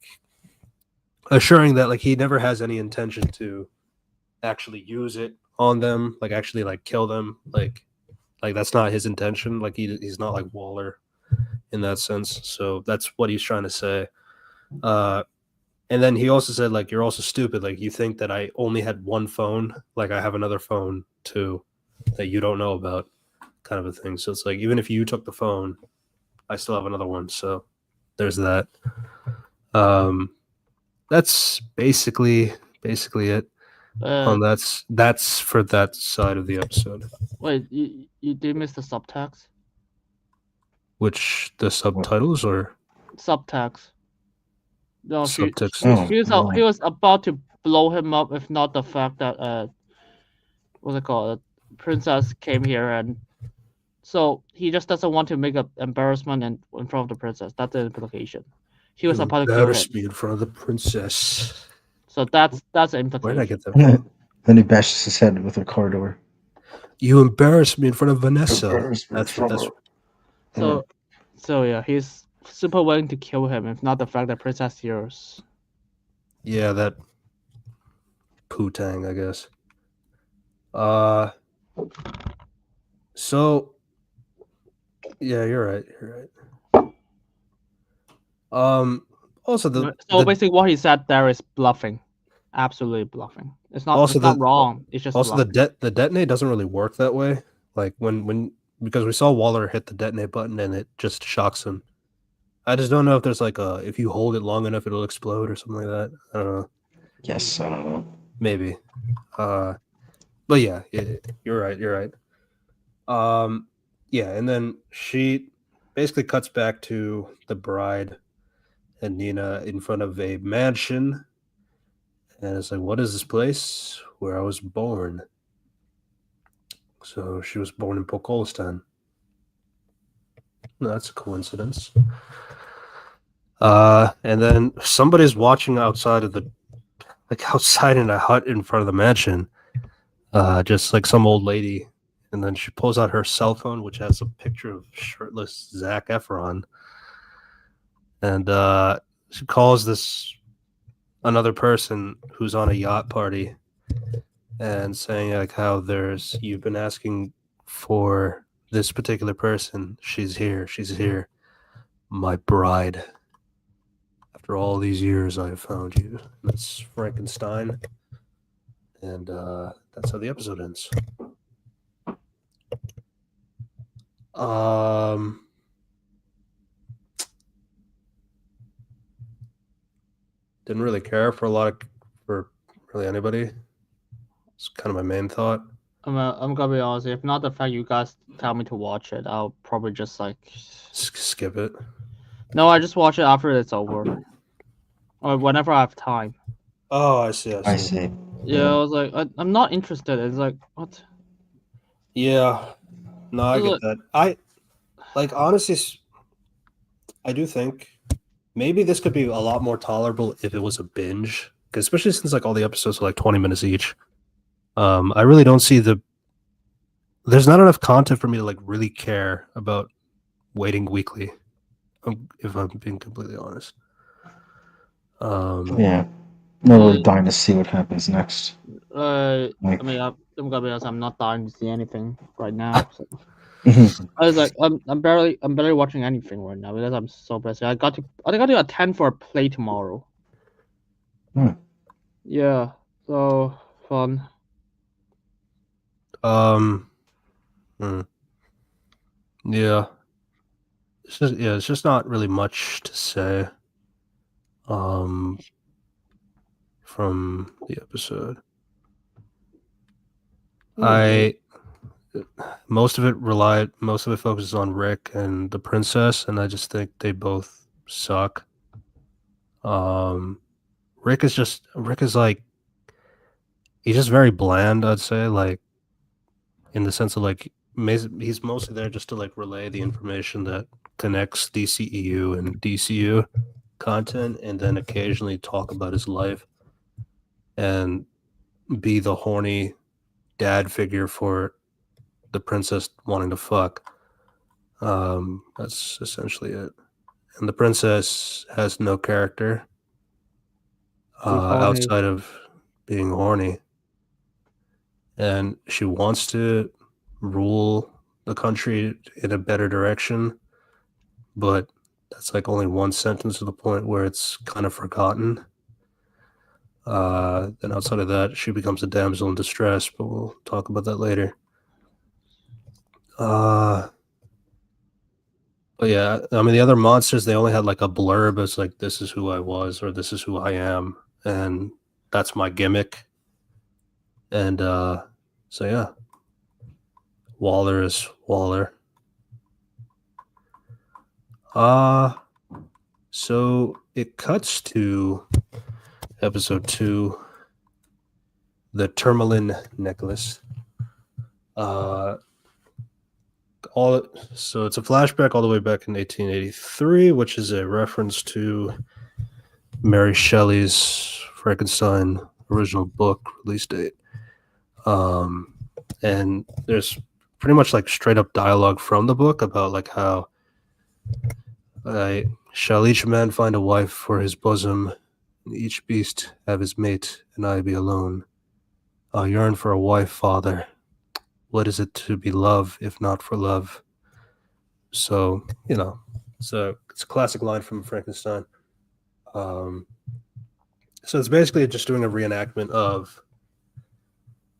assuring that like he never has any intention to actually use it on them, like actually like kill them, like that's not his intention. Like he's not like Waller in that sense. So that's what he's trying to say. And then he also said like you're also stupid. Like you think that I only had one phone, like I have another phone too that you don't know about, kind of a thing. So it's like even if you took the phone, I still have another one. So there's that. That's basically it. That's for that side of the episode. Wait, you did miss the subtext? Which the subtitles or subtext? No, subtext. he was about to blow him up if not the fact that what's it called? Princess came here and so he just doesn't want to make an embarrassment in front of the princess. That's the implication. He was about to kill him. Embarrass me in front of the princess. So that's the implication. Where did I get that from? Then he bashes his head with a car door. You embarrassed me in front of Vanessa. That's So yeah, he's super willing to kill him if not the fact that princess hears. Yeah, that Poo-tang, I guess. So yeah, you're right. Also basically what he said there is bluffing. Absolutely bluffing. It's not wrong. It's just also bluffing. the detonate doesn't really work that way. Like when because we saw Waller hit the detonate button and it just shocks him. I just don't know if there's like if you hold it long enough it'll explode or something like that. I don't know. Yes, I don't know. Maybe. But yeah, you're right. Yeah, and then she basically cuts back to the bride and Nina in front of a mansion. And it's like, what is this place? Where I was born. So she was born in Pokolistan. No, that's a coincidence. And then somebody's watching outside in a hut in front of the mansion. Just like some old lady. And then she pulls out her cell phone, which has a picture of shirtless Zac Efron. And she calls this another person who's on a yacht party and saying like how you've been asking for this particular person. She's here. My bride. After all these years, I have found you. That's Frankenstein. And that's how the episode ends. Didn't really care for really anybody. It's kind of my main thought. I'm gonna be honest. If not the fact you guys tell me to watch it, I'll probably just like skip it. No, I just watch it after it's over, or whenever I have time. Oh, I see. Yeah, I was like, I'm not interested. It's like, what? Yeah, no, I get that. I like honestly, I do think maybe this could be a lot more tolerable if it was a binge, because especially since like all the episodes are like 20 minutes each. I really don't see there's not enough content for me to like really care about waiting weekly, if I'm being completely honest. Yeah, not really dying to see what happens next. I mean, I'm gonna be honest. I'm not dying to see anything right now. So. Mm-hmm. I was like, I'm barely watching anything right now because I'm so busy. I got to attend for a play tomorrow. Yeah, so fun. Yeah. It's just not really much to say from the episode. Most of it focuses on Rick and the princess, and I just think they both suck. Rick is like, he's just very bland, I'd say, like in the sense of like he's mostly there just to like relay the information that connects DCEU and DCU content, and then occasionally talk about his life and be the horny dad figure for the princess wanting to fuck. That's essentially it. And the princess has no character outside of being horny. And she wants to rule the country in a better direction, but that's like only one sentence to the point where it's kind of forgotten. Then outside of that, she becomes a damsel in distress, but we'll talk about that later. But yeah, I mean, the other monsters, they only had like a blurb as like, this is who I was, or this is who I am, and that's my gimmick. And so yeah, Waller is Waller. So it cuts to episode 2, the Tourmaline necklace. So it's a flashback all the way back in 1883, which is a reference to Mary Shelley's Frankenstein original book release date. And there's pretty much like straight up dialogue from the book about like how shall each man find a wife for his bosom, and each beast have his mate, and I be alone. I yearn for a wife, father. What is it to be love, if not for love? So, you know, it's a classic line from Frankenstein. So it's basically just doing a reenactment of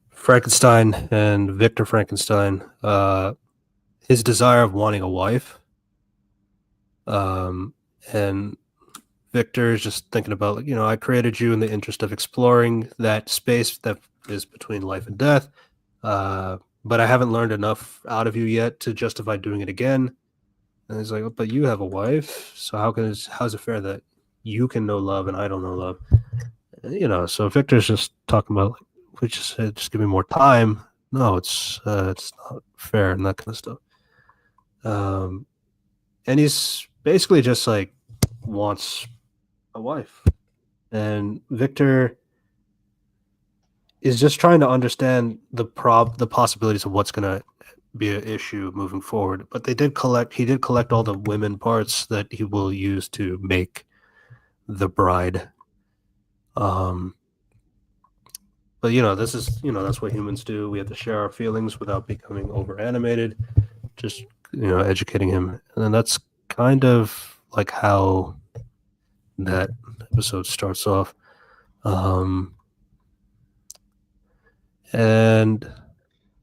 Frankenstein and Victor Frankenstein, his desire of wanting a wife. And Victor is just thinking about, like, I created you in the interest of exploring that space that is between life and death. But I haven't learned enough out of you yet to justify doing it again. And he's like, but you have a wife, so how's it fair that you can know love and I don't know love? So Victor's just talking about, like, we just said, just give me more time. No, it's not fair and that kind of stuff. And he's basically just like wants a wife, and Victor is just trying to understand the possibilities of what's going to be an issue moving forward. But he did collect all the women parts that he will use to make the bride. But this is, that's what humans do. We have to share our feelings without becoming over animated, just, educating him. And then that's kind of like how that episode starts off. And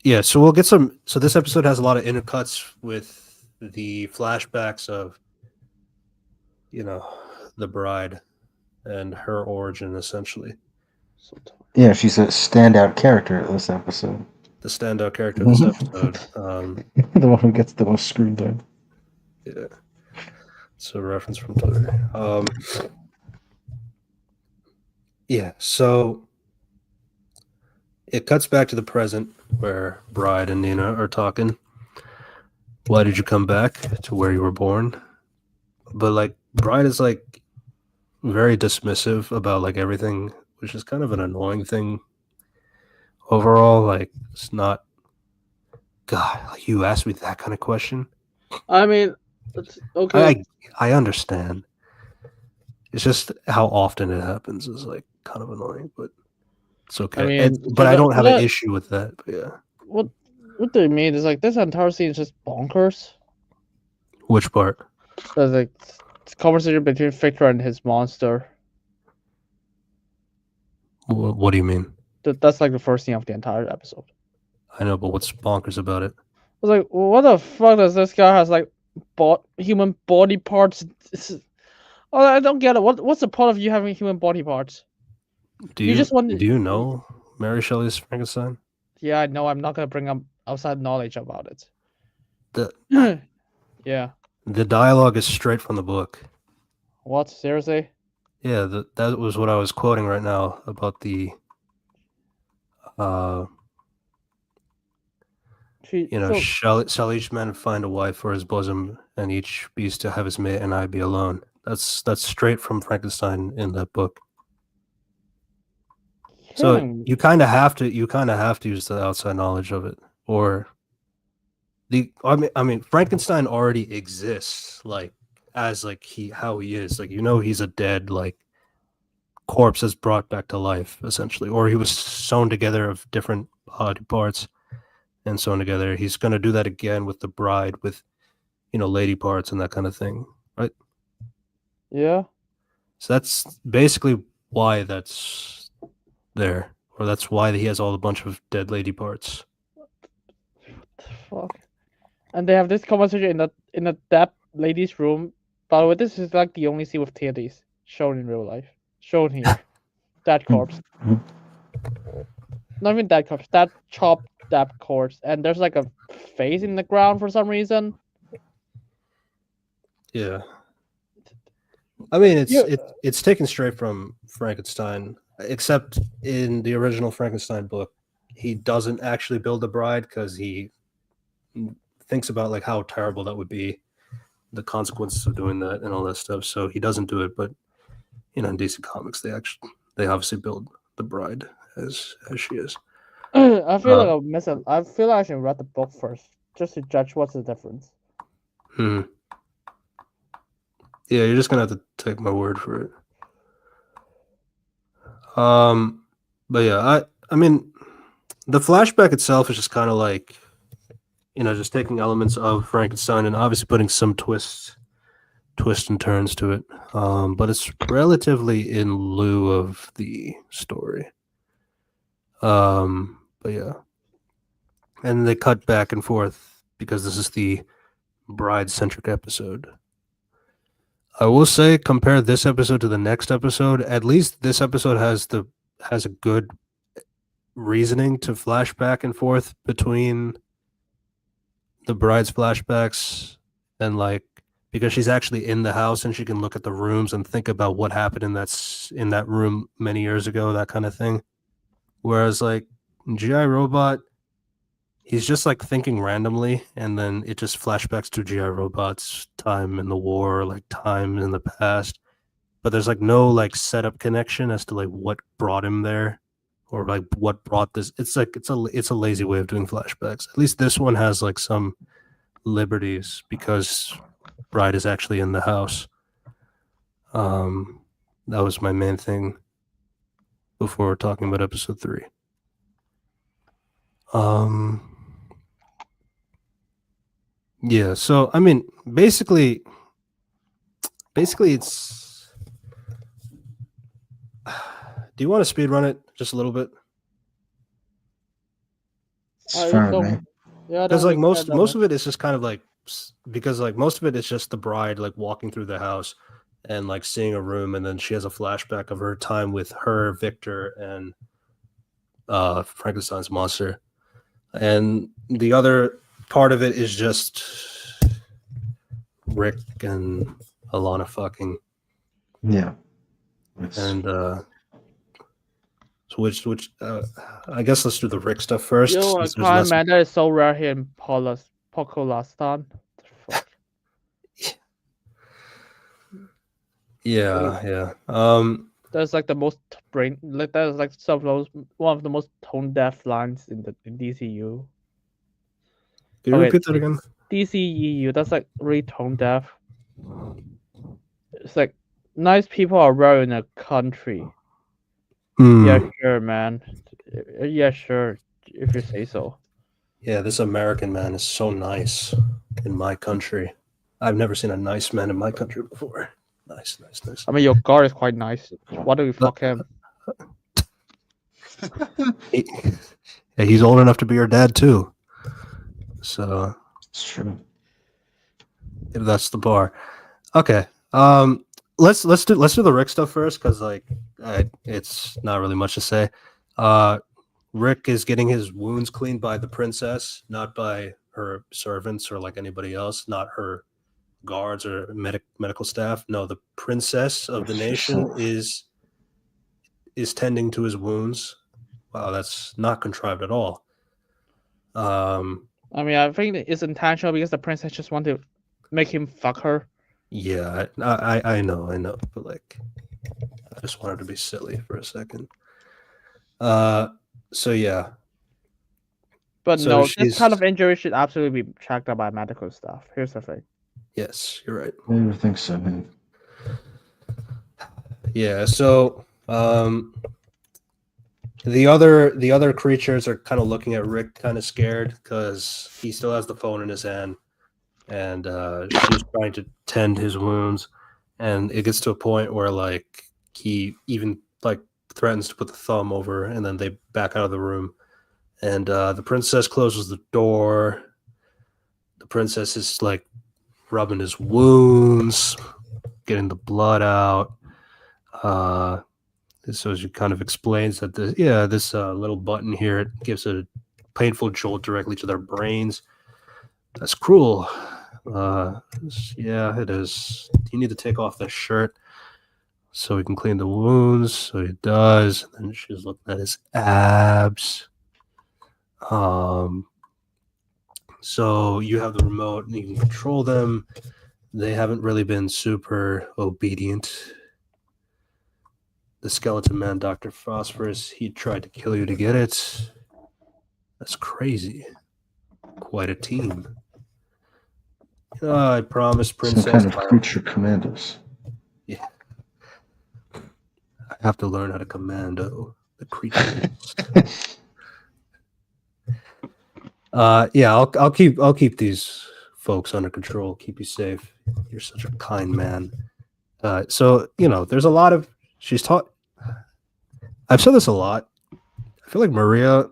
yeah, so we'll get some. So this episode has a lot of intercuts with the flashbacks of, the bride and her origin, essentially. Yeah, she's a standout character this episode. The standout character of this episode. The one who gets the most screen time. Yeah. It's a reference from Twitter. Yeah, so it cuts back to the present where Bride and Nina are talking. Why did you come back to where you were born? But like Bride is like very dismissive about like everything, which is kind of an annoying thing overall. Like it's not, God, like you asked me that kind of question. I mean, it's okay. I understand. It's just how often it happens is like kind of annoying, but it's okay. I mean, but I don't have an issue with that. But yeah. What do you mean? It's like this entire scene is just bonkers. Which part? There's like it's conversation between Victor and his monster. What do you mean? That's like the first scene of the entire episode. I know, but what's bonkers about it? I was like, what the fuck does this guy has like human body parts? Oh, I don't get it. What's the point of you having human body parts? Do you know Mary Shelley's Frankenstein? Yeah, I know. I'm not gonna bring up outside knowledge about it. Yeah. The dialogue is straight from the book. What? Seriously? Yeah, that was what I was quoting right now about the shall each man find a wife for his bosom, and each beast to have his mate, and I be alone. That's straight from Frankenstein in that book. So you kind of have to use the outside knowledge of it, or I mean Frankenstein already exists, like as like how he is, like he's a dead like corpse is brought back to life essentially, or he was sewn together of different body parts and sewn together. He's going to do that again with the bride, with lady parts and that kind of thing, right? Yeah. So that's basically why that's there, or that's why he has all a bunch of dead lady parts. What the fuck? And they have this conversation in that lady's room. By the way, this is like the only scene with titties shown in real life. Shown here. That corpse. Not even that corpse. That chopped that corpse. And there's like a face in the ground for some reason. Yeah. I mean, it's taken straight from Frankenstein, except in the original Frankenstein book, he doesn't actually build a bride because he thinks about like how terrible that would be, the consequences of doing that and all that stuff. So he doesn't do it. But in DC Comics, they obviously build the bride as she is. I feel like I feel like I should read the book first just to judge what's the difference. Yeah, you're just gonna have to take my word for it. But yeah, I mean, the flashback itself is just kind of like, just taking elements of Frankenstein and obviously putting some twists and turns to it. But it's relatively in lieu of the story. But yeah, and they cut back and forth because this is the bride-centric episode. I will say, compare this episode to the next episode. At least this episode has a good reasoning to flash back and forth between the bride's flashbacks and like, because she's actually in the house and she can look at the rooms and think about what happened in that room many years ago, that kind of thing. Whereas like G.I. Robot, he's just like thinking randomly, and then it just flashbacks to G.I. Robot's time in the war, like time in the past. But there's like no like setup connection as to like what brought him there, or like what brought this. It's like it's a lazy way of doing flashbacks. At least this one has like some liberties because Bride is actually in the house. That was my main thing before talking about episode 3. Yeah, so I mean, basically it's. Do you want to speed run it just a little bit? It's fine with me. Yeah, I Because don't like really care that most of much. it is just kind of like because like most of it is just the bride like walking through the house and like seeing a room, and then she has a flashback of her time with her, Victor, and Frankenstein's monster. And the other part of it is just Rick and Alana fucking. Yeah. And so which I guess let's do the Rick stuff first. Yo, Since there's Crime less. Man, that is so rare here in Pocolastan. Fuck. Yeah. That's like the most brain. Like that is like some of those one of the most tone deaf lines in the DCU. Can you repeat that again? DCEU. That's like really tone deaf. It's like nice people are rare in a country. Yeah, sure, man. Yeah, sure. If you say so. Yeah, this American man is so nice in my country. I've never seen a nice man in my country before. Nice. I mean, your guard is quite nice. Why do we fuck him? He's old enough to be your dad too. So It's true. that's the bar. Okay. Let's do the Rick stuff first because like it's not really much to say. Rick is getting his wounds cleaned by the princess, not by her servants or like anybody else, not her guards or medical staff. No, the princess of the nation is tending to his wounds. Wow, that's not contrived at all. I mean, I think it's intentional because the princess just want to make him fuck her. Yeah, I know, but like, I just wanted to be silly for a second. So yeah. But So no, this kind she's- of injury should absolutely be checked out by medical staff. Here's the thing. Yes, you're right. I don't think so, man. Yeah, so the other creatures are kind of looking at Rick kind of scared because he still has the phone in his hand, and she's trying to tend his wounds, and it gets to a point where like he even like threatens to put the thumb over, and then they back out of the room, and the princess closes the door. The princess is like rubbing his wounds, getting the blood out. So she kind of explains that this little button here, it gives a painful jolt directly to their brains. That's cruel. Yeah, it is. You need to take off the shirt so he can clean the wounds. So he does. And then she's looking at his abs. So you have the remote and you can control them. They haven't really been super obedient. The skeleton man, Dr. Phosphorus, he tried to kill you to get it. That's crazy. Quite a team. I promise, Princess. Some kind of Creature Commandos. Yeah. I have to learn how to commando the creatures. Yeah, I'll keep these folks under control. Keep you safe. You're such a kind man. So there's a lot of she's taught. I've said this a lot. I feel like Maria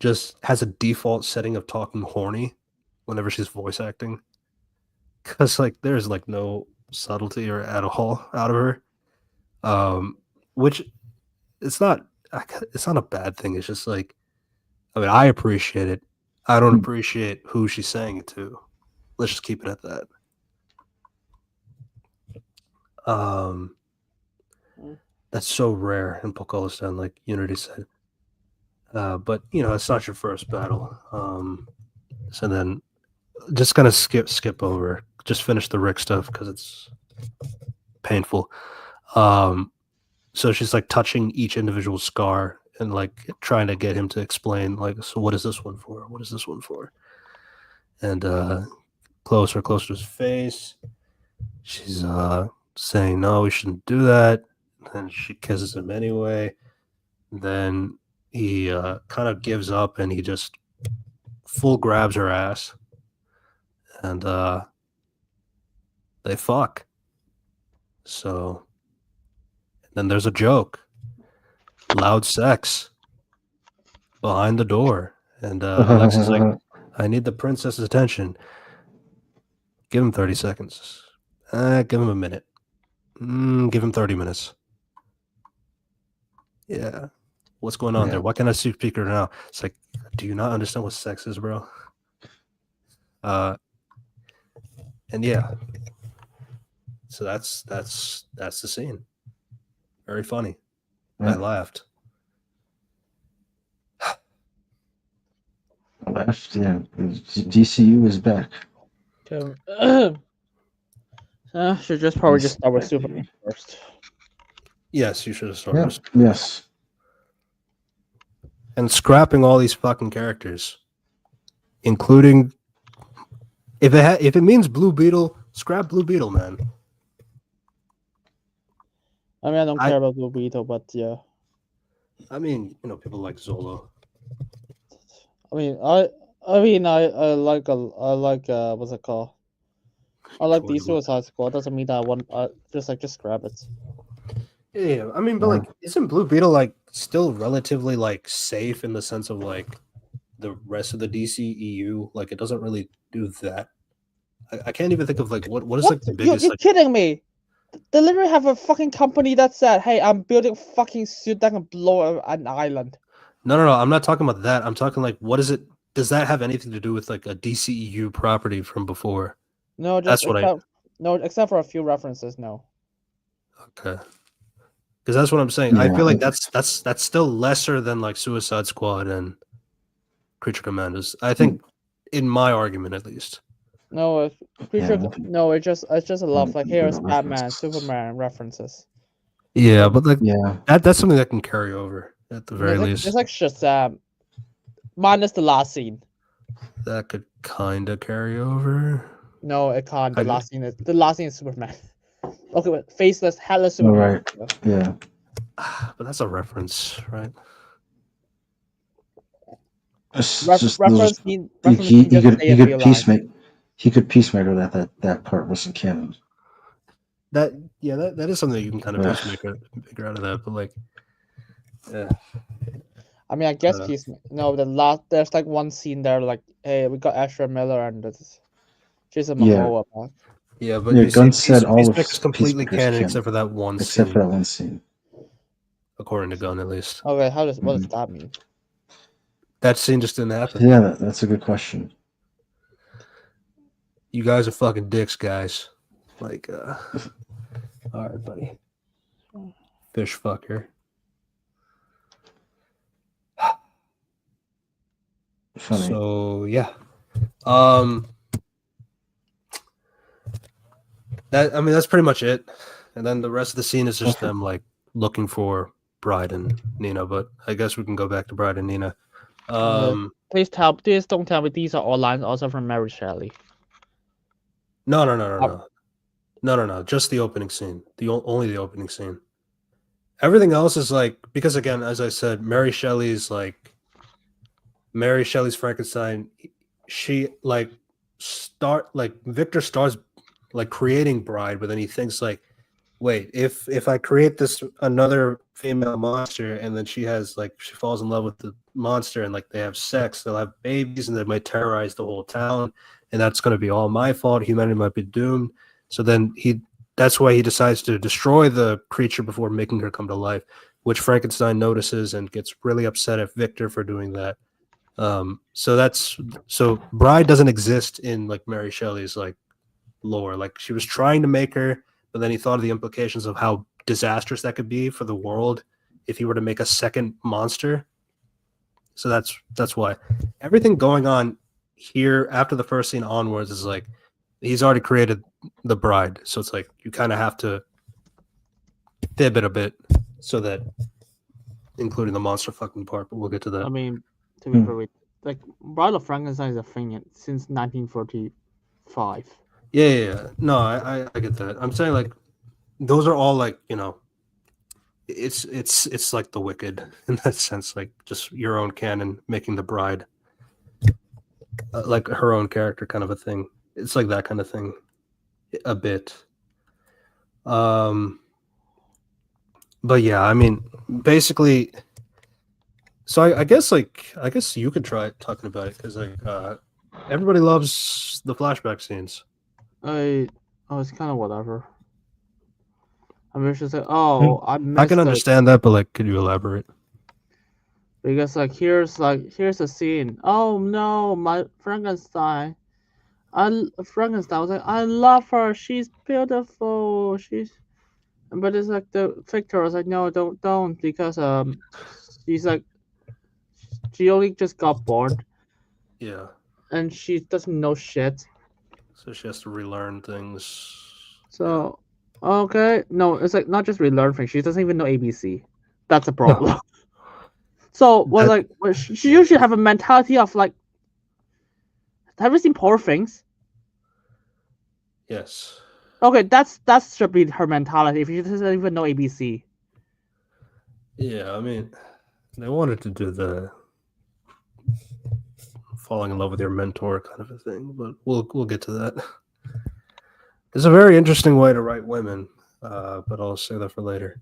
just has a default setting of talking horny whenever she's voice acting, because like there's like no subtlety or at all out of her, which it's not a bad thing. It's just like, I mean, I appreciate it. I don't appreciate who she's saying it to. Let's just keep it at that. That's so rare in Pocolistan, like Unity said. But it's not your first battle. So then just kind of skip over. Just finish the Rick stuff because it's painful. So she's like touching each individual scar and like trying to get him to explain, like, so what is this one for? What is this one for? And closer to his face. She's saying, no, we shouldn't do that. And she kisses him anyway. Then he kind of gives up and he just full grabs her ass. And they fuck. So then there's a joke. Loud sex behind the door. And Alexa's like, I need the princess's attention. Give him 30 seconds. Give him a minute. Give him 30 minutes. Yeah. What's going on there? Why can't I speak her now? It's like, do you not understand what sex is, bro? And yeah. So that's the scene. Very funny. Yeah. I laughed. Yeah. DCU is back. Should just probably just start with Superman first. Yes, you should have started. Yep. Yes. And scrapping all these fucking characters, including if it means Blue Beetle, scrap Blue Beetle, man. I mean, I don't care about Blue Beetle, but yeah. I mean, people like Zolo. I mean, I like what's it called? I like the Suicide Squad. Doesn't mean that I want just scrap it. Yeah, I mean, but like, isn't Blue Beetle like still relatively like safe in the sense of like the rest of the DCEU? Like, it doesn't really do that. I can't even think of like what is like the biggest. You're kidding me? They literally have a fucking company that said, "Hey, I'm building a fucking suit that can blow an island." No. I'm not talking about that. I'm talking like, what is it? Does that have anything to do with like a DCEU property from before? No, just except for a few references. No. Okay. Because that's what I'm saying. Yeah. I feel like that's still lesser than like Suicide Squad and Creature Commandos. I think, in my argument at least. No, no, it's just a lot of like here's Batman, Superman references. Yeah, but like that's something that can carry over at the very least. It's like Shazam, minus the last scene. That could kind of carry over. No, it can't. The last scene is Superman. Okay, but faceless, headless Superman. Right. Yeah. But that's a reference, right? He could peacemaker that part wasn't canon. That is something that you can kind of peacemaker figure out of that, but like, yeah. I mean, I guess there's like one scene there, like, hey, we got Ezra Miller and Jason Momoa back. Yeah, but Gunn said all of it's completely canon except for that one scene. Except for that one scene. According to Gunn, at least. Okay, what does that mean? That scene just didn't happen. Yeah, that's a good question. You guys are fucking dicks, guys. Like, all right, buddy. Fish fucker. Funny. So yeah. That's pretty much it. And then the rest of the scene is just them like looking for Bride and Nina, but I guess we can go back to Bride and Nina. Please don't tell me these are all lines also from Mary Shelley. No. Just the opening scene. Only the opening scene. Everything else is like, because again, as I said, Mary Shelley's Frankenstein. She Victor starts like creating Bride, but then he thinks like, wait, if I create this another female monster and then she falls in love with the monster and like they have sex, they'll have babies and they might terrorize the whole town, and that's going to be all my fault. Humanity might be doomed. So then that's why he decides to destroy the creature before making her come to life, which Frankenstein notices and gets really upset at Victor for doing that. So Bride doesn't exist in like Mary Shelley's like lore. Like, she was trying to make her, but then he thought of the implications of how disastrous that could be for the world if he were to make a second monster. So that's why everything going on here after the first scene onwards is like he's already created the Bride. So it's like you kind of have to fib it a bit so that, including the monster fucking part, but we'll get to that. I mean, to be very, like, Bride of Frankenstein is a thing since 1945. Yeah. No, I get that. I'm saying like those are all like, it's like the Wicked in that sense, like just your own canon making the Bride like her own character kind of a thing. It's like that kind of thing a bit. But yeah, I mean, basically So I guess you could try talking about it because everybody loves the flashback scenes. It's kind of whatever. I mean, it's just like, oh, I missed I can understand that, but like, could you elaborate? Because here's a scene. Oh no, my Frankenstein. Frankenstein was like, I love her. She's beautiful. But it's like the Victor was like, no, don't, because she's like, she only just got born. Yeah. And she doesn't know shit. So she has to relearn things. So, okay, no, it's like not just relearn things. She doesn't even know ABC. That's a problem. So she usually have a mentality of like, have you seen Poor Things? Yes. Okay, that should be her mentality if she doesn't even know ABC. Yeah, I mean, they wanted to do the falling in love with your mentor kind of a thing, but we'll get to that. It's a very interesting way to write women, but I'll say that for later.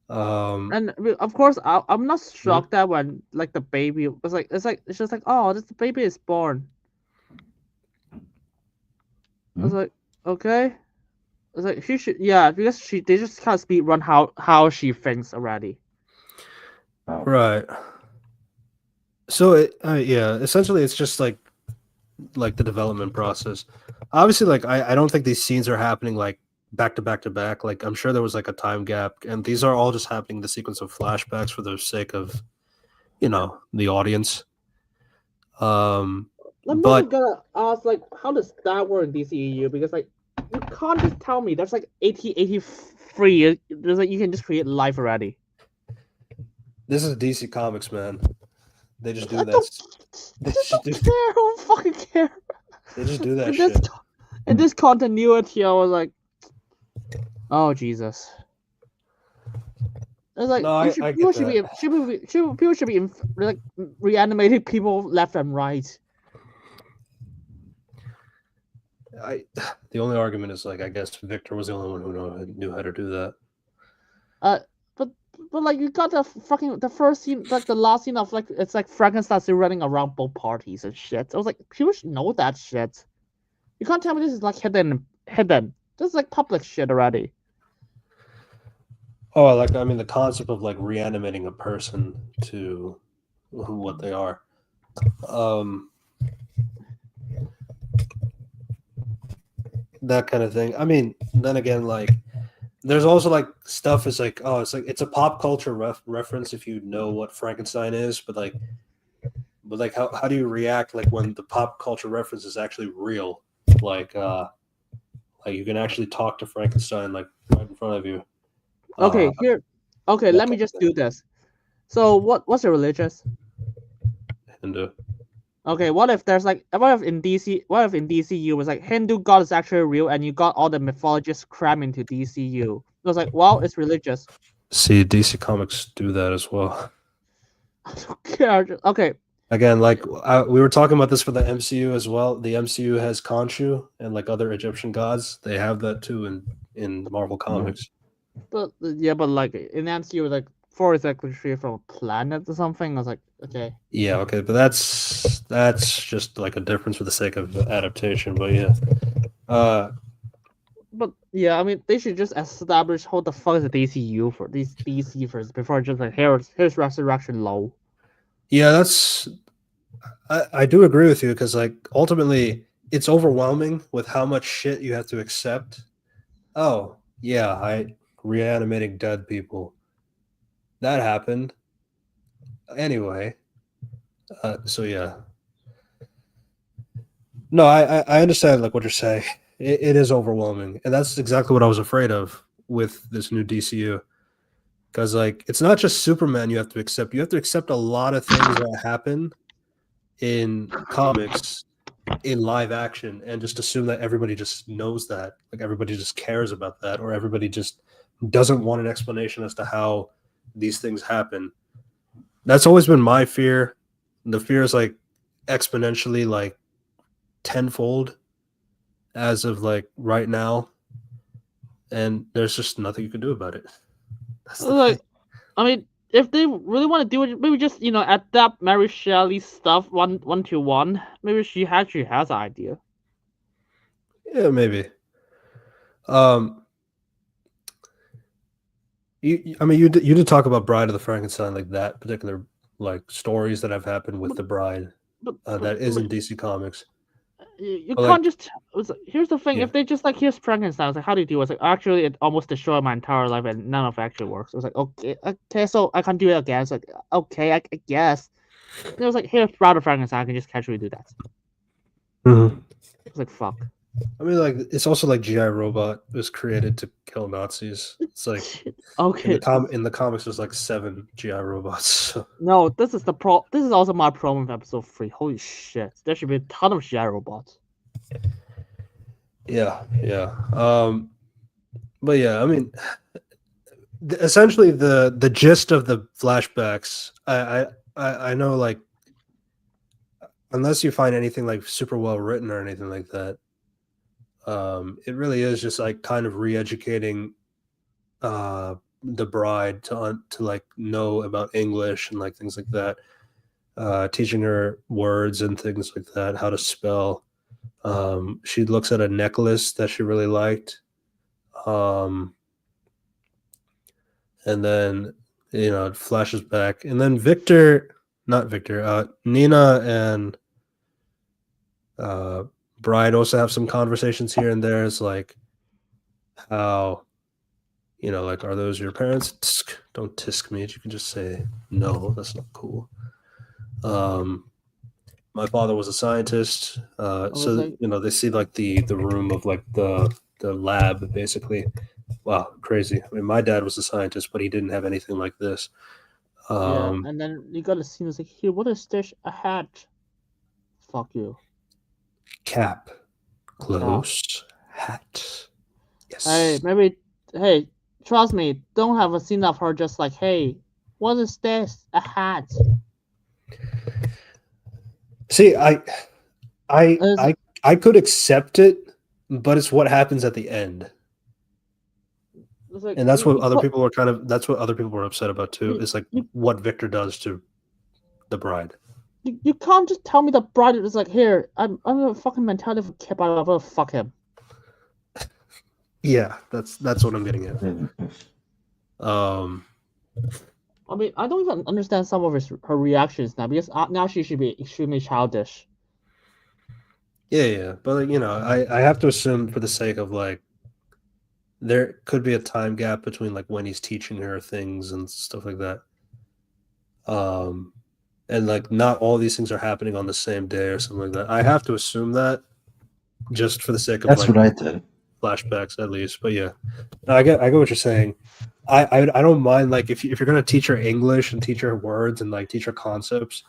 And of course, I'm not shocked that when like the baby was like, it's just like, oh, the baby is born. I was like, okay. It's like she should, because they just kind of speed run how she thinks already. Right. So essentially it's just like the development process. Obviously, like I don't think these scenes are happening like back to back to back. Like I'm sure there was like a time gap, and these are all just happening in the sequence of flashbacks for the sake of, the audience. I'm not gonna ask like, how does that work in DCEU? Because like you can't just tell me there's like 83. There's like you can just create life already. This is DC Comics, man. They just do I that. I don't fucking care. They just do that shit. In this continuity, I was like, oh Jesus. It's like people should be like reanimating people left and right. The only argument is like I guess Victor was the only one who knew how to do that. But like you got the first scene, like the last scene of like it's like Frankenstein still running around both parties and shit. I was like, people should know that shit. You can't tell me this is like hidden. This is like public shit already. Oh, like I mean the concept of like reanimating a person to what they are. That kind of thing. I mean, then again, like there's also like stuff is like, oh, it's a pop culture reference if you know what Frankenstein is, but how do you react like when the pop culture reference is actually real? Like you can actually talk to Frankenstein like right in front of you. Okay, let me just do this. So what's your religious? Hindu. Okay, what if in DCU was like Hindu god is actually real and you got all the mythologists crammed into DCU? It was like, well, it's religious. See, DC Comics do that as well. I don't care. Okay. Again, like we were talking about this for the MCU as well. The MCU has Khonshu and like other Egyptian gods. They have that too in Marvel Comics. But like in MCU, like Thor is actually from a planet or something. I was like, okay. Yeah, okay, but that's just like a difference for the sake of adaptation. But yeah, but yeah, I mean, they should just establish how the fuck is the DCU for these DC first before just like here's Resurrection low. Yeah, I do agree with you because like ultimately it's overwhelming with how much shit you have to accept. Oh yeah, reanimating dead people. That happened. Anyway, so yeah. No, I understand like what you're saying. It is overwhelming, and that's exactly what I was afraid of with this new DCU. Because like it's not just Superman you have to accept. You have to accept a lot of things that happen in comics, in live action, and just assume that everybody just knows that, like everybody just cares about that, or everybody just doesn't want an explanation as to how these things happen. That's always been my fear. The fear is like exponentially like tenfold as of like right now, and there's just nothing you can do about it. Like, I mean, if they really want to do it, maybe just adapt Mary Shelley's stuff one to one. Maybe she actually has an idea. Yeah, maybe. You did talk about Bride of the Frankenstein, like that particular like stories that have happened with the Bride that is in DC Comics. You But, can't just. Here's the thing: yeah. if they just like, here's Frankenstein, I was like, how do you do it? I was like, actually, it almost destroyed my entire life, and none of it actually works. I was like, okay, so I can't do it again. It's like, okay, I guess. And it was like, here's Bride of Frankenstein, I can just casually do that. Mm-hmm. It's like, fuck. I mean, like, it's also like G.I. Robot was created to kill Nazis. It's like okay. In the comics, there's like 7 G.I. robots. So. No, this is This is also my problem with episode 3. Holy shit, there should be a ton of G.I. robots. Yeah. But yeah, I mean, essentially the gist of the flashbacks. I know, like, unless you find anything like super well written or anything like that, it really is just like kind of re-educating the bride to like know about English and like things like that, teaching her words and things like that, how to spell. She looks at a necklace that she really liked, and then it flashes back, and then Nina and Bride also have some conversations here and there. It's like, how, like, are those your parents? Tsk, don't tisk me. You can just say, no, that's not cool. My father was a scientist. So they see like the room of like the lab, basically. Wow, crazy. I mean, my dad was a scientist, but he didn't have anything like this. Yeah, and then you got a scene that's like, here, what is this? A hat. Fuck you. Cap. Close. Hat. Yes. Hey, trust me, don't have a scene of her just like, hey, what is this? A hat. See, I could accept it, but it's what happens at the end. Like, and that's what other people were upset about too. Is like what Victor does to the bride. You can't just tell me the bride is like, here, I'm a fucking mentality of a kid, but I'm gonna fuck him. Yeah, that's what I'm getting at. I mean, I don't even understand some of her reactions now, because now she should be extremely childish. Yeah, but I have to assume, for the sake of like, there could be a time gap between like when he's teaching her things and stuff like that. And like not all these things are happening on the same day or something like that. I have to assume that, just for the sake of that's what I did. Flashbacks at least. But yeah, I get what you're saying. I don't mind, like, if you're gonna teach her English and teach her words and like teach her concepts,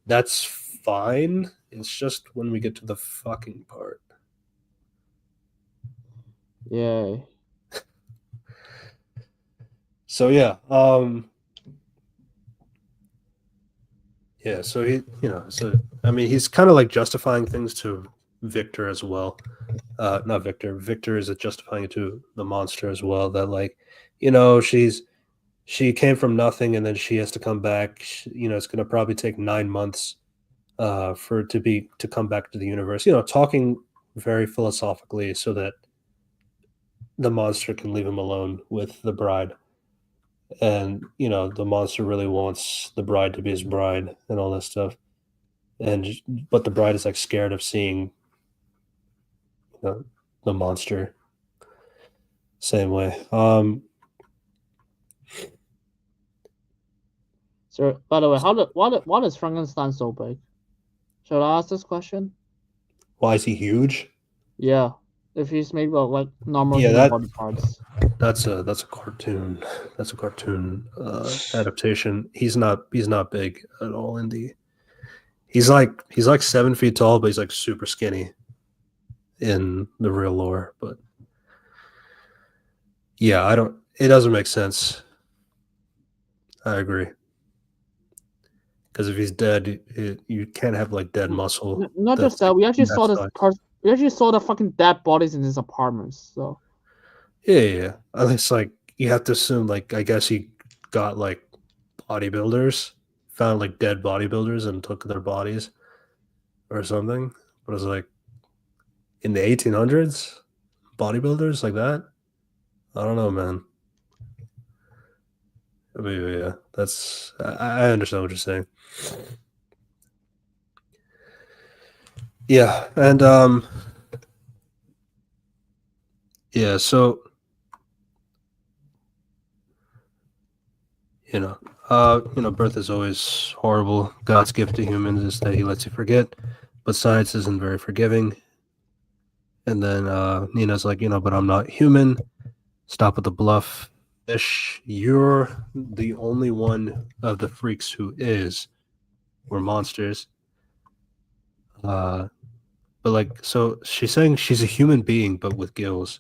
that's fine. It's just when we get to the fucking part. Yay. So yeah, yeah. So he, I mean, he's kind of like justifying things to Victor as well. Not Victor. Victor is justifying it to the monster as well. That, like, she came from nothing and then she has to come back. It's going to probably take 9 months for it to come back to the universe. Talking very philosophically so that the monster can leave him alone with the bride. And the monster really wants the bride to be his bride and all that stuff. But the bride is like scared of seeing the monster. Same way. So, by the way, why is Frankenstein so big? Should I ask this question? Why is he huge? Yeah, if he's made of like normal body parts. That's a cartoon. That's a cartoon adaptation. He's not big at all in the. He's like 7 feet tall, but he's like super skinny in the real lore. But yeah, it doesn't make sense. I agree. Because if he's dead, you can't have like dead muscle. Not just that, we actually saw this. We actually saw the fucking dead bodies in his apartments. So. Yeah. It's like, you have to assume, like, I guess he got like bodybuilders, found like dead bodybuilders and took their bodies or something. But it was like in the 1800s, bodybuilders like that. I don't know, man. I mean, yeah, that's I understand what you're saying. Yeah, and yeah, so birth is always horrible. God's gift to humans is that he lets you forget, but science isn't very forgiving. And then Nina's like, but I'm not human. Stop with the bluff. Fish, you're the only one of the freaks who is. We're monsters. But like, so she's saying she's a human being, but with gills.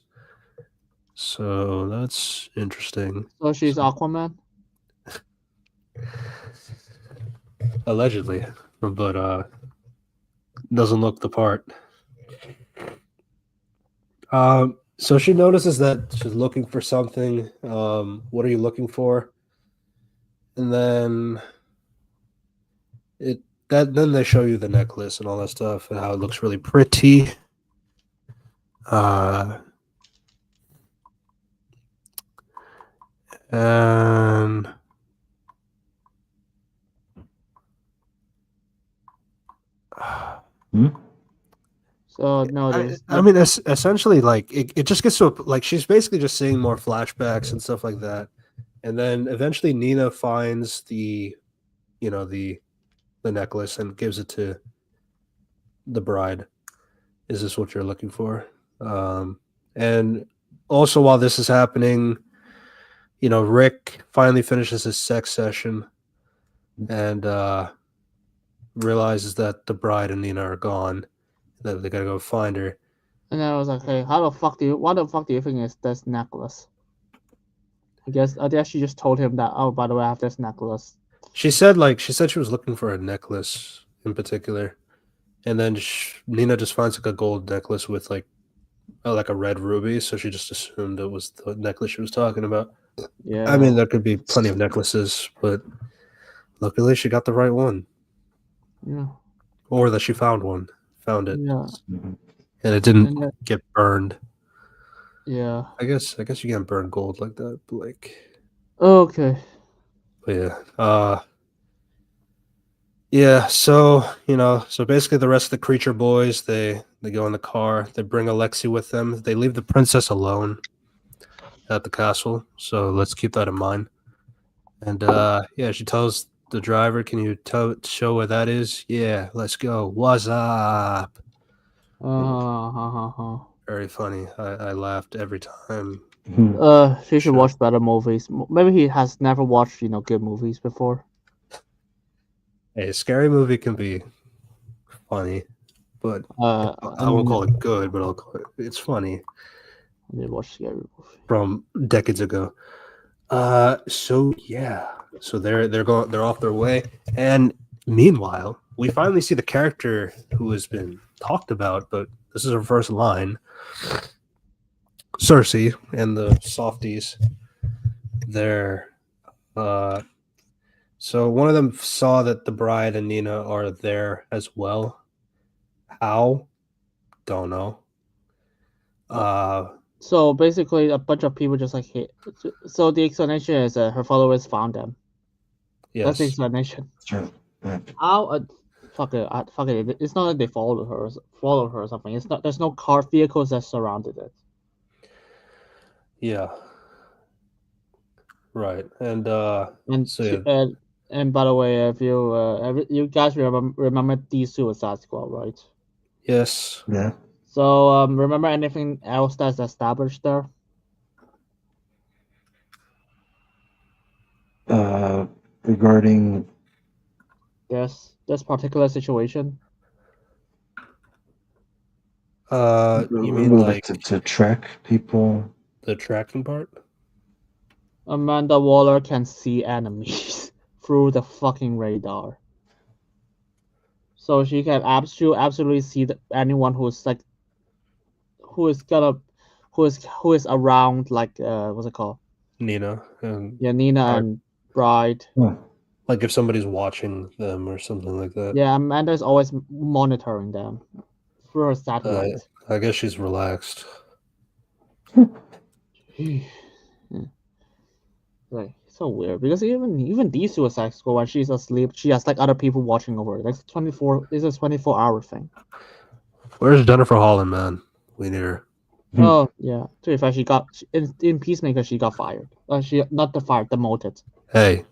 So that's interesting. So she's Aquaman. Allegedly, but doesn't look the part. So she notices that she's looking for something. What are you looking for? And then then they show you the necklace and all that stuff and how it looks really pretty. And So no, I mean, essentially, like it just gets to like she's basically just seeing more flashbacks and stuff like that, and then eventually Nina finds the necklace and gives it to the bride. Is this what you're looking for? And also, while this is happening, Rick finally finishes his sex session and realizes that the bride and Nina are gone. That they gotta go find her. And I was like, hey, what the fuck do you think is this necklace? I guess she just told him that, oh, by the way, I have this necklace. She said she was looking for a necklace in particular, and then Nina just finds like a gold necklace with like a red ruby, so she just assumed it was the necklace she was talking about. Yeah. I mean, there could be plenty of necklaces, but luckily she got the right one. Yeah. Or that she found it. Yeah. And it didn't get burned. Yeah. I guess you can't burn gold like that, but like. Okay. But yeah. Yeah, so basically the rest of the creature boys, they go in the car, they bring Alexi with them, they leave the princess alone at the castle, so let's keep that in mind. And yeah, she tells the driver, can you show where that is? Yeah, let's go. What's up? Very funny. I laughed every time. She should watch better movies. Maybe he has never watched, good movies before. Hey, a scary movie can be funny, but I won't call it good, but I'll call it's funny. I did watch scary movie from decades ago. So yeah, so they're off their way, and meanwhile, we finally see the character who has been talked about, but this is her first line. Cersei and the softies. They're so one of them saw that the bride and Nina are there as well. How? Don't know. So basically, a bunch of people just like hit. So the explanation is her followers found them. Yes. That's the explanation. Sure. How? Fuck it. It's not that they followed her or something. It's not. There's no car vehicles that surrounded it. Yeah. Right. And so yeah. And by the way, if you guys remember the Suicide Squad, right? Yes. Yeah. So remember anything else that's established there? Regarding this particular situation. You mean like to track people? The tracking part? Amanda Waller can see enemies through the fucking radar. So she can absolutely see anyone who's like who is around, like what's it called? Nina and Bride. Oh. Like if somebody's watching them or something like that. Yeah, Amanda's always monitoring them through her satellite. I guess she's relaxed. Yeah. Like so weird because even these Suicide Squad when she's asleep, she has like other people watching over her. Like 24. This is 24-hour thing. Where's Jennifer Holland, man? We need her. Oh yeah. To be fair, she got in Peacemaker. She got fired. She not the fired, demoted. Hey,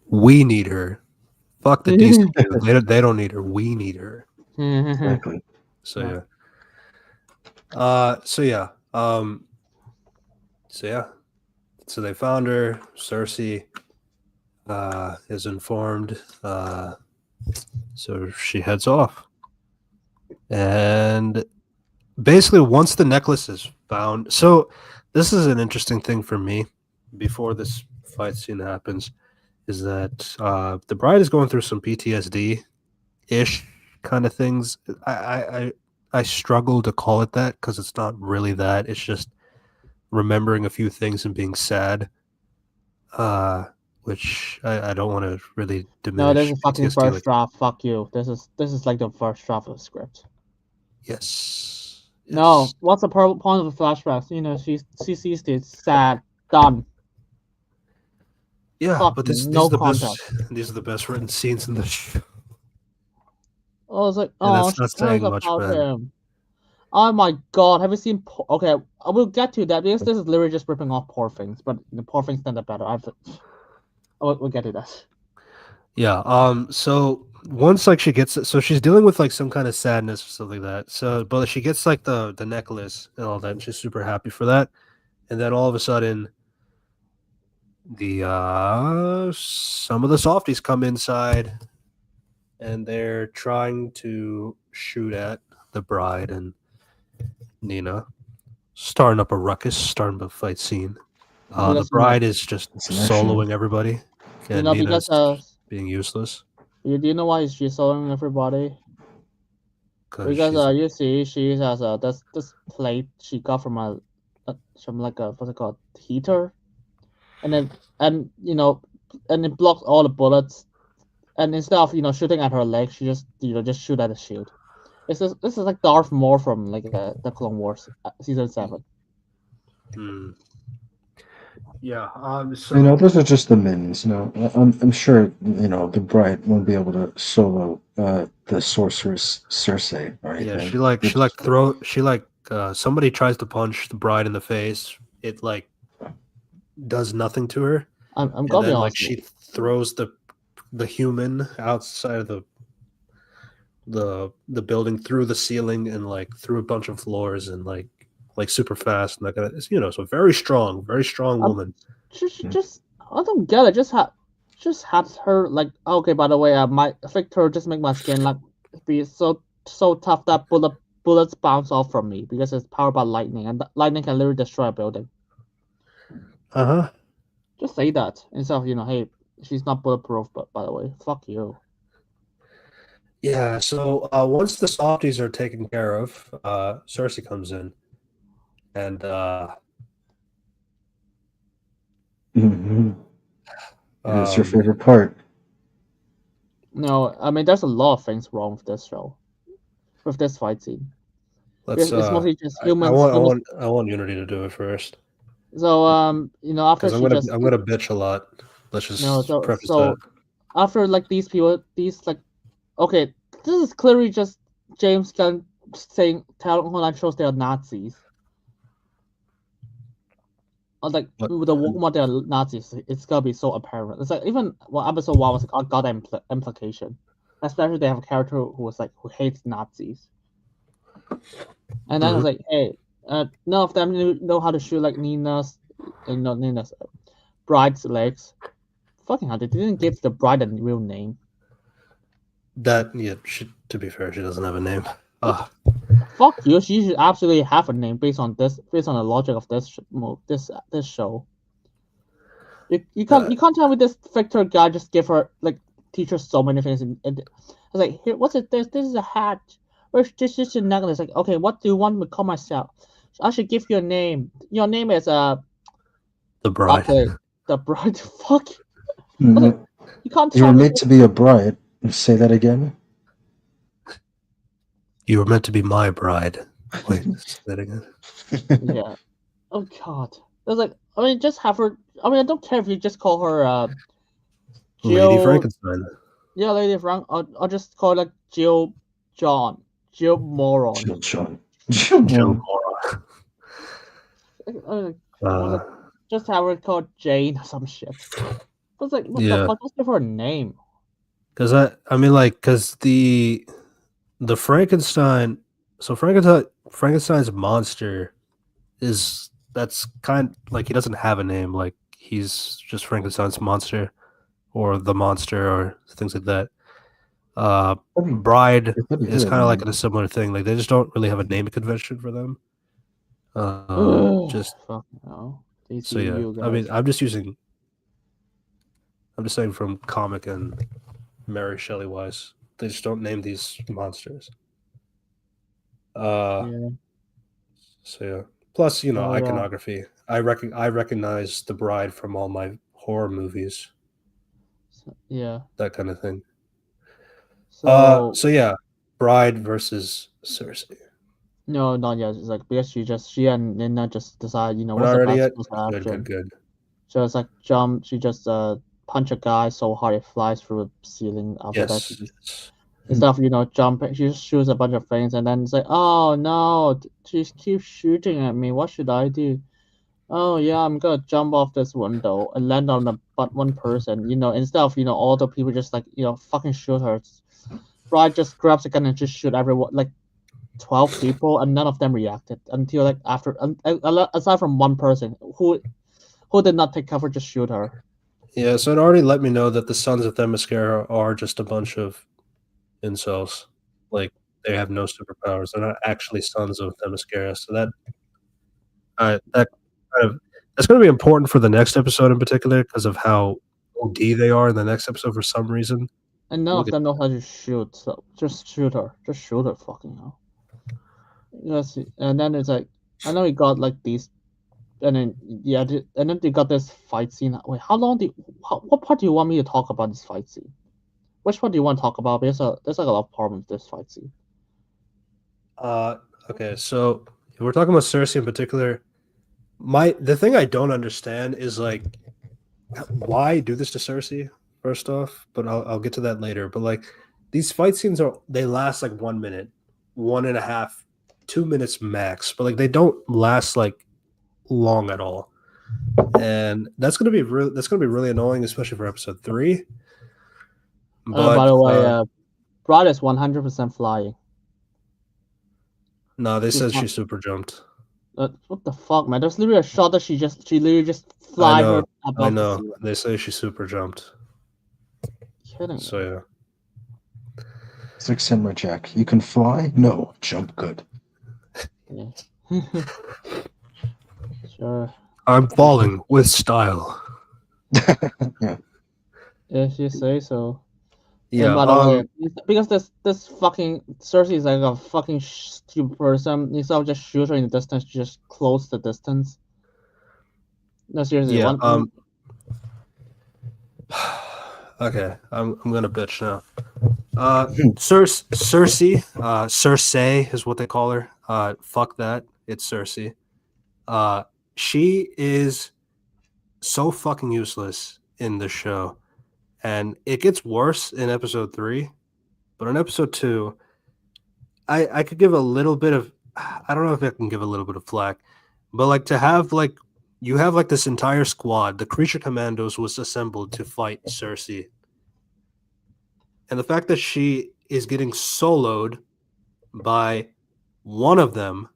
we need her. Fuck the DCU. They don't need her. We need her. Exactly. So yeah. So they found her. Cersei is informed. So she heads off. And basically, once the necklace is found, so this is an interesting thing for me before this fight scene happens, is that the bride is going through some PTSD-ish kind of things. I struggle to call it that because it's not really that. It's just remembering a few things and being sad, which I don't want to really diminish. No, this is fucking PTSD first like draft. Fuck you. This is like the first draft of the script. yes. No, what's the point of the flashbacks? You know, she sees it, sad, done. Yeah, Fuck but me, these no are the context. best. These are the best written scenes in the show. Oh, it's like, And oh, that's she not cares saying much, about man. him. Oh my god, have you seen? Okay, I will get to that because this is literally just ripping off Poor Things, but the Poor Things stand up better. We'll get to that. Yeah. So once like she gets it, so she's dealing with like some kind of sadness or something like that. So, but she gets like the necklace and all that, and she's super happy for that. And then all of a sudden, the some of the softies come inside, and they're trying to shoot at the bride and Nina, starting up a ruckus, starting up a fight scene. The bride is just soloing everybody, and Nina's being useless. Do you know why she's soloing everybody? Because you see, she has this plate she got from like a what's it called, heater, and it blocks all the bullets. And instead of shooting at her leg, she just shoot at the shield. This is like Darth Maul from like the Clone Wars season 7. Yeah. So those are just the minions. I'm sure the bride won't be able to solo the sorceress Cersei or anything. Yeah, somebody tries to punch the bride in the face. It like does nothing to her. I'm gonna be honest. Like she throws the human outside of the building through the ceiling and like through a bunch of floors and like super fast and that kind of so very strong woman. Just I don't get it. Just had her like okay. By the way, my Victor just make my skin like be so tough that bullets bounce off from me because it's powered by lightning and lightning can literally destroy a building. Just say that instead of hey, she's not bulletproof. But by the way, fuck you. Yeah. So once the softies are taken care of, Cersei comes in. And it's your favorite part. No, I mean there's a lot of things wrong with this show, with this fight scene. It's mostly just humans. I want Unity to do it first. So after I'm gonna bitch a lot. Let's just preface that. After like these people, okay, this is clearly just James Gunn telling online shows they are Nazis. Like with the woman they're Nazis, it's gonna be so apparent. It's like even episode 1 was like, got that implication. Especially they have a character who hates Nazis. And then it's like, hey, none of them know how to shoot like Nina's bride's legs. Fucking hell, they didn't give the bride a real name. To be fair, she doesn't have a name. Fuck you! She should absolutely have a name based on the logic of this show. You can't tell me this Victor guy just teach her so many things. And it's like, here, what's it? This is a hat. Where's this is a necklace? Like, okay, what do you want me to call myself? I should give you a name. Your name is the bride. Okay, the bride. Fuck. Mm-hmm. You can't You were tell me. made to be a bride. Say that again. You were meant to be my bride. Wait, say that again. Yeah. Oh God. It's like, I mean, just have her. I mean, I don't care if you just call her Lady Jill. Frankenstein. Yeah, Lady Frank. I'll just call her Jill John. Jill Moron. Jill John. Joe Jill Mora. Was it just have her called Jane or some shit? I was like, what the Yeah, fuck? Just give her a name. because because the Frankenstein. So Frankenstein's monster that's kind like he doesn't have a name. Like he's just Frankenstein's monster or the monster or things like that. Bride I thought he did is have kind a of like name. a similar thing. Like they just don't really have a naming convention for them. Just Fuck no. so yeah. DCU I mean, guys. I'm just saying from comic and Mary Shelley wise, they just don't name these monsters. Yeah. So yeah. Plus, you know, So yeah. iconography. I recognize the bride from all my horror movies, Yeah. that kind of thing. So So yeah, bride versus Cersei. no, not yet. It's like because she and Nina just decide, We're what's not the ready best yet. course Good, of good, action. good. So it's like jump. She just punch a guy so hard it flies through the ceiling. After that, she Yes. just instead of jumping, she just shoots a bunch of things, and then it's like, oh no, she keeps shooting at me. What should I do? Oh yeah, I'm gonna jump off this window and land on the but one person. Instead of all the people just like fucking shoot her. Bride just grabs a gun and just shoot everyone like 12 people, and none of them reacted until like after aside from one person who did not take cover, just shoot her. Yeah, so it already let me know that the Sons of Themyscira are just a bunch of incels. Like they have no superpowers. They're not actually sons of Themyscira. So that kind of that's going to be important for the next episode in particular because of how OD they are in the next episode for some reason. And none We'll of get them know how to shoot, so just shoot her. Just shoot her, fucking hell. Yes, and then it's like I know we got like these, and then and then they got this fight scene. Wait, what part do you want me to talk about this fight scene? Which part do you want to talk about? Because there's like a lot of problems with this fight scene. Okay, so if we're talking about Cersei in particular, the thing I don't understand is like why do this to Cersei first off, but I'll get to that later. But like these fight scenes they last like 1 minute, 1.5, 2 minutes max, but like they don't last like long at all. And that's gonna be really annoying, especially for episode 3. But By the way, Brad is 100% flying. no, they said she super jumped. What the fuck, man? There's literally a shot that she literally just I fly her know. above the ceiling. They say she super jumped. Kidding. So yeah. It's like Samurai Jack. You can fly? No, jump good. Yeah. Sure. I'm falling with style. Yeah. If you say so. Yeah. And by the way, because this fucking Cersei is like a fucking stupid person. Instead of just shoot her in the distance, just close the distance. No, seriously. Yeah. One. Okay. I'm gonna bitch now. Cersei. Cersei is what they call her. Fuck that. It's Cersei. She is so fucking useless in the show. And it gets worse in episode 3. But in episode 2, I could give a little bit of I don't know if I can give a little bit of flack, but like to have like you have like this entire squad, the Creature Commandos was assembled to fight Cersei. And the fact that she is getting soloed by one of them,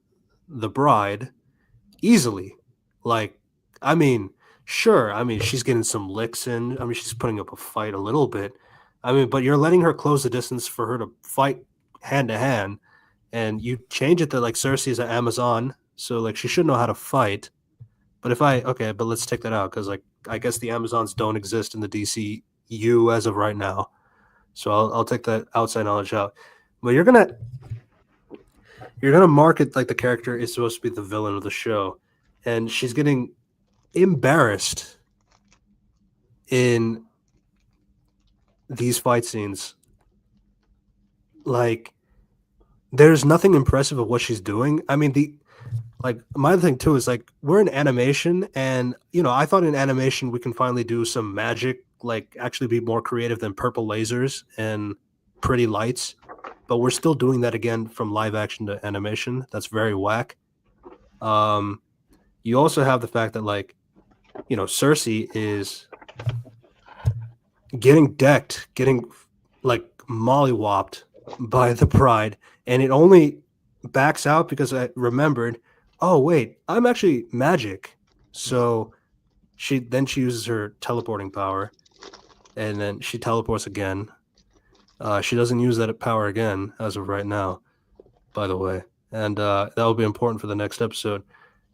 the bride, easily. Like, I mean, sure, she's getting some licks in. She's putting up a fight a little bit. But you're letting her close the distance for her to fight hand to hand, and you change it to like Cersei is an Amazon, so like she should know how to fight. But but let's take that out because like I guess the Amazons don't exist in the DCU as of right now, so I'll take that outside knowledge out. But you're gonna market like the character is supposed to be the villain of the show, and she's getting embarrassed in these fight scenes, like, there's nothing impressive of what she's doing. I mean, my other thing too is like we're in animation, and I thought in animation we can finally do some magic, like actually be more creative than purple lasers and pretty lights. But we're still doing that again from live action to animation. That's very whack. You also have the fact that Cersei is getting decked, getting like mollywopped by the bride, and it only backs out because I remembered, oh wait, I'm actually magic. So she uses her teleporting power, and then she teleports again. She doesn't use that power again as of right now, by the way, and that will be important for the next episode.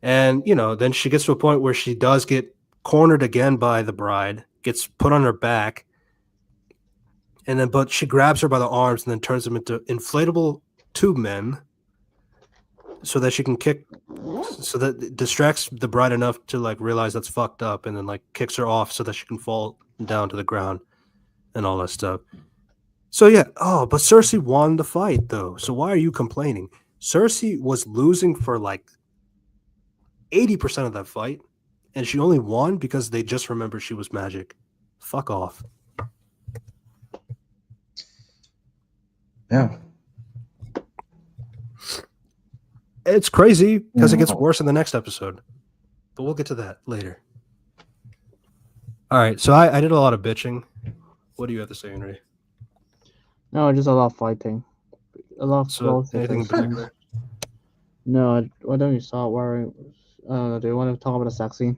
And then she gets to a point where she does get cornered again by the bride, gets put on her back, and then but she grabs her by the arms and then turns them into inflatable tube men, so that she can kick, so that it distracts the bride enough to like realize that's fucked up, and then like kicks her off so that she can fall down to the ground and all that stuff. So yeah, but Cersei won the fight though. So why are you complaining? Cersei was losing for like 80% of that fight, and she only won because they just remembered she was magic. Fuck off. Yeah. It's crazy because it gets worse in the next episode. But we'll get to that later. All right, so I did a lot of bitching. What do you have to say, Henry? No, just a lot of fighting. A lot of So close anything in particular? No, why don't you start worrying? Do you want to talk about the sex scene?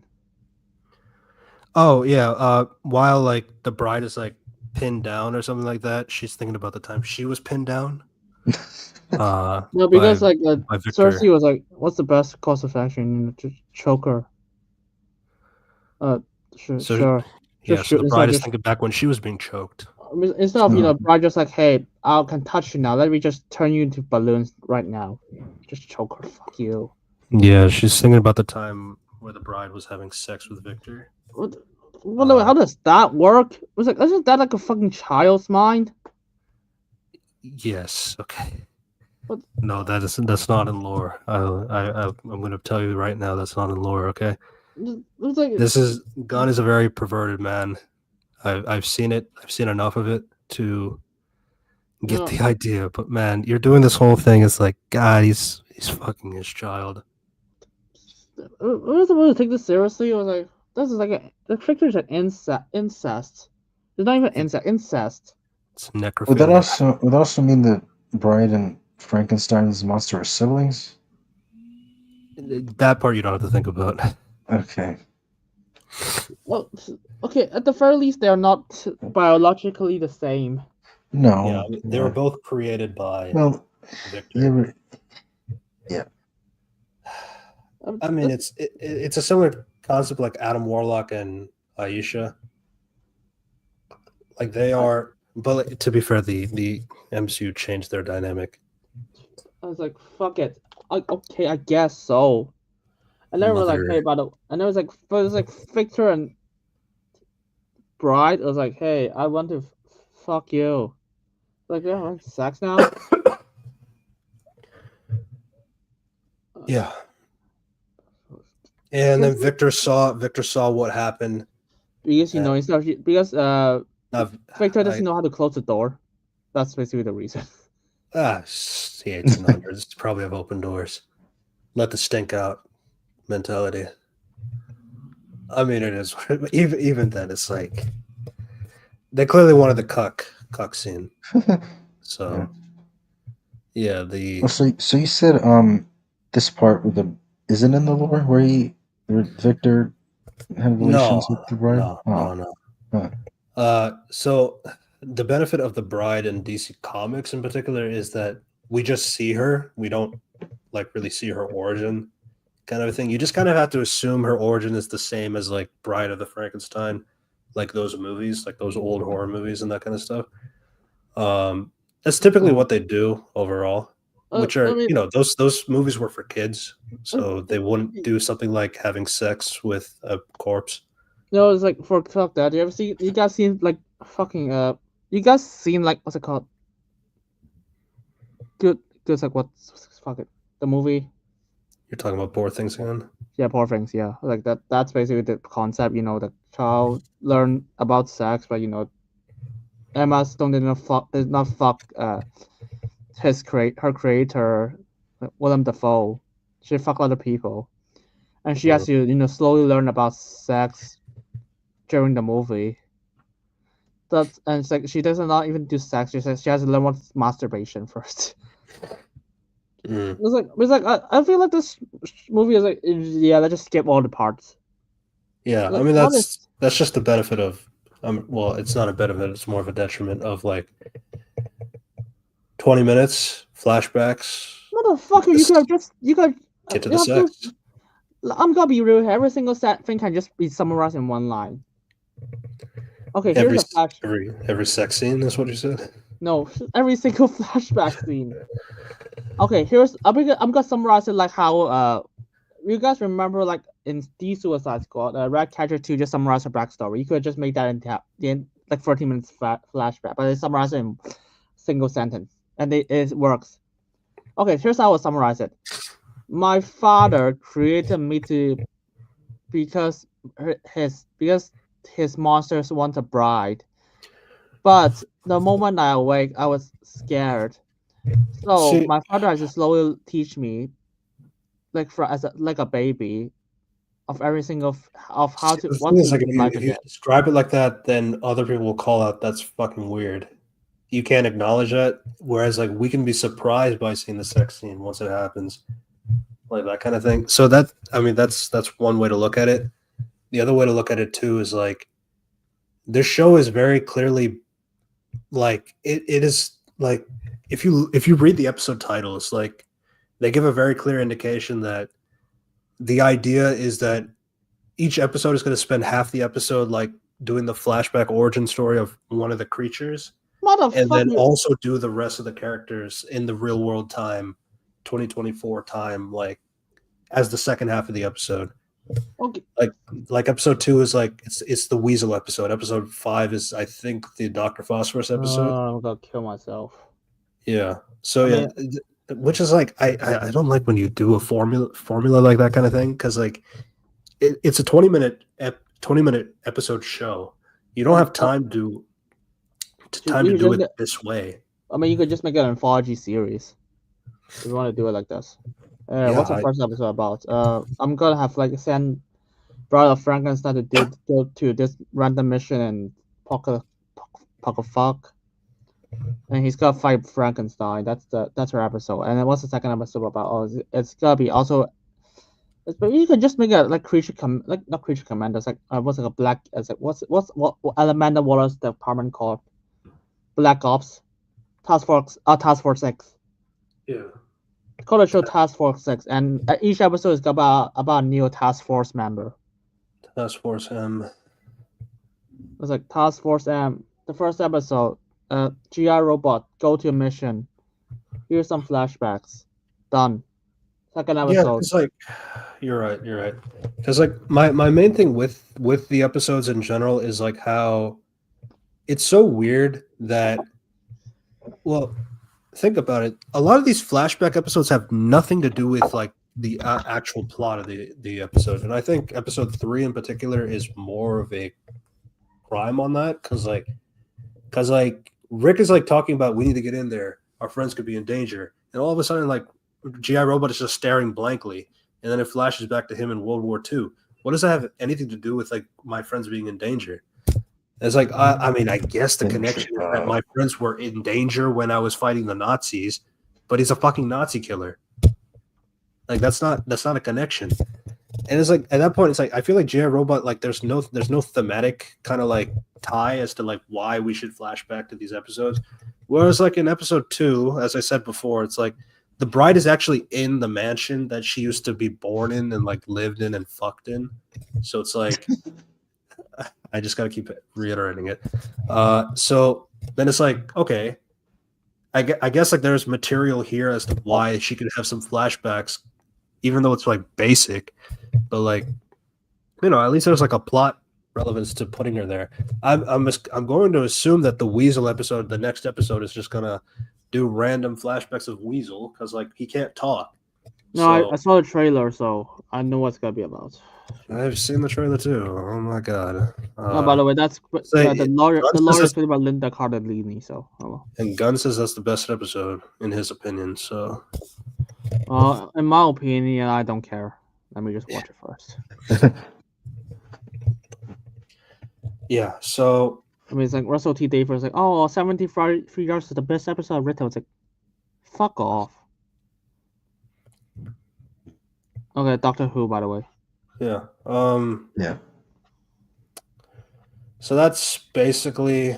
Oh yeah, while like the bride is like pinned down or something like that, she's thinking about the time she was pinned down. No, because by Cersei was like, "What's the best course of action? To choke her." Sure. Yeah, so the bride is thinking back when she was being choked. Instead of bride just like, "Hey, I can touch you now. Let me just turn you into balloons right now. Just choke her. Fuck you." Yeah, she's thinking about the time where the bride was having sex with Victor. How does that work? It was like, isn't that like a fucking child's mind? Yes. Okay. What? No, that's not in lore. I'm going to tell you right now that's not in lore. Okay. Gunn is a very perverted man. I've seen it. I've seen enough of it to get the idea. But man, you're doing this whole thing. It's like, God, he's fucking his child. I was supposed to take this seriously. I was like, this is like the Victor's an incest. It's not even incest. It's necrophilia. Would that also mean that Bride and Frankenstein's monster are siblings? That part you don't have to think about. Okay. Well, okay. At the very least, they are not biologically the same. No. Yeah, they were both created by Victor. Yeah. I mean, it's a similar concept like Adam Warlock and Aisha. Like they are, but to be fair, the MCU changed their dynamic. I was like, fuck it. Okay, I guess so. And then we're like, hey, and it was like Victor and Bride. I was like, hey, I want to fuck you. Like, yeah, like sex now. Yeah. And then Victor saw what happened. Because Victor doesn't know how to close the door. That's basically the reason. The 1800s probably have open doors. Let the stink out mentality. I mean, it is. Even then, it's like they clearly wanted the cuck scene. So yeah, So you said this part with isn't in the lore where Victor had relations with the bride? No. So the benefit of the bride in DC Comics in particular is that we just see her. We don't like really see her origin kind of a thing. You just kind of have to assume her origin is the same as like Bride of the Frankenstein, like those movies, like those old horror movies and that kind of stuff. That's typically what they do overall. Which are, those movies were for kids, so they wouldn't do something like having sex with a corpse. No, it's like for fuck that. You guys seen like fucking You guys seen like what's it called? Good like what's fuck it the movie. You're talking about Poor Things again. Yeah, Poor Things. Yeah, like that. That's basically the concept. The child learn about sex, but Emma Stone did not fuck her creator, Willem Dafoe. She fucked other people, and she has to slowly learn about sex during the movie. And it's like she does not even do sex. She says she has to learn what's masturbation first. It's like I feel like this movie is like let's just skip all the parts. Yeah, Like, I mean that's just the benefit of well, it's not a benefit, it's more of a detriment of like 20 minutes flashbacks. Motherfucker, you could get to the sex. I'm gonna be real here. Every single thing can just be summarized in one line. Okay, here's a flash. Every sex scene is what you said? No, every single flashback scene. Okay, I'm gonna summarize it like how you guys remember like in the Suicide Squad, Ratcatcher 2 just summarized her backstory. You could just make that in like 13 minutes flashback, but they summarize it in single sentence, and it works. Okay, here's how I will summarize it. My father created me because his monsters want a bride. But the moment I awake, I was scared. So my father has to slowly teach me, like like a baby, of every single of how to what to like if you describe it like that, then other people will call out that's fucking weird. You can't acknowledge that. Whereas like we can be surprised by seeing the sex scene once it happens, like that kind of thing. So that's one way to look at it. The other way to look at it too is like this show is very clearly like it is like if you read the episode titles, like they give a very clear indication that the idea is that each episode is going to spend half the episode like doing the flashback origin story of one of the creatures, and then also do the rest of the characters in the real world time, 2024 time, like as the second half of the episode. Okay. Like episode 2 is like it's the Weasel episode. Episode 5 is I think the Dr. Phosphorus episode. I'm gonna kill myself. Yeah. So which is like I don't like when you do a formula like that kind of thing, because like it's a 20-minute episode show. You don't have time to do it this way. I mean, you could just make an anthology series if you want to do it like this. What's the first episode about? I'm gonna have like send Bride of Frankenstein to go to this random mission and pocket fuck, and he's gonna fight Frankenstein. That's her episode. And then what's the second episode about? Oh, it's gonna be also. But you can just make it like not Creature Commandos, like what's like a black as like what Amanda Waller's department called? Black Ops, Task Force X. Yeah. Call the show Task Force 6, and each episode is about a new Task Force member. Task Force M. It's like Task Force M. The first episode, GI Robot, go to a mission. Here's some flashbacks. Done. Second episode. Yeah, it's like you're right. Because like my main thing with the episodes in general is like how it's so weird that, well, think about it. A lot of these flashback episodes have nothing to do with like the actual plot of the episode, and I think episode 3 in particular is more of a crime on that, because Rick is like talking about we need to get in there, our friends could be in danger, and all of a sudden like GI Robot is just staring blankly, and then it flashes back to him in World War II. What does that have anything to do with like my friends being in danger? It's like I mean, I guess the connection is that my friends were in danger when I was fighting the Nazis, but he's a fucking Nazi killer. Like that's not a connection. And it's like at that point, it's like I feel like GI Robot, like there's no thematic kind of like tie as to like why we should flash back to these episodes. Whereas like in episode 2, as I said before, it's like the bride is actually in the mansion that she used to be born in and like lived in and fucked in. So it's like I just got to keep reiterating it. So then it's like, okay, I guess like there's material here as to why she could have some flashbacks, even though it's like basic, but like, at least there's like a plot relevance to putting her there. I'm going to assume that the Weasel episode, the next episode, is just gonna do random flashbacks of Weasel because like he can't talk. No, So, I saw the trailer, so I know what's gonna be about. I've seen the trailer too. Oh my god! Oh, by the way, that's say the lawyer. Gunn The says lawyer is that's- played by Linda Cardellini. So, oh, and Gunn says that's the best episode in his opinion. So, well, in my opinion, I don't care. Let me just watch it first. yeah. So I mean, it's like Russell T Davies is like, oh, 73 yards is the best episode I've written. It's like, fuck off. Okay, Doctor Who, by the way. yeah. Yeah. So that's basically.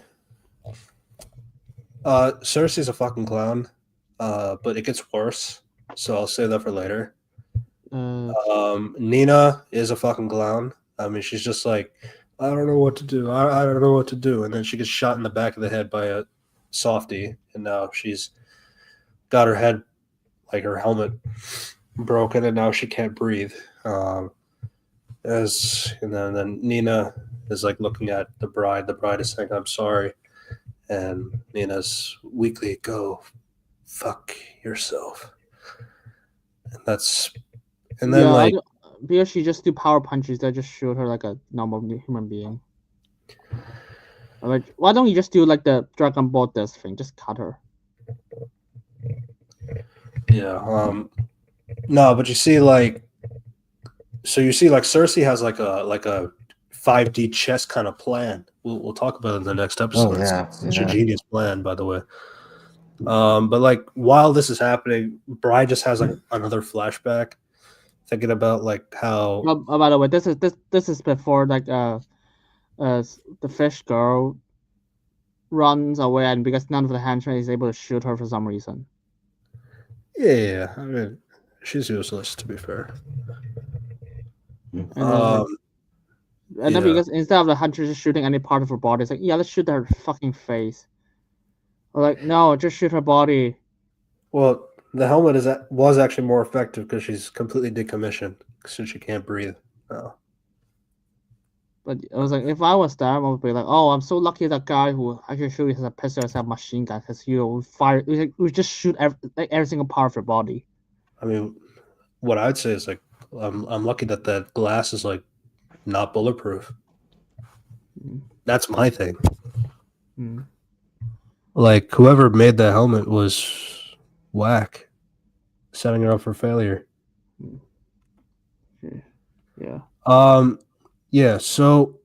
Cersei's a fucking clown, but it gets worse. So I'll save that for later. Nina is a fucking clown. I mean, she's just like, I don't know what to do. I don't know what to do. And then she gets shot in the back of the head by a softie. And now she's got her head, like her helmet, broken. And now she can't breathe. And then Nina is like looking at the bride. The bride is saying, I'm sorry. And Nina's weakly, go fuck yourself. And then like because she just do power punches, they just shoot her like a normal human being. Like, why don't you just do like the Dragon Ball death thing? Just cut her. Yeah. No, but you see like Cersei has like a 5D chess kind of plan. We'll talk about it in the next episode. Oh, yeah. It's a genius plan, by the way. But like while this is happening, Bri just has like another flashback, thinking about like how. Oh, by the way, this is before like the fish girl runs away, and because none of the henchmen is able to shoot her for some reason. Yeah, I mean, she's useless to be fair. And then because instead of the hunter just shooting any part of her body, it's like, yeah, let's shoot her fucking face. Or like, no, just shoot her body. Well, the helmet was actually more effective because she's completely decommissioned since she can't breathe. Oh. But I was like, if I was them, I would be like, oh, I'm so lucky that guy who actually has a pistol has a machine gun because we just shoot every single part of her body. I mean, what I'd say is like, I'm lucky that glass is like not bulletproof. That's my thing. Like whoever made that helmet was whack, setting her up for failure. Yeah. Yeah. So.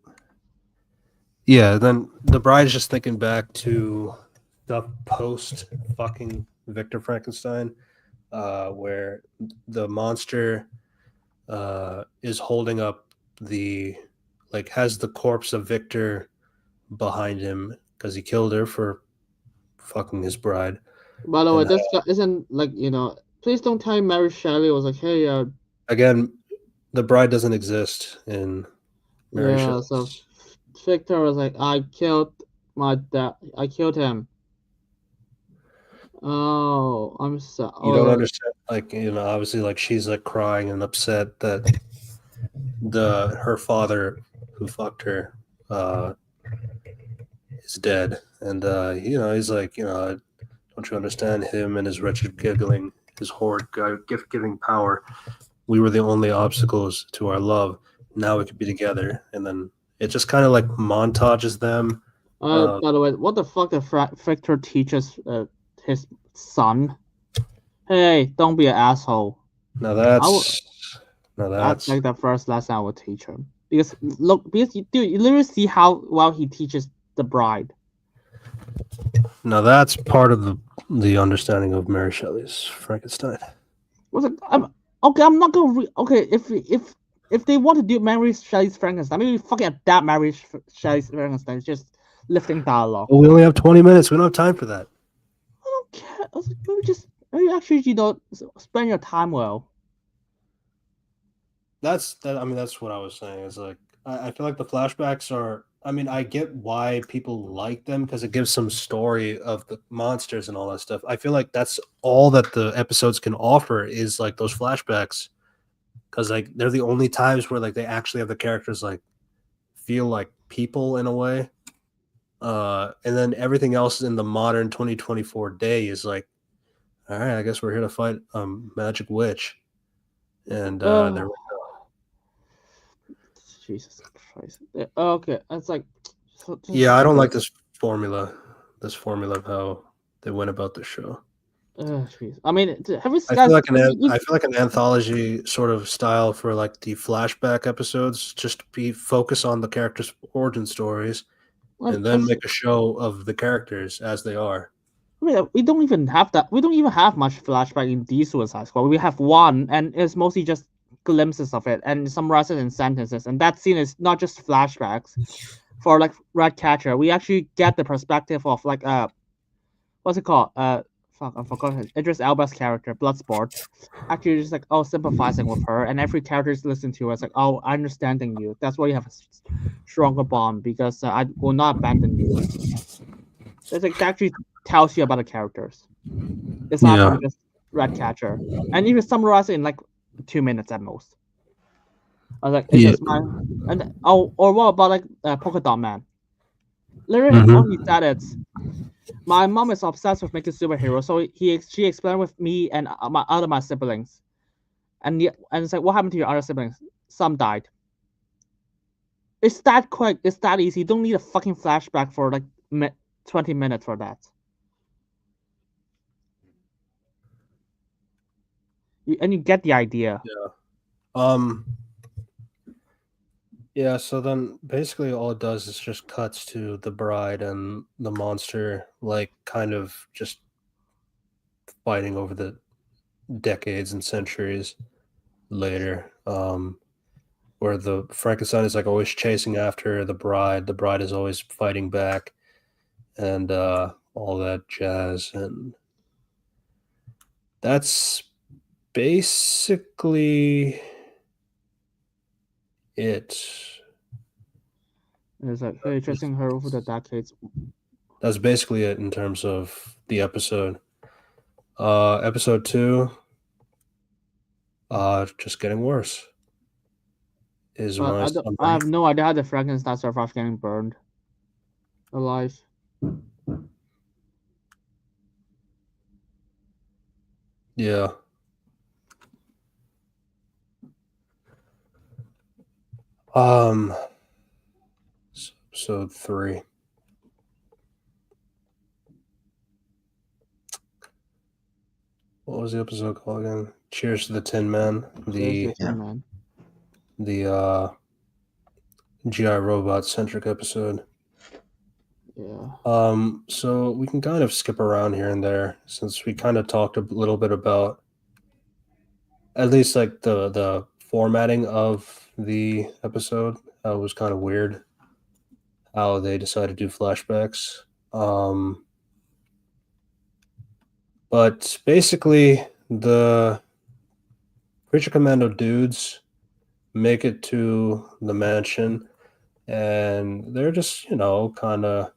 Yeah. Then the bride's just thinking back to the post fucking Victor Frankenstein, where the monster is holding up has the corpse of Victor behind him because he killed her for fucking his bride. By the way, this guy isn't like, please don't tell Mary Shelley was like, hey, again, the bride doesn't exist in Mary Shelley. So Victor was like, I killed my dad. I killed him. Oh, I'm sorry. You don't understand, obviously, like she's like crying and upset that her father who fucked her is dead, and he's like, don't you understand him and his wretched giggling, his horrid gift-giving power? We were the only obstacles to our love. Now we could be together, and then it just kind of like montages them. By the way, what the fuck did Victor teaches his son? Hey, don't be an asshole. Now that's like the first lesson I would teach him. Because you literally see how well he teaches the bride. Now that's part of the understanding of Mary Shelley's Frankenstein. I'm not gonna if they want to do Mary Shelley's Frankenstein, maybe fucking adapt Mary Shelley's Frankenstein. It's just lifting dialogue. Well, we only have 20 minutes. We don't have time for that. I don't care. I was like, maybe actually spend your time well. That's what I was saying. Is like I feel like the flashbacks are. I mean, I get why people like them because it gives some story of the monsters and all that stuff. I feel like that's all that the episodes can offer is like those flashbacks, because like they're the only times where like they actually have the characters like feel like people in a way. And then everything else in the modern 2024 day is like, all right, I guess we're here to fight magic witch. And there Jesus Christ. Okay, it's like yeah, I don't like this formula of how they went about the show. Jeez. I mean, have we? I feel like an anthology sort of style for like the flashback episodes, just focus on the characters' origin stories, and then make a show of the characters as they are. I mean, we don't even have that. We don't even have much flashback in the Suicide Squad. We have one, and it's mostly just glimpses of it and summarizes in sentences. And that scene is not just flashbacks. For like Ratcatcher, we actually get the perspective of like what's it called? Fuck, I forgot Idris Elba's character, Bloodsport. Actually, just like sympathizing with her, and every character is listening to her. It's like, I'm understanding you. That's why you have a stronger bond because I will not abandon you. It's like, it actually tells you about the characters. It's not from just Ratcatcher, and you can summarize it in like 2 minutes at most. I was like, it's just or what about like Polka Dot Man? Literally, all he said is, my mom is obsessed with making superheroes, so she explained with me and my siblings, and it's like, what happened to your other siblings? Some died. It's that quick. It's that easy. You don't need a fucking flashback for like 20 minutes for that. And you get the idea. Yeah. Yeah, so then basically all it does is just cuts to the bride and the monster, like kind of just fighting over the decades and centuries later, where the Frankenstein is like always chasing after the bride is always fighting back, and all that jazz. And that's basically it. It's like, hey, chasing her over the decades. That's basically it in terms of the episode. Episode 2, just getting worse. I have no idea how the Frankenstein survived getting burned alive. Yeah. Episode 3. What was the episode called again? Cheers to the Tin Man. The GI Robot centric episode. Yeah. So we can kind of skip around here and there since we kind of talked a little bit about at least like the formatting of the episode. How it was kind of weird how they decided to do flashbacks. But basically the Creature Commando dudes make it to the mansion, and they're just, kind of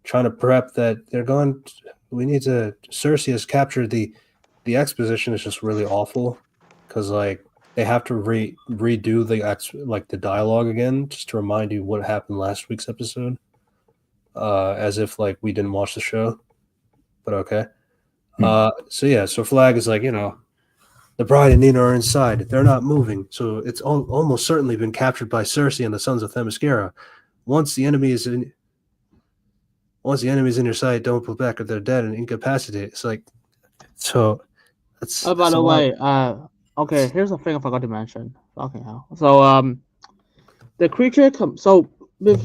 trying to prep that they're going. We need to. Cersei has captured the exposition is just really awful because like they have to redo the dialogue again just to remind you what happened last week's episode, as if like we didn't watch the show. But okay. So Flag is like, the bride and Nina are inside. They're not moving, so it's almost certainly been captured by Cersei and the sons of Themyscira. Once the enemy is in your sight, don't pull back, or they're dead and incapacitated. It's like, so that's. By the way, okay, here's a thing I forgot to mention. Fucking hell. So the creature so they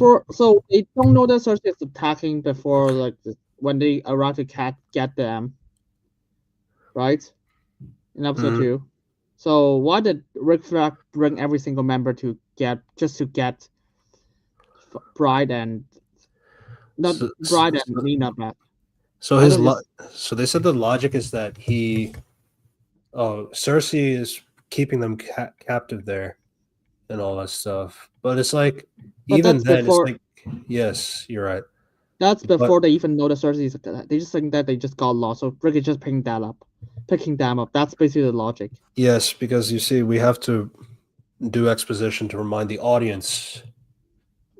don't know that Cersei is attacking before like when they arrive to get them, right? In episode 2. So why did Rick Flag bring every single member to get Bride and Nina back? So so they said the logic is that Cersei is keeping them captive there and all that stuff. But it's like, even then, it's like, yes, you're right. That's before they even know that Cersei is. They just think that they just got lost. So Rick is just picking them up. That's basically the logic. Yes, because you see, we have to do exposition to remind the audience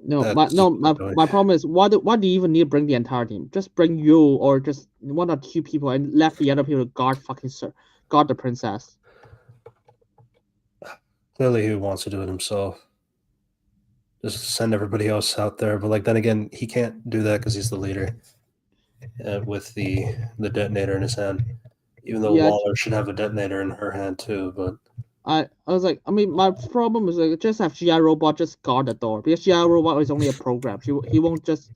No, That's my problem is why do you even need to bring the entire team? Just bring you or just 1 or 2 people and left the other people to guard the princess. clearly he wants to do it himself. Just send everybody else out there, but like then again, he can't do that because he's the leader. With the detonator in his hand, even though Waller should have a detonator in her hand too, but. I was like, I mean, my problem is like just have GI Robot just guard the door because GI Robot is only a program. He won't just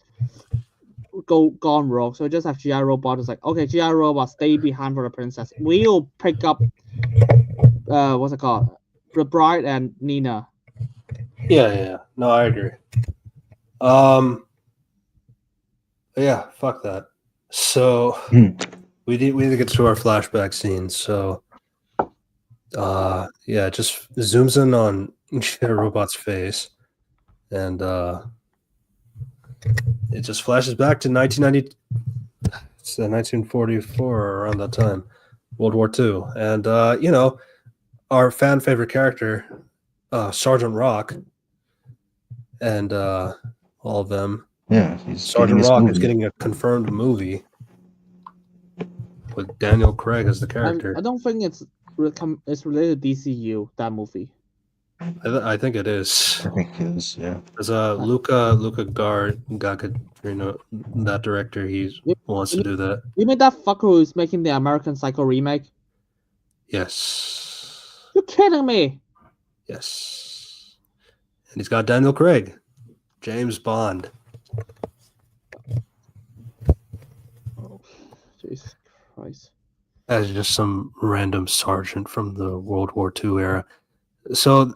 gone rogue. So just have GI Robot is like, okay, GI Robot stay behind for the princess. We'll pick up what's it called, the bride and Nina. Yeah. No, I agree. Yeah, fuck that. So we need to get to our flashback scenes. So yeah, it just zooms in on Robot's face, and it just flashes back to 1990. It's 1944 or around that time, World War II, and our fan favorite character, Sergeant Rock, and all of them. Yeah, Sergeant Rock is getting a confirmed movie with Daniel Craig as the character. I don't think it's related to DCU, that movie. I think it is. I think it is, yeah. There's Luca Guadagnino, that director, he wants to do that. You mean that fucker who's making the American Psycho remake? Yes. You're kidding me. Yes. And he's got Daniel Craig, James Bond. Oh, Jesus Christ. As just some random sergeant from the World War II era. So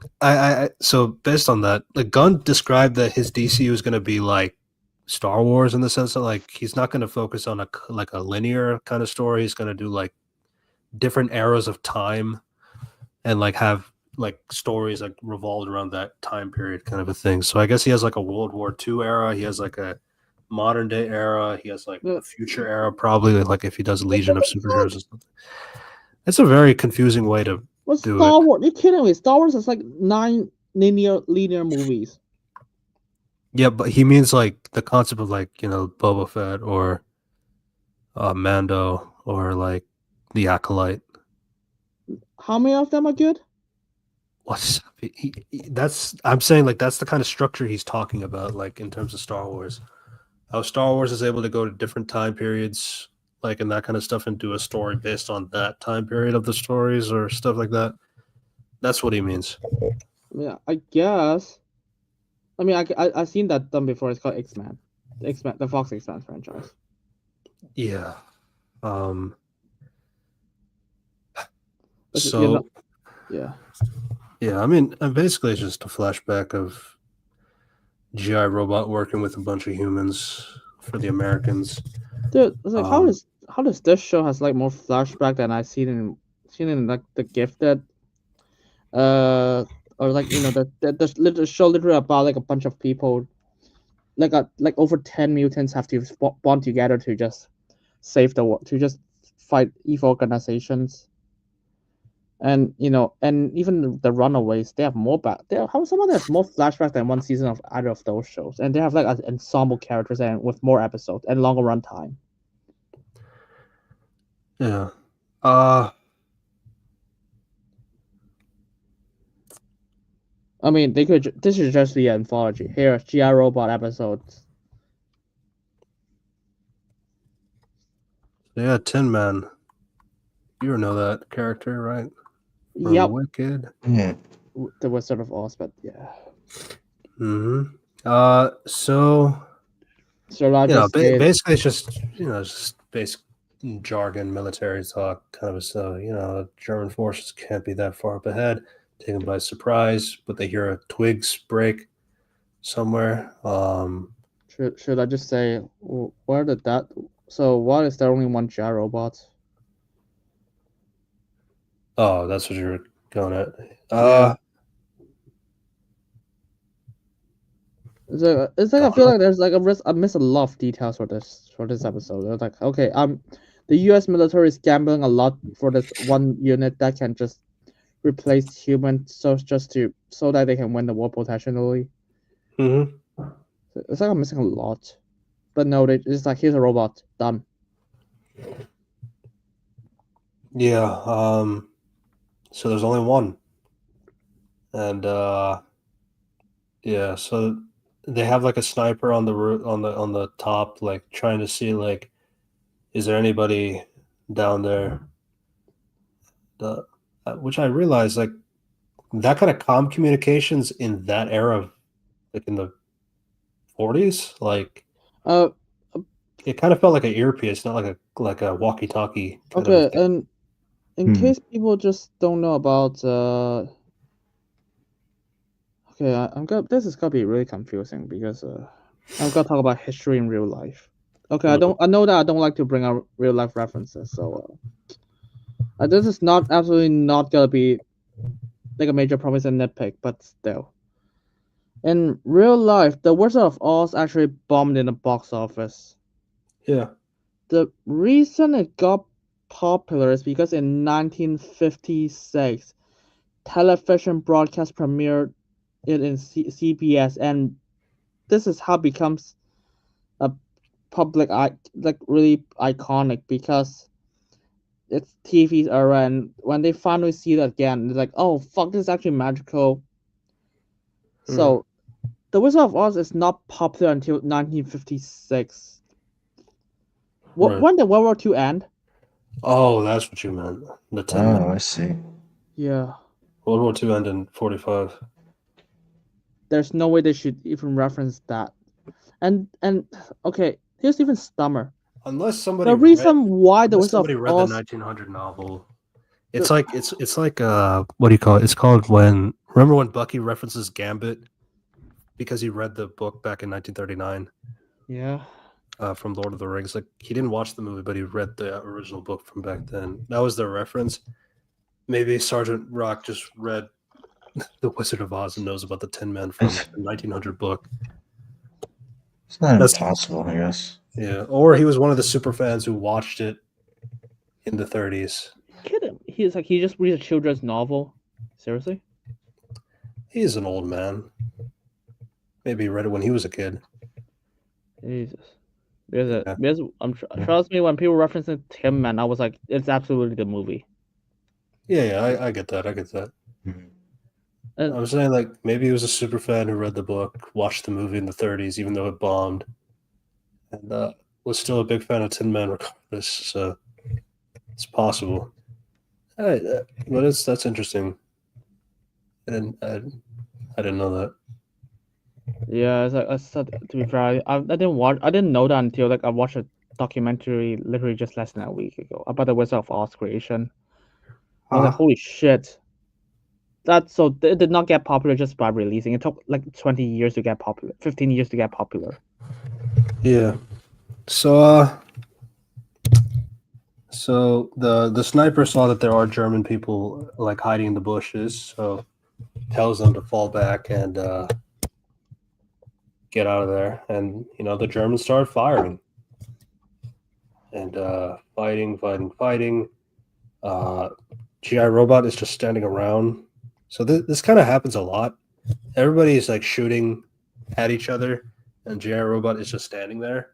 so based on that, like Gunn described that his DCU is going to be like Star Wars in the sense that like he's not going to focus on a linear kind of story. He's going to do like different eras of time and like have like stories like revolved around that time period kind of a thing. So I guess he has like a World War II era. He has like a modern day era. He has like a future era, probably like if he does Legion of Superheroes or something. It's a very confusing way to do Star it. Wars? You're kidding me. Star Wars is like 9 linear movies. Yeah, but he means like the concept of like, Boba Fett or Mando or like the Acolyte. How many of them are good? I'm saying like that's the kind of structure he's talking about, like in terms of Star Wars. How Star Wars is able to go to different time periods, like and that kind of stuff, and do a story based on that time period of the stories or stuff like that. That's what he means. Yeah, I guess. I mean, I've seen that done before. It's called X-Men, the Fox X-Men franchise. Yeah. So yeah. Yeah, I mean, basically it's just a flashback of GI Robot working with a bunch of humans for the Americans. Dude, it's like how does this show has like more flashback than I've seen in like The Gifted, or like the show literally about like a bunch of people, like over 10 mutants have to bond together to just save the world, to just fight evil organizations. And and even the Runaways, they have more some of them have more flashback than one season of either of those shows, and they have like an ensemble characters and with more episodes and longer run time. Yeah. I mean, this should just be an anthology. Here, GI Robot episodes. Yeah, Tin Man. You know that character, right? From Yep. Wicked. Yeah. The Wizard of Oz, but yeah. Mm-hmm. So basically it's just just basic jargon, military talk kind of stuff. German forces can't be that far up ahead, taken by surprise, but they hear a twigs break somewhere. Should I just say where did that? So why is there only one GI Robot? Oh, that's what you're going at. Yeah. It's like I feel like there's like I miss a lot of details for this episode. It's like, okay, the U.S. military is gambling a lot for this one unit that can just replace humans, so that they can win the war potentially. Mm-hmm. It's like I'm missing a lot. But no, it's like here's a robot. Done. Yeah. So there's only one. And yeah, so they have like a sniper on the top, like trying to see like, is there anybody down there? Which I realized like that kind of comm communications in that era, like in the 40s, like it kind of felt like an earpiece, not like a walkie-talkie kind of okay, thing. and in case people just don't know about okay, this is gonna be really confusing because I'm gonna talk about history in real life. Okay, I know that I don't like to bring out real life references, so this is absolutely not gonna be like a major promise and nitpick, but still. In real life, The Wizard of Oz actually bombed in the box office. Yeah. The reason it got popular is because in 1956, television broadcast premiered it in CBS, and this is how it becomes a public like really iconic because it's TV's era, and when they finally see it again, they're like, "Oh fuck, this is actually magical." So, The Wizard of Oz is not popular until 1956. When did World War II end? Oh, that's what you meant. The 10 minutes. I see. Yeah. World War II ended in 45. There's no way they should even reference that. And okay, here's even dumber. Unless somebody the reason why The Wizard of read Oz, the 1900 novel. It's like what do you call it? It's called when remember when Bucky references Gambit because he read the book back in 1939. Yeah. From Lord of the Rings. Like he didn't watch the movie, but he read the original book from back then. That was their reference. Maybe Sergeant Rock just read The Wizard of Oz and knows about the Tin Men from the 1900 book. It's not impossible, I guess. Yeah, or he was one of the super fans who watched it in the 30s. Kidding. He just reads a children's novel. Seriously? He's an old man. Maybe he read it when he was a kid. Jesus. Trust me, when people referencing Tin Man, I was like, it's absolutely the movie. Yeah, I get that. I was saying, like, maybe he was a super fan who read the book, watched the movie in the 30s, even though it bombed, and was still a big fan of Tin Man regardless. So it's possible. But that's interesting. I didn't know that. Yeah, it's like I said, to be fair, I didn't know that until like I watched a documentary literally just less than a week ago about the Wizard of Oz creation. I was like, holy shit. It did not get popular just by releasing. It took like 20 years to get popular, 15 years to get popular. Yeah. So the sniper saw that there are German people like hiding in the bushes, so tells them to fall back and get out of there. And the Germans start firing and fighting. GI Robot is just standing around. So this kind of happens a lot. Everybody is like shooting at each other, and GI Robot is just standing there.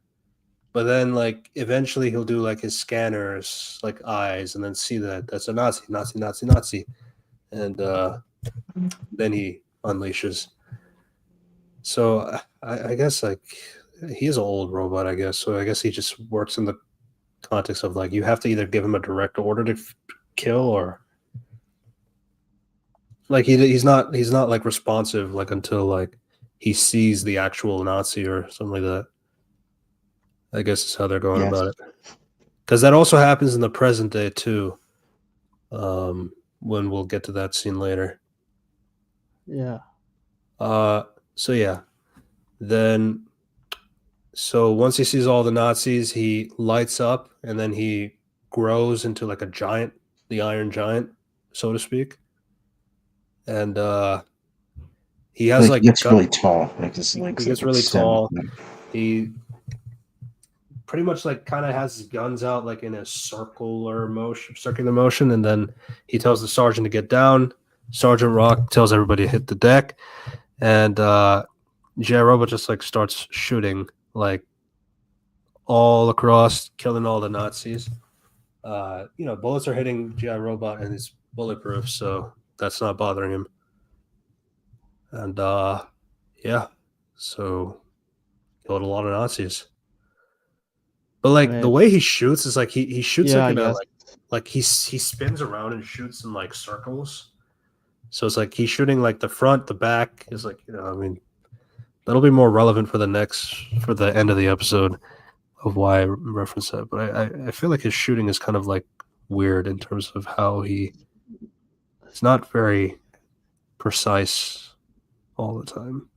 But then, like, eventually he'll do like his scanners, like eyes, and then see that that's a Nazi, and then he unleashes. So I guess like he's an old robot, I guess. So I guess he just works in the context of like you have to either give him a direct order to kill or like he's not like responsive like until like he sees the actual Nazi or something like that. I guess is how they're going about it. Because that also happens in the present day too. When we'll get to that scene later. Yeah. So yeah. Then so once he sees all the Nazis, he lights up and then he grows into like a giant, the Iron Giant, so to speak. And he has like he gets really tall. Like his legs. He gets really tall. He pretty much like kind of has his guns out like in a circular motion, and then he tells the sergeant to get down. Sergeant Rock tells everybody to hit the deck, and G.I. Robot just like starts shooting like all across, killing all the Nazis. Bullets are hitting G.I. Robot and he's bulletproof, so that's not bothering him. And yeah, so killed a lot of Nazis. But like the way he shoots is like he shoots Yeah, like in I a guess. like he spins around and shoots in like circles. So it's like he's shooting like the front, the back is like, I mean, that'll be more relevant for the end of the episode of why I reference that. But I feel like his shooting is kind of like weird in terms of how it's not very precise all the time.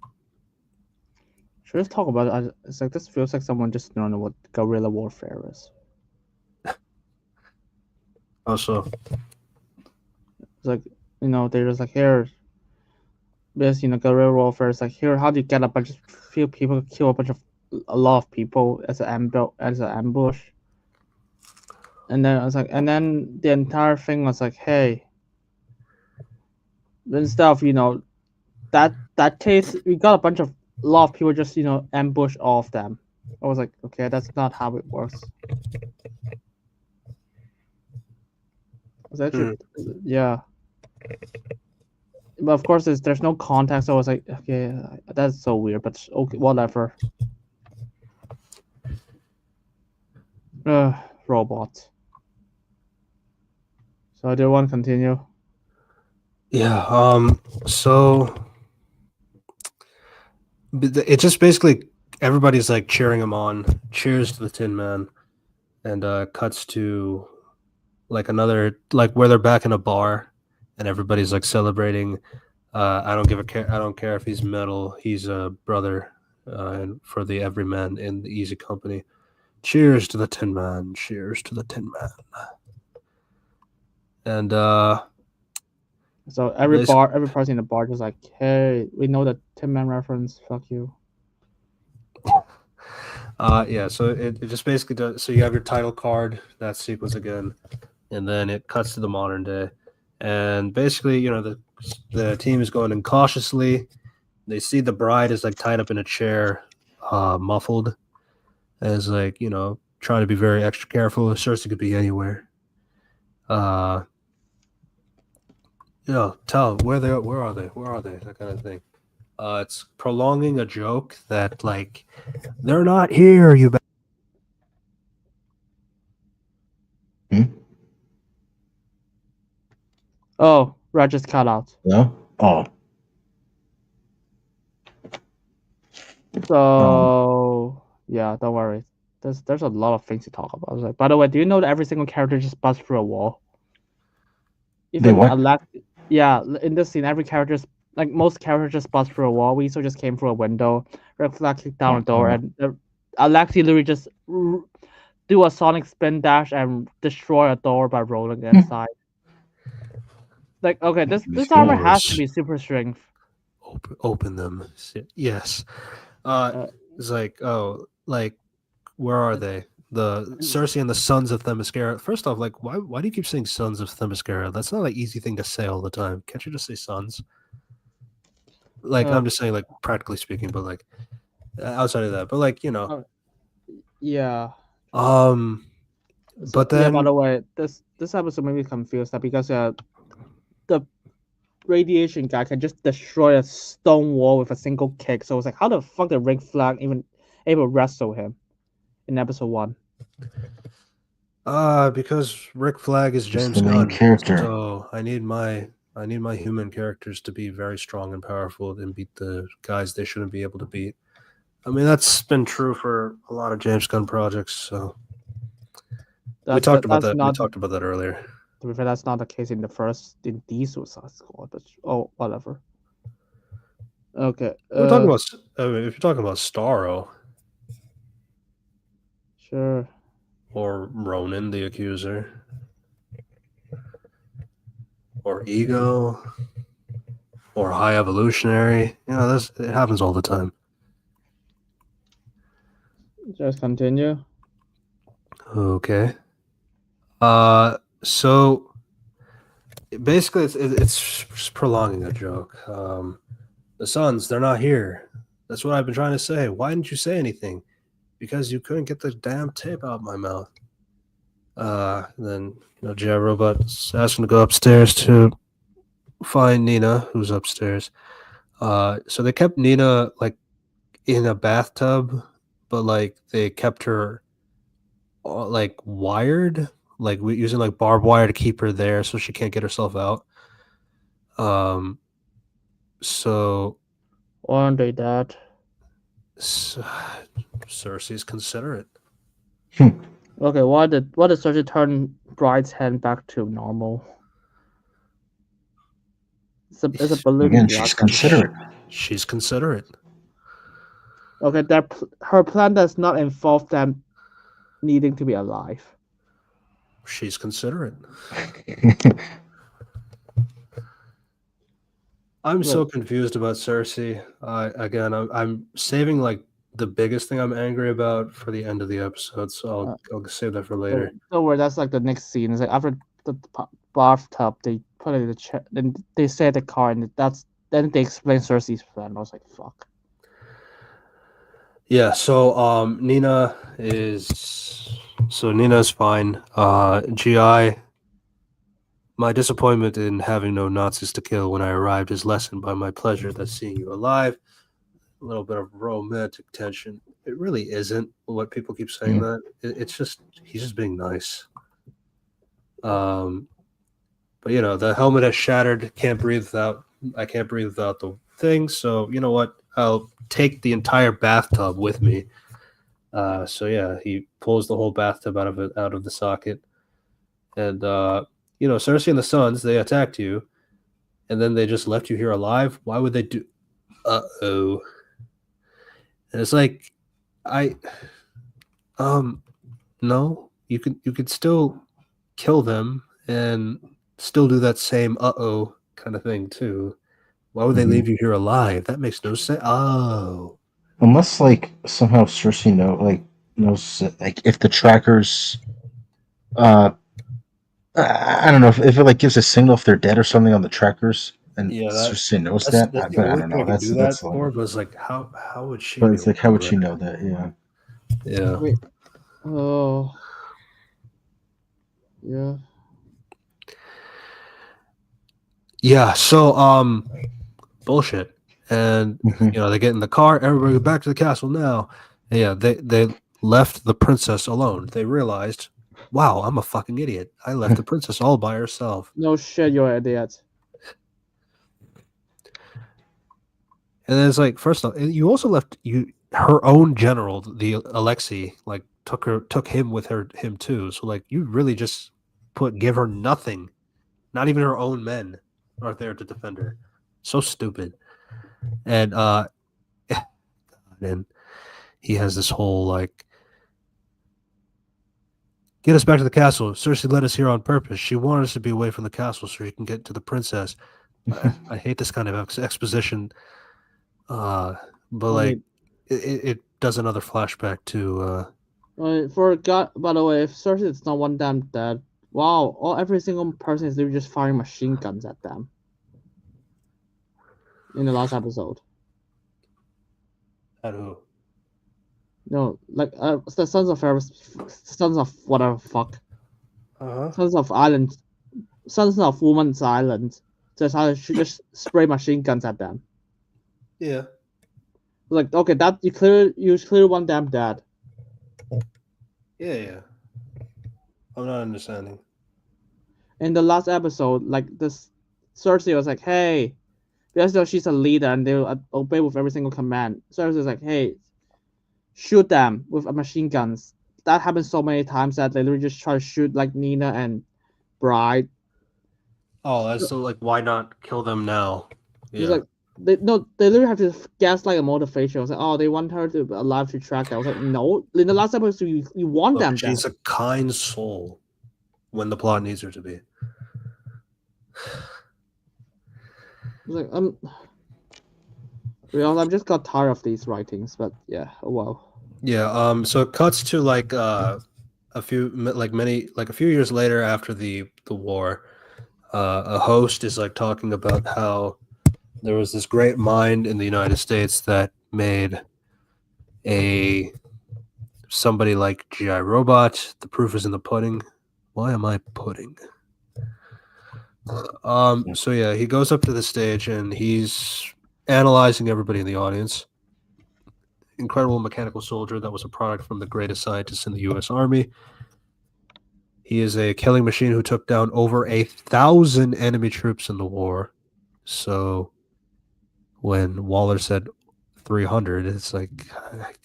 Should we just talk about it? It's like this feels like someone just don't know what guerrilla warfare is. Also, it's like they're just like here. Because guerrilla warfare is like here. How do you get a bunch of few people kill a lot of people as an ambush? And then I was like, and then the entire thing was like, hey, instead of that case, we got a lot of people just ambush all of them. I was like, okay, that's not how it works. Yeah. But of course, there's no context. So I was like, okay, that's so weird, but okay, whatever. Robots. So do you want to continue? Yeah. So it just basically everybody's like cheering him on. Cheers to the Tin Man, and cuts to like another like where they're back in a bar, and everybody's like celebrating. I don't care if he's metal. He's a brother, and for the everyman in the Easy Company. Cheers to the Tin Man. Cheers to the Tin Man. And so every person in the bar just like, hey, we know the Tin Man reference. Fuck you. Yeah. So it just basically does. So you have your title card, that sequence again, and then it cuts to the modern day, and basically, the team is going in cautiously. They see the bride is like tied up in a chair, muffled, as like trying to be very extra careful. Cersei could be anywhere. Tell where are they? That kind of thing. It's prolonging a joke that like they're not here. Oh, Raj just cut out. No. Oh. So yeah, don't worry. There's a lot of things to talk about. Like, by the way, do you know that every single character just busts through a wall? Even yeah, in this scene, every character like most characters just bust through a wall. We just came through a window, Red Flag kicked down a door, and Alexi literally just do a sonic spin dash and destroy a door by rolling inside. Like, okay, this armor has to be super strength. Open them. Yes. It's like, where are they? The Cersei and the Sons of Themyscira. First off, like, why do you keep saying Sons of Themyscira? That's not an easy thing to say all the time. Can't you just say Sons? Like, I'm just saying, like, practically speaking, but like, outside of that, but like, yeah. But then, by the way, this episode made me confused that because the radiation guy can just destroy a stone wall with a single kick. So it's like, how the fuck did Rick Flag even able to wrestle him in episode 1? Because Rick Flag is James Gunn, so I need my human characters to be very strong and powerful and beat the guys they shouldn't be able to beat. I mean, that's been true for a lot of James Gunn projects. So we talked about that earlier. To be fair, that's not the case in the Suicide Squad, but whatever. Okay. We're talking about if you're talking about Starro. Sure. Or Ronan the Accuser. Or Ego. Or High Evolutionary. It happens all the time. Just continue. Okay. So basically it's prolonging a joke. The Sons, they're not here. That's what I've been trying to say. Why didn't you say anything? Because you couldn't get the damn tape out of my mouth. Then J Robot's asking to go upstairs to find Nina, who's upstairs. So they kept Nina like in a bathtub, but like they kept her like wired, like using like barbed wire to keep her there so she can't get herself out. So Why aren't they dead? Cersei's considerate. Okay, why did Cersei turn Bride's hand back to normal? It's a balloon. Again, she's considerate. She's considerate. Okay, her plan does not involve them needing to be alive. She's considerate. I'm so confused about Cersei. Again, I'm saving like the biggest thing I'm angry about for the end of the episode, so I'll save that for later. Don't worry, that's like the next scene. It's like after the bathtub, they put it in the chair, then they stay at the car, and then they explain Cersei's plan. I was like, fuck. Yeah, so Nina's fine. GI, my disappointment in having no Nazis to kill when I arrived is lessened by my pleasure that seeing you alive. A little bit of romantic tension. It really isn't what people keep saying that. It's just he's just being nice. But the helmet has shattered. I can't breathe without the thing. So you know what? I'll take the entire bathtub with me. So yeah, he pulls the whole bathtub out of the socket, and Cersei and the Sons, they attacked you, and then they just left you here alive. Why would they do? Uh-oh. And it's like, no, you could still kill them and still do that same uh-oh kind of thing too. Why would they leave you here alive? That makes no sense. Oh. Unless like somehow Cersei knows like if the trackers I don't know if it like gives a signal if they're dead or something on the trackers, and Cersei knows that. That's but I don't know. That's for, but it's like how would she? But it's like how would she know that? Yeah. Yeah. Wait. Oh. Yeah. Yeah. So bullshit, and they get in the car. Everybody go back to the castle now. And yeah, they left the princess alone. They realized, wow, I'm a fucking idiot. I left the princess all by herself. No shit, you're an idiot. And then it's like, first off, you also left her own general, the Alexei, like took him with him too. So like, you really just give her nothing. Not even her own men are there to defend her. So stupid. And and he has this whole like, get us back to the castle. Cersei led us here on purpose. She wanted us to be away from the castle so she can get to the princess. I hate this kind of exposition. But like, it does another flashback to. Forgot, by the way, if Cersei is not one damn dead, wow, every single person is literally just firing machine guns at them. In the last episode. At who? No, like the Sons of whatever fuck. Sons of Woman's Island. Just spray machine guns at them. Yeah. Like, okay, that you clear one damn dead. Yeah. I'm not understanding. In the last episode, like this Cersei was like, hey, because though she's a leader and they'll obey with every single command. Cersei was like, hey, shoot them with machine guns. That happens so many times that they literally just try to shoot like Nina and Bride. Oh, that's so like, why not kill them now? Yeah. It's like they literally have to gaslight a motivation. I was like, oh, they want her to be alive to track that. I was like, no. In the last episode, you want them. She's a kind soul when the plot needs her to be. I was like, I'm just got tired of these writings, but yeah, oh well. Yeah. So it cuts to like a few years later after the war. A host is like talking about how there was this great mind in the United States that made somebody like GI Robot. The proof is in the pudding. Why am I pudding? So yeah, he goes up to the stage and he's analyzing everybody in the audience. Incredible mechanical soldier that was a product from the greatest scientists in the U.S. Army. He is a killing machine who took down over 1,000 enemy troops in the war. So when Waller said 300, it's like,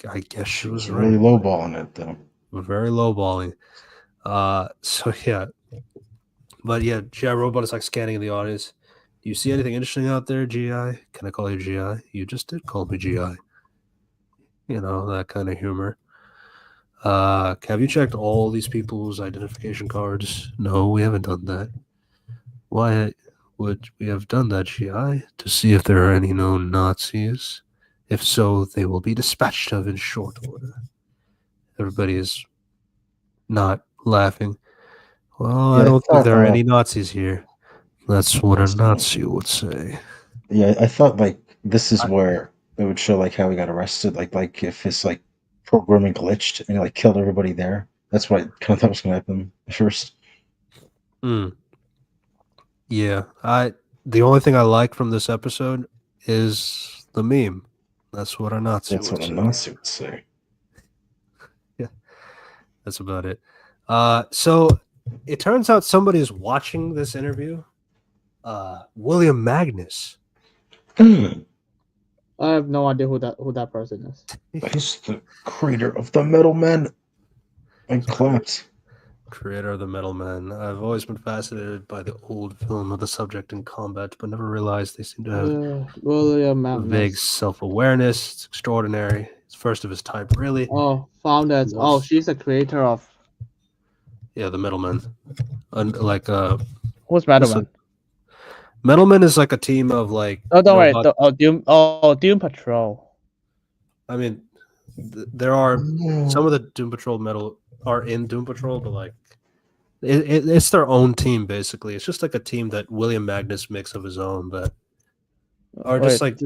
I guess she was right. Really lowballing it, though. Very lowballing. So yeah. But yeah, GI Robot is like scanning in the audience. Do you see anything interesting out there, GI? Can I call you GI? You just did call me GI. You know, that kind of humor. Have you checked all these people's identification cards? No, we haven't done that. Why would we have done that, GI? To see if there are any known Nazis. If so, they will be dispatched of in short order. Everybody is not laughing. Well, Yeah, I don't I think there are thought, any Nazis here. That's what a Nazi would say. Yeah, I thought like this is where it would show like how he got arrested, like if his like programming glitched and he like killed everybody there. That's what I kind of thought was gonna happen at first. Yeah, the only thing I like from this episode is the meme. That's what a Nazi That's would what a say. Nazi would say. Yeah, that's about it. So it turns out somebody is watching this interview. William Magnus. I have no idea who that person is. He's the creator of the Metal Men. And clapped. Creator of the Metal Men. I've always been fascinated by the old film of the subject in combat, but never realized they seem to have William Magnus. vague self-awareness. It's extraordinary. It's first of its type, really. Oh, found it. Oh, she's the creator of. Yeah, the Metal Men. Who's Metal Men? Metal Men is like a team of like. Oh, don't worry. Doom Patrol. I mean, there are some of the Doom Patrol metal are in Doom Patrol, but like it's their own team basically. It's just like a team that William Magnus makes of his own that are just like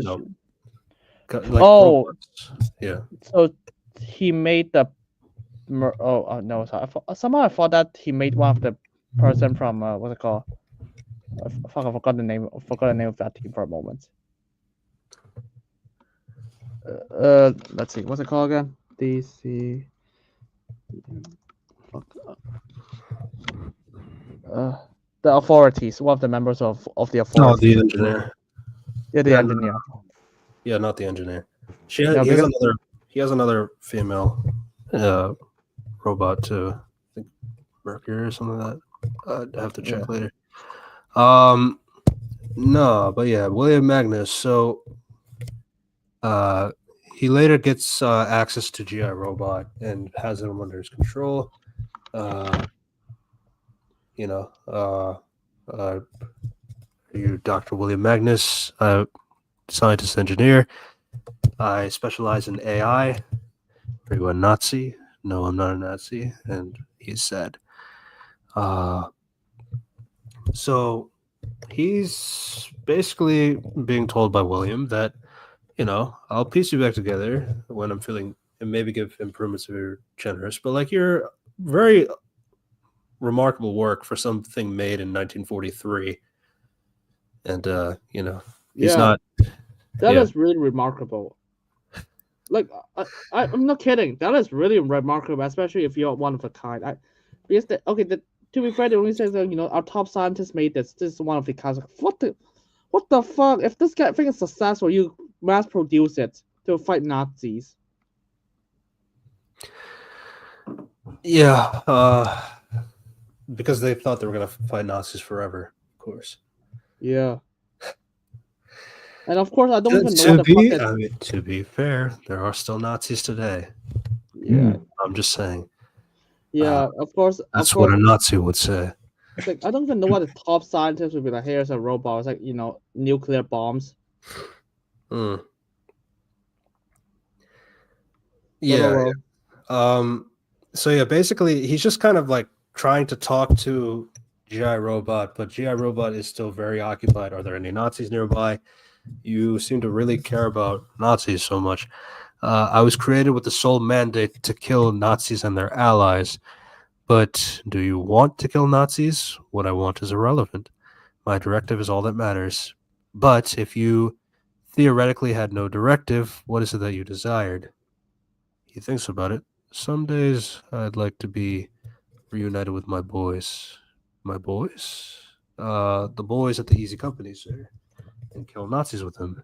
robots. Yeah. So he made the. Oh no! Sorry. Somehow I thought that he made one of the person from what's it called? I forgot the name. I forgot the name of that team for a moment. Let's see. What's it called again? DC. The authorities. One of the members of the authorities. No, the engineer. Yeah, the engineer. Yeah, not the engineer. He has another female robot too. I think Mercury or something like that. I'd have to check later. No, but yeah, William Magnus. So he later gets access to GI Robot and has him under his control. You Dr. William Magnus, scientist engineer. I specialize in AI. Are you a Nazi? No, I'm not a Nazi. And he said, so he's basically being told by William that, I'll piece you back together when I'm feeling and maybe give improvements if you're generous, but like you're very remarkable work for something made in 1943. And, he's not. That is really remarkable. Like, I'm not kidding. That is really remarkable, especially if you're one of a kind. To be fair, the only says that, our top scientist made this. This is one of the kinds. What the fuck? If this guy thing is successful, you mass produce it to fight Nazis. Yeah, because they thought they were gonna fight Nazis forever, of course. Yeah. And of course, I don't even know what the fuck. I mean, to be fair, there are still Nazis today. Yeah, I'm just saying. Yeah, of course. That's what a Nazi would say. Like, I don't even know what the top scientists would be like. Here's a robot. It's like, nuclear bombs. Yeah. So yeah, basically, he's just kind of like trying to talk to GI Robot, but GI Robot is still very occupied. Are there any Nazis nearby? You seem to really care about Nazis so much. I was created with the sole mandate to kill Nazis and their allies. But do you want to kill Nazis? What I want is irrelevant. My directive is all that matters. But if you theoretically had no directive, what is it that you desired? He thinks about it. Some days I'd like to be reunited with my boys. My boys? The boys at the Easy Company, sir. And kill Nazis with them.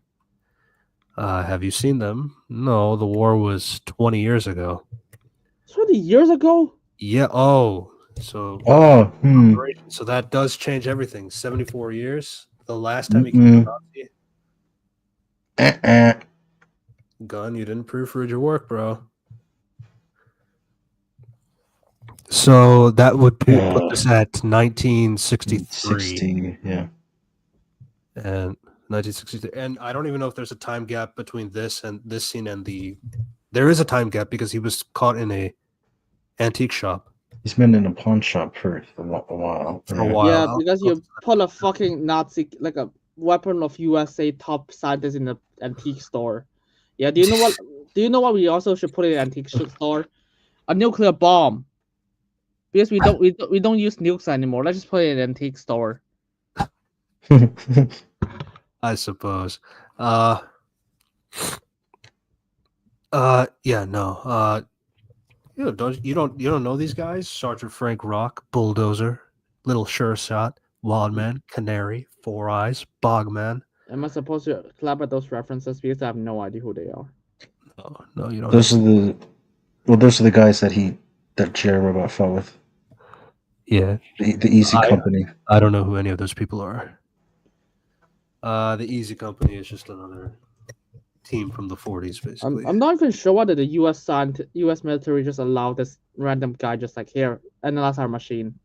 Have you seen them? No, the war was 20 years ago. 20 years ago? Yeah, oh. So Oh, so that does change everything. 74 years. The last time you killed a Nazi. Gunn, you didn't proofread your work, bro. So that would put us at 1963. 60, yeah. And 1963. And I don't even know if there's a time gap between this scene and the... There is a time gap because he was caught in a antique shop. He's been in a pawn shop for a while. For a while. Yeah, because you put a fucking Nazi, like a weapon of USA top scientist in the antique store. Yeah, do you know what? Do you know what we also should put in the antique store? A nuclear bomb. Because we don't use nukes anymore. Let's just put it in an antique store. I suppose. Yeah, no. You don't know these guys? Sergeant Frank Rock, Bulldozer, Little Sure Shot, Wildman, Canary, Four Eyes, Bogman. Am I supposed to clap at those references because I have no idea who they are? No, you don't. Those are the guys that J.R. Robot fought with. Yeah. The Easy Company. I don't know who any of those people are. The Easy Company is just another team from the 40s, basically. I'm not even sure whether the U.S. military just allowed this random guy just like, here, analyze our machine.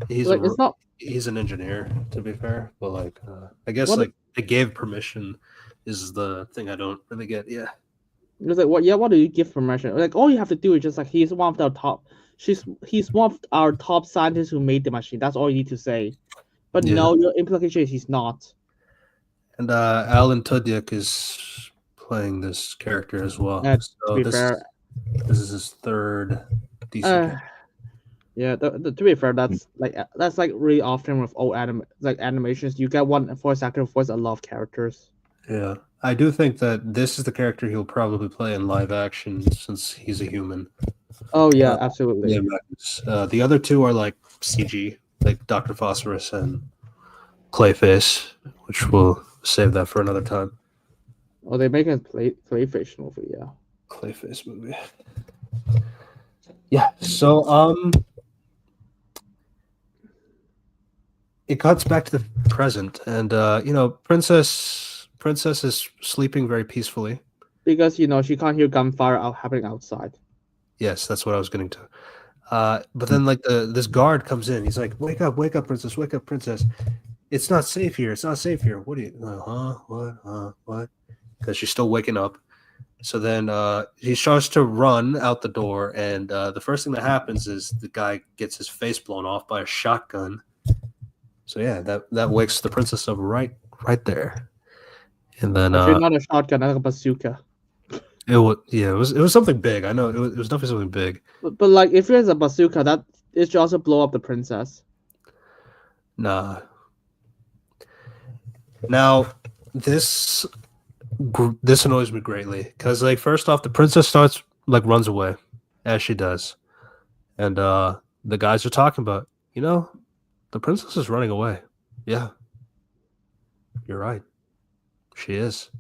He's an engineer, to be fair, but like I guess they gave permission is the thing I don't really get. Yeah. It's like, what? Yeah, what do you give permission? Like, all you have to do is just like, he's one of our top. He's one of our top scientists who made the machine. That's all you need to say. But no, your implication is he's not. And Alan Tudyk is playing this character as well. So this is his third DC. Yeah, to be fair, that's like really often with old animations. You get one voice actor who voices a lot of characters. Yeah, I do think that this is the character he'll probably play in live action since he's a human. Oh yeah, absolutely. Yeah, the other two are like CG, like Dr. Phosphorus and Clayface, which we'll save that for another time. Oh, they make a Clayface movie, yeah. Clayface movie. Yeah, so it cuts back to the present, and Princess is sleeping very peacefully because she can't hear gunfire happening outside. Yes, that's what I was getting to. But then like this guard comes in. He's like, wake up, princess, wake up, princess. It's not safe here. It's not safe here. What are you? What? Because she's still waking up. So then he starts to run out the door, and the first thing that happens is the guy gets his face blown off by a shotgun. So yeah, that wakes the princess up right there. And then actually not a shotgun, like a bazooka. It was something big. I know it was definitely something big. But like if it's a bazooka, that it should also blow up the princess. Nah. Now this annoys me greatly because like first off, the princess runs away as she does, and the guys are talking about the princess is running away. Yeah, you're right. She is.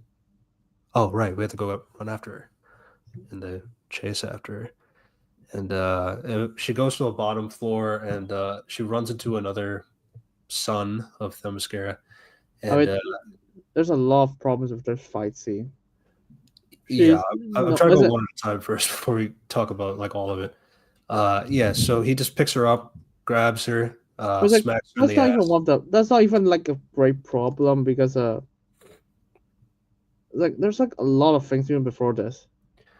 Oh, right. We have to go run after her. And they chase after her. And she goes to the bottom floor, and she runs into another son of Themyscira. And there's a lot of problems with this fight scene. I'm trying to go one at a time first before we talk about like all of it. So he just picks her up, grabs her, smacks her in the ass. That's not even like a great problem because like there's like a lot of things even before this,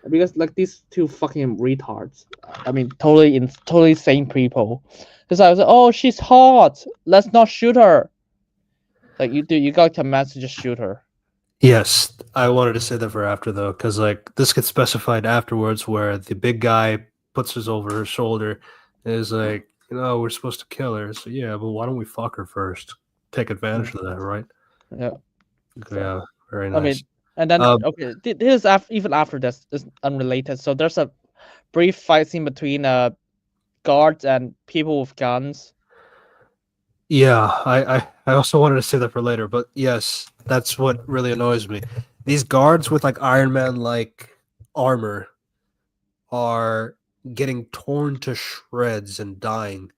because like these two fucking retards, I mean totally sane people, because I was like, oh, she's hot, let's not shoot her. Like you got commands to just shoot her. Yes, I wanted to say that for after though, because like this gets specified afterwards, where the big guy puts his over her shoulder and is like, we're supposed to kill her. So yeah, but why don't we fuck her first? Take advantage of that, right? Yeah. Yeah, very I nice. mean, and then okay, this is even after this is unrelated. So there's a brief fight scene between guards and people with guns. Yeah, I also wanted to say that for later, but yes, that's what really annoys me. These guards with like Iron Man like armor are getting torn to shreds and dying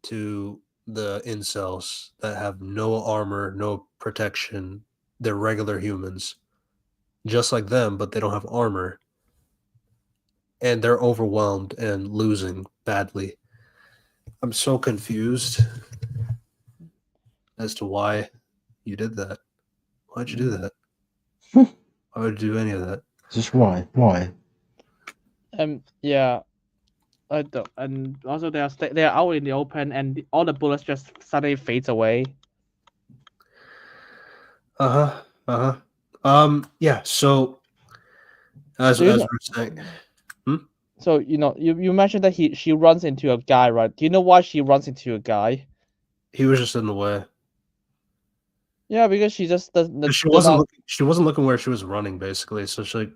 to the incels that have no armor, no protection. They're regular humans, just like them, but they don't have armor. And they're overwhelmed and losing badly. I'm so confused as to why you did that. Why'd you do that? Why would you do any of that? Just why? Why? Yeah. I don't, and also they're out in the open, and all the bullets just suddenly fades away. Yeah. So, as we're saying, So you mentioned that she runs into a guy, right? Do you know why she runs into a guy? he was just in the way. Yeah, because she just doesn't. She wasn't looking. She wasn't looking where she was running, basically. So she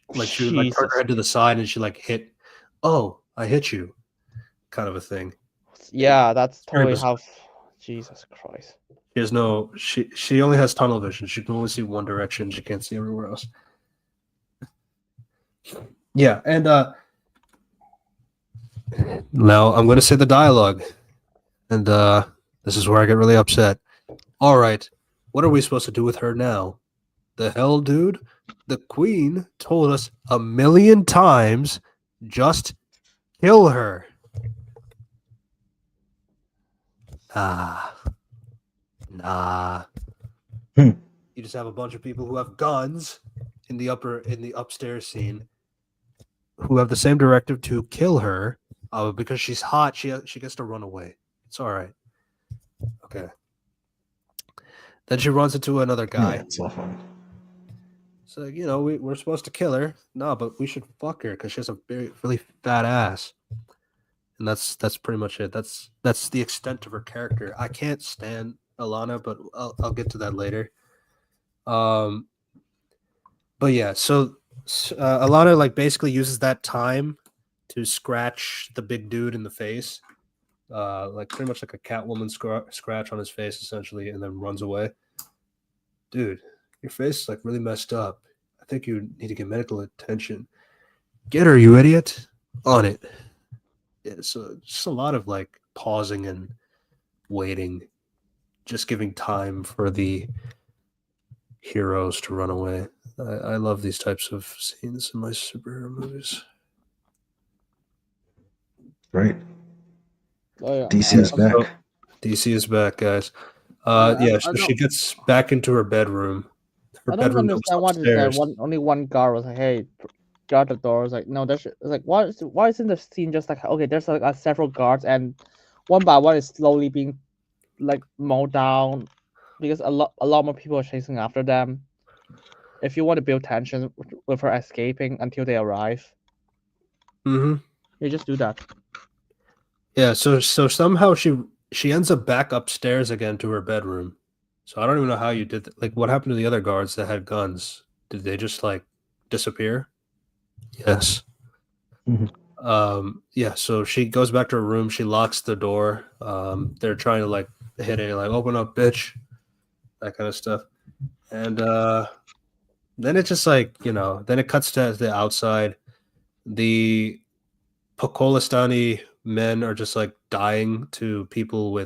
would like turn her head to the side, and she like hit. Oh, I hit you, kind of a thing. Yeah, that's totally how. Jesus Christ. She has no. She only has tunnel vision. She can only see one direction. She can't see everywhere else. Yeah, and now I'm going to say the dialogue, and this is where I get really upset. All right, what are we supposed to do with her now? The hell, dude? The queen told us 1,000,000 times, just kill her. Nah. You just have a bunch of people who have guns in the upstairs scene who have the same directive to kill her because she's hot. She gets to run away. It's all right. Okay. Then she runs into another guy. Yeah, it's awful. So we're supposed to kill her. No, but we should fuck her because she has a really fat ass. And that's pretty much it. That's the extent of her character. I can't stand Alana, but I'll get to that later. But yeah, so Alana like basically uses that time to scratch the big dude in the face, like pretty much like a Catwoman scratch on his face essentially, and then runs away. Dude, your face is like really messed up. I think you need to get medical attention. Get her, you idiot! On it. Yeah, so just a lot of like pausing and waiting, just giving time for the heroes to run away. I love these types of scenes in my superhero movies. Right. Oh, yeah. DC is back. So, DC is back, guys. So she gets back into her bedroom. I don't understand why there's only one guard was like, "Hey, guard the door." It's like, no, that's like, why isn't the scene just like, okay, there's like several guards and one by one is slowly being like mowed down because a lot more people are chasing after them. If you want to build tension with her escaping until they arrive, you just do that. Yeah, so somehow she ends up back upstairs again to her bedroom. So I don't even know how you did that. Like, what happened to the other guards that had guns? Did they just like disappear? Yes. Yeah, so she goes back to her room. She locks the door. They're trying to like hit it, like open up, bitch, that kind of stuff. And then it just like then it cuts to the outside. The Pokolistani men are just like dying to people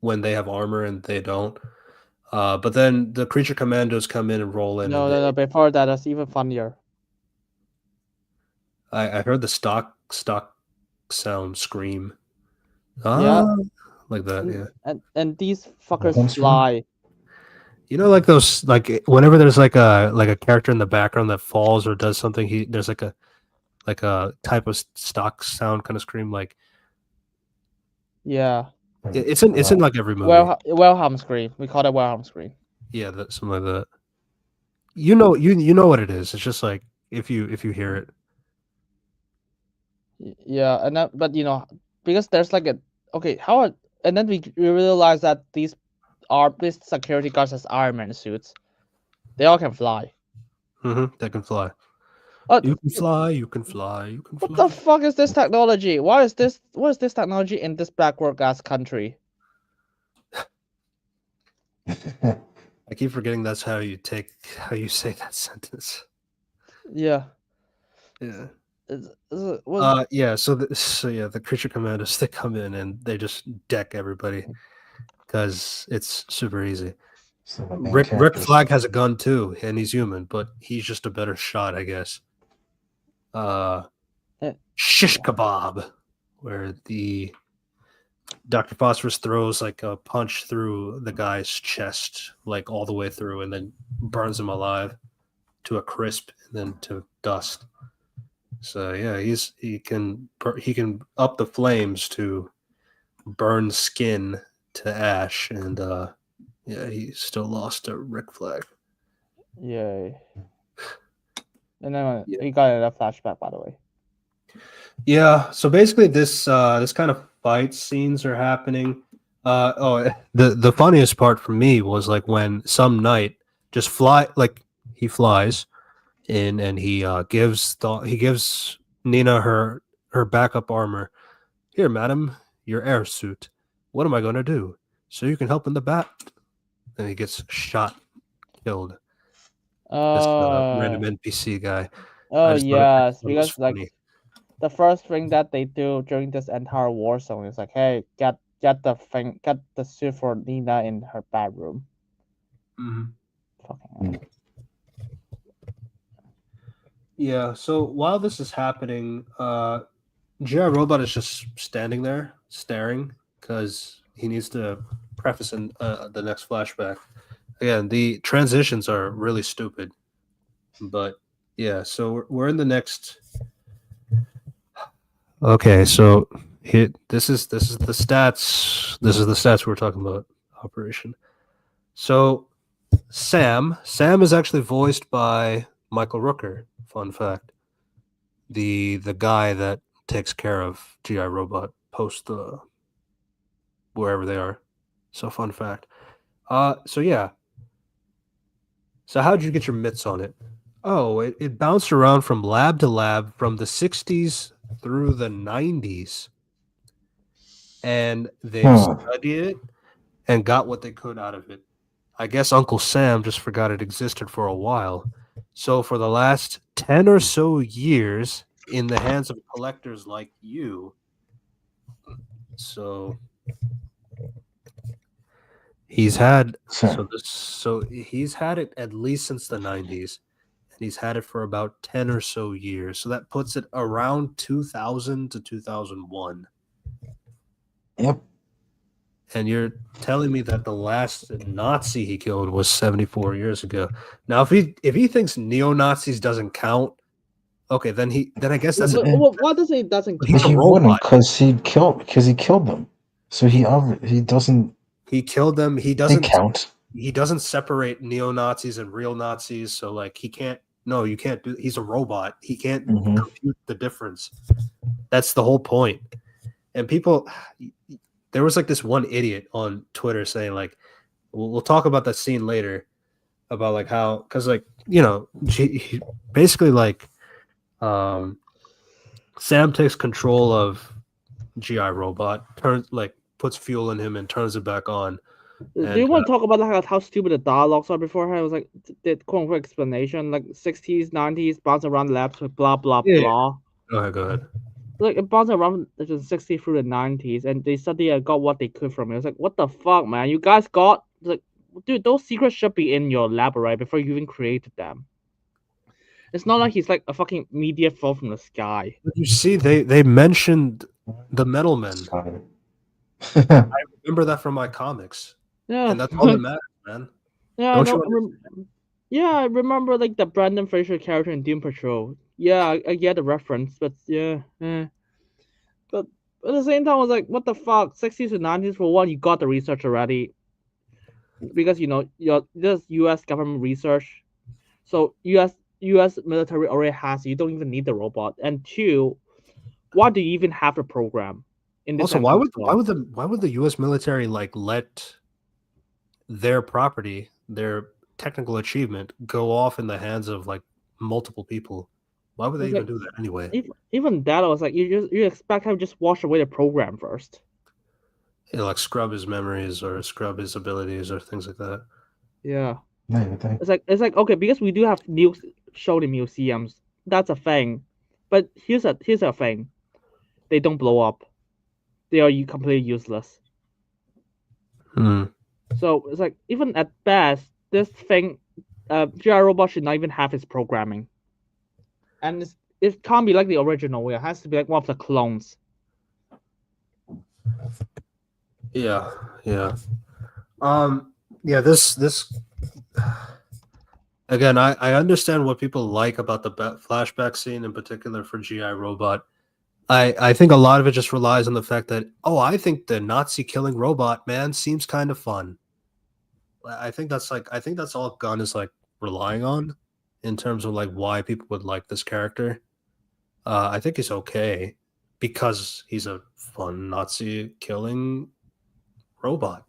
when they have armor and they don't. But then the Creature Commandos come in and roll in. No. Before that, that's even funnier. I heard the stock sound scream. Yeah, like that. Yeah, and these fuckers fly. Like those, like whenever there's like a character in the background that falls or does something, there's like a type of stock sound kind of scream, like. Yeah. It's in like every movie. Wilhelm scream. We call it Wilhelm scream. Yeah, that something like that. You know what it is. It's just like if you hear it. Yeah, and that, but because there's like and then we realize that these security guards as Iron Man suits. They all can fly. They can fly. Uh, You can fly. You can fly. You can what fly. the fuck is this technology? What is this technology in this backward ass country? I keep forgetting that's how you say that sentence. Yeah. Yeah. What? So the Creature Commandos, they come in and they just deck everybody because it's super easy. So the main Rick characters. Flag has a gun too, and he's human, but he's just a better shot, I guess. Shish kebab, where the Dr. Phosphorus throws like a punch through the guy's chest, like all the way through, and then burns him alive to a crisp and then to dust. So yeah, he can up the flames to burn skin to ash, and yeah, he still lost to Rick Flag. Yay. And then Yeah. we got another flashback, by the way. Yeah, so basically this kind of fight scenes are happening. The funniest part for me was like when some knight just he flies in and he gives Nina her backup armor. Here, madam, your air suit. What am I going to do? So you can help in the bat. And he gets shot, killed. This random NPC guy. Oh yes, because funny. like the first thing that they do during this entire war zone is like, hey, get the suit for Nina in her bedroom. Fucking. Yeah. So while this is happening, G.I. Robot is just standing there staring because he needs to preface in the next flashback. Again, the transitions are really stupid, but yeah. So we're in the next. Okay, so this is the stats. This is the stats we're talking about. Operation. So Sam is actually voiced by Michael Rooker. Fun fact. The guy that takes care of GI Robot post wherever they are. So fun fact. So yeah. So how'd you get your mitts on it? Oh, it bounced around from lab to lab from the 60s through the 90s. And they've studied it and got what they could out of it. I guess Uncle Sam just forgot it existed for a while. So for the last 10 or so years, in the hands of collectors like you, so he's had he's had it at least since the 90s, and he's had it for about 10 or so years. So that puts it around 2000 to 2001. Yep. And you're telling me that the last Nazi he killed was 74 years ago. Now, if he thinks neo-Nazis doesn't count, okay, then I guess that's what does it doesn't count? He's a He robot. wouldn't because he killed them. So he doesn't. He killed them. He They doesn't count. He doesn't separate neo-Nazis and real Nazis. So like he can't. No, you can't do. He's a robot. He can't compute the difference. That's the whole point. And people, there was like this one idiot on Twitter saying like, we'll talk about that scene later about like how, because like basically like Sam takes control of GI Robot, puts fuel in him and turns it back on. Do you want to talk about like how stupid the dialogues are beforehand? It was like the quote unquote explanation, like 60s, 90s, bounce around labs with blah blah blah. Go ahead. Like it bounced around the 60s through the 90s, and they said they got what they could from it. It's like, what the fuck, man? You guys got like, dude, those secrets should be in your lab, right? Before you even created them. It's not like he's like a fucking meteor fall from the sky. You see, they mentioned the Metal Men. I remember that from my comics. Yeah, and that's all that matters, man. Yeah, I remember like the Brandon Fraser character in Doom Patrol. Yeah, I get the reference, but yeah. But at the same time, I was like, what the fuck? 60s and 90s for one, you got the research already. because this U.S. government research, so U.S. military already has. You don't even need the robot. And two, why do you even have the program in this Also, why episode? would the U.S. military like let their property, their technical achievement, go off in the hands of like multiple people? Why would they It's even like do that anyway? even that, I was like, you expect him to just wash away the program first. Like scrub his memories or scrub his abilities or things like that. Yeah. Yeah, you would think. It's like okay, because we do have nukes shown in museums. That's a thing. But here's a thing. They don't blow up. They are completely useless. Hmm. So it's like even at best, this thing, GI robot should not even have its programming. And it can't be like the original. It has to be like one of the clones. Yeah, yeah. Yeah, this again, I understand what people like about the flashback scene in particular for GI Robot. I think a lot of it just relies on the fact that, oh, I think the Nazi killing robot man seems kind of fun. I think that's all Gunn is like relying on in terms of like why people would like this character. I think he's okay because he's a fun Nazi killing robot.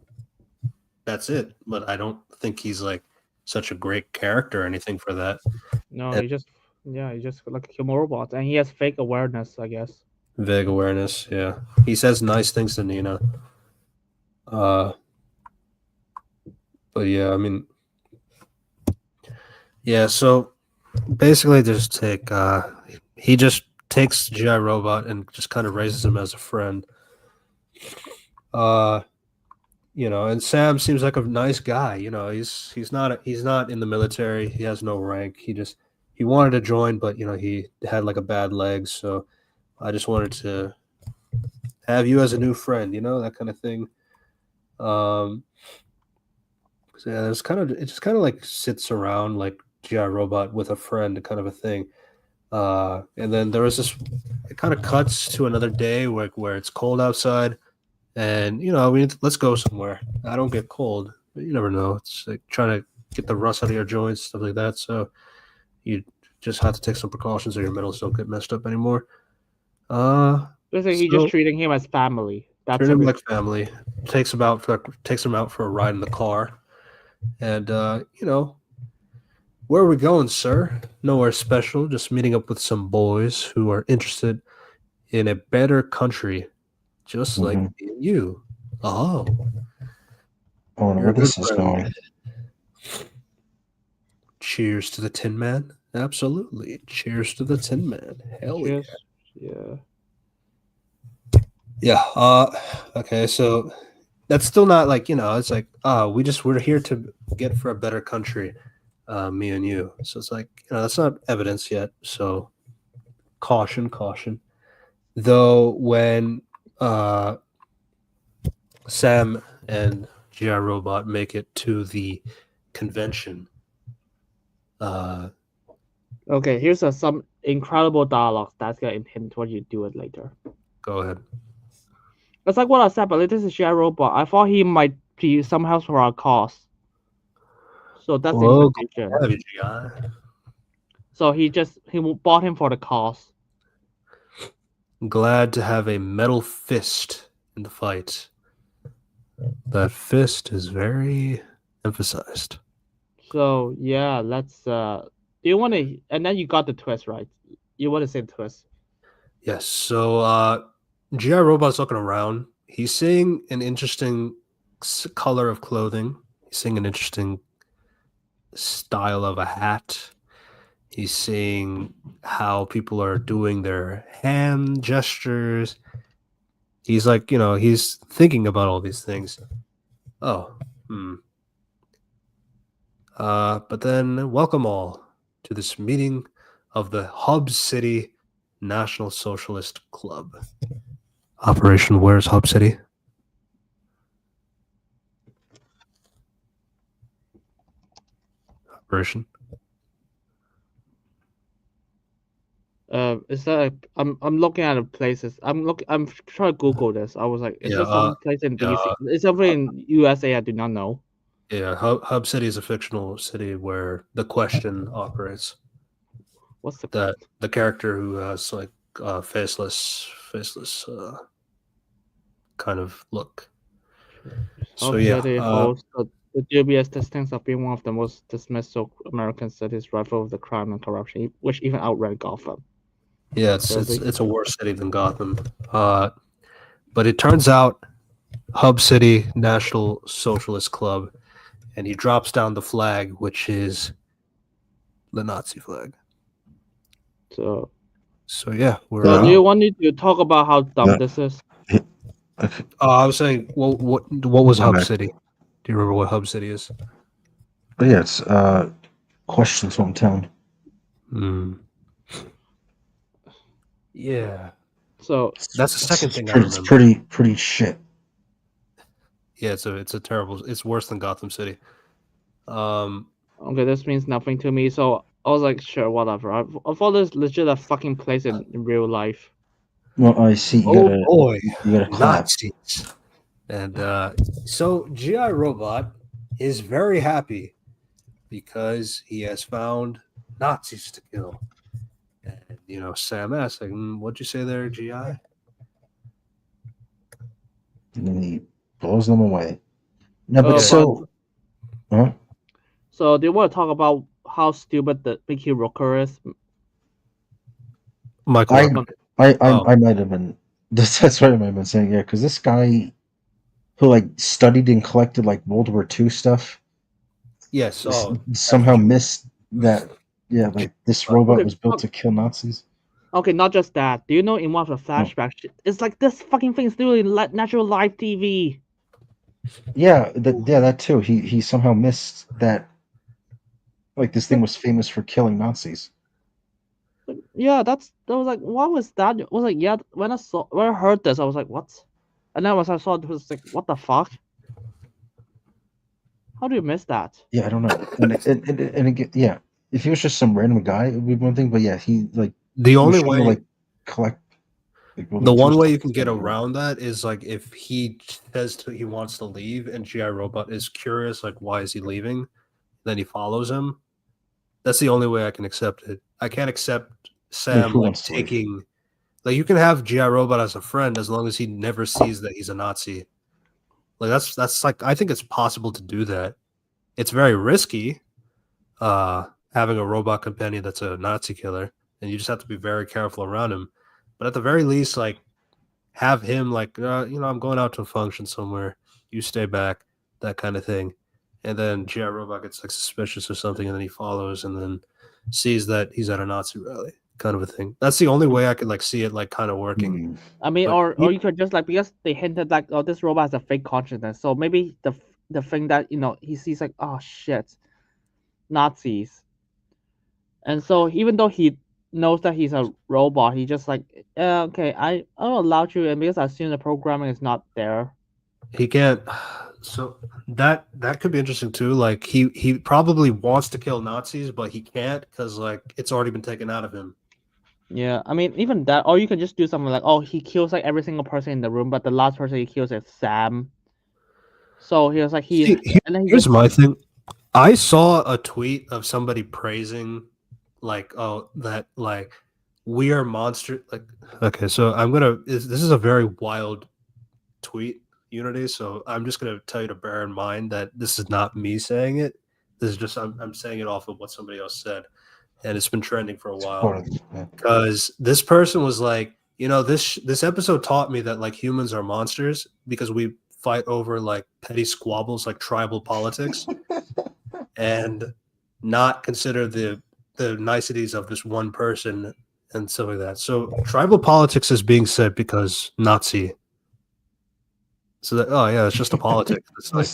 That's it. But I don't think he's like such a great character or anything for that. No, And he just like a human robot, and he has fake awareness, I guess. vague awareness, yeah. He says nice things to Nina. Uh, but yeah, I mean, yeah. So basically, he just takes GI Robot and just kind of raises him as a friend. Uh, and Sam seems like a nice guy. He's not in the military. He has no rank. He wanted to join, but he had like a bad leg. So I just wanted to have you as a new friend. That kind of thing. So yeah, it just kind of like sits around like GI Robot with a friend, kind of a thing. And then there was this. It kind of cuts to another day where it's cold outside, and let's go somewhere. I don't get cold, but you never know. It's like trying to get the rust out of your joints, stuff like that. So you just have to take some precautions, or your metals don't get messed up anymore. Basically, he's just So treating him as family. That's treat him everything. like family. Takes him out for a ride in the car, and where are we going, sir? Nowhere special, just meeting up with some boys who are interested in a better country, just like me and you. Oh, I wonder you're where a good this is friend. going. Cheers to the Tin Man. Absolutely. Cheers to the Tin Man. Hell Cheers. Yeah. yeah. Okay, so that's still not like, it's like, we're here to get for a better country, me and you. So it's like, that's not evidence yet. So caution. Though when Sam and GI Robot make it to the convention. Okay, here's some incredible dialogue that's gonna hint what you do it later. Go ahead. It's like what I said, but this is GI Robot. I thought he might be somehow for our cause. So that's the Whoa, implication. have you, GI? So he bought him for the cause. Glad to have a metal fist in the fight. That fist is very emphasized. So yeah, let's do you want to, and then you got the twist, right? You want to say the twist? Yes. So GI Robot's looking around. He's seeing an interesting color of clothing. He's seeing an interesting style of a hat. He's seeing how people are doing their hand gestures. He's like, he's thinking about all these things. Oh, but then welcome all to this meeting of the Hub City National Socialist Club. Operation Where's Hub City? Operation. Is that I'm looking at the places. I'm trying to Google this. I was like, is there some place in DC? It's something in USA I do not know. Yeah, Hub City is a fictional city where the Question operates. What's the That the character who has like faceless kind of look. So Hub yeah, City holds the dubious distinction of being one of the most dismissed American cities rife with the crime and corruption, which even outrank Gotham. yeah, it's a worse city than Gotham. But it turns out Hub City National Socialist Club, and he drops down the flag, which is the Nazi flag. So Yeah, we're. do you want me to talk about how dumb this is? Okay. I was saying, what was Hub Okay. City? Do you remember what Hub City is? But yeah, it's Question's hometown. Yeah. So That's the second thing I It's remember. pretty shit. Yeah, it's a terrible. It's worse than Gotham City. Okay, this means nothing to me. So I was like, sure, whatever. I thought this legit a fucking place in real life. Well, I see. Boy, You gotta clap. Nazis. And so GI Robot is very happy because he has found Nazis to kill. And Sam asks, like, "What'd you say there, GI?" And then he blows them away. No, but huh? So do you want to talk about how stupid the Mickey Rooker is? Michael, I might have been. That's what I might have been saying. Yeah, because this guy who like studied and collected like World War II stuff. yes. Somehow missed that. Yeah, like this robot was built to kill Nazis. Okay, not just that. Do you know in one of the flashbacks, it's like this fucking thing is doing natural live TV. Yeah, that too. He somehow missed that. Like this thing was famous for killing Nazis. Yeah, that was like, what was that? I was like, yeah. When I heard this, I was like, what? And then once I saw it, it was like, what the fuck? How do you miss that? Yeah, I don't know. And again, yeah, if he was just some random guy, it would be one thing. But yeah, he like the only way like collect. Like, the one way you can get around that is like if he says he wants to leave and GI Robot is curious, like why is he leaving? Then he follows him. That's the only way I can accept it. I can't accept Sam like taking. Like you can have GI Robot as a friend as long as he never sees that he's a Nazi. Like that's like I think it's possible to do that. It's very risky, having a robot companion that's a Nazi killer, and you just have to be very careful around him. But at the very least, like have him like I'm going out to a function somewhere. You stay back, that kind of thing. And then GI Robot gets like suspicious or something, and then he follows, and then sees that he's at a Nazi rally, kind of a thing. That's the only way I could like see it like kind of working. I mean, or you could just like because they hinted like, oh, this robot has a fake consciousness, so maybe the thing that he sees like, oh shit, Nazis, and so even though he knows that he's a robot, he just like, okay, I'll allow you, and because I assume the programming is not there. He can't. So that could be interesting too. Like he probably wants to kill Nazis, but he can't because like it's already been taken out of him. Yeah, I mean even that, or you can just do something like, oh, he kills like every single person in the room, but the last person he kills is Sam. So he was like, here's my thing. I saw a tweet of somebody praising, like, oh, that like we are monster. Like, okay, so this is a very wild tweet, Unity. So I'm just gonna tell you to bear in mind that this is not me saying it. This is just I'm saying it off of what somebody else said, and it's been trending for a while. Because this person was like, this episode taught me that like humans are monsters because we fight over like petty squabbles like tribal politics and not consider the niceties of this one person and stuff like that. So tribal politics is being said because Nazi. So that it's just a politic. It's like,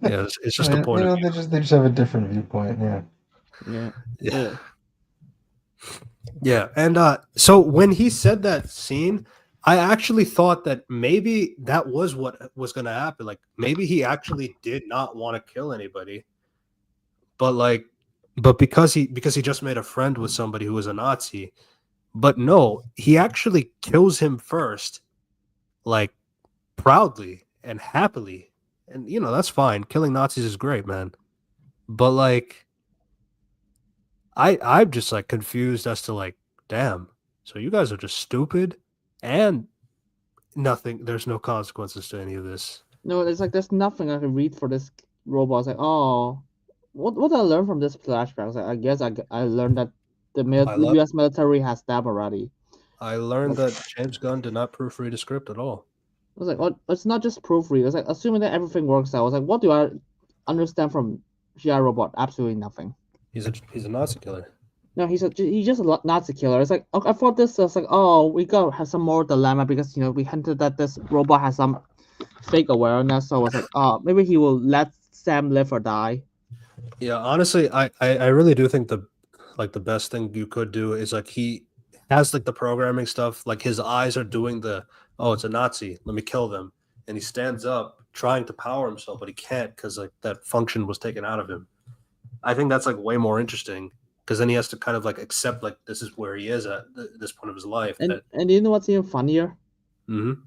it's just a point. They just have a different viewpoint. Yeah. And so when he said that scene, I actually thought that maybe that was what was going to happen. Like maybe he actually did not want to kill anybody, but because he just made a friend with somebody who was a Nazi. But no, he actually kills him first, like proudly and happily, and that's fine. Killing Nazis is great, man. But like, I'm just like confused as to like, damn. So you guys are just stupid, and nothing. There's no consequences to any of this. No, it's like there's nothing I can read for this robot. It's like, oh, what did I learn from this flashback? It's like, I guess I learned that the U.S. military has that already. I learned that James Gunn did not proofread a script at all. I was like, oh, it's not just proofread. It's like, assuming that everything works out. I was like, what do I understand from GI Robot? Absolutely nothing. He's a Nazi killer. No, he's just a Nazi killer. It's like, okay, I thought this was like, oh, we gotta have some more dilemma because we hinted that this robot has some fake awareness. So I was like, oh, maybe he will let Sam live or die. Yeah, honestly, I really do think the best thing you could do is like he has like the programming stuff, like his eyes are doing oh, it's a Nazi, let me kill them, and he stands up trying to power himself, but he can't because like that function was taken out of him. I think that's like way more interesting because then he has to kind of like accept like this is where he is at this point of his life. And you know what's even funnier? Mm-hmm.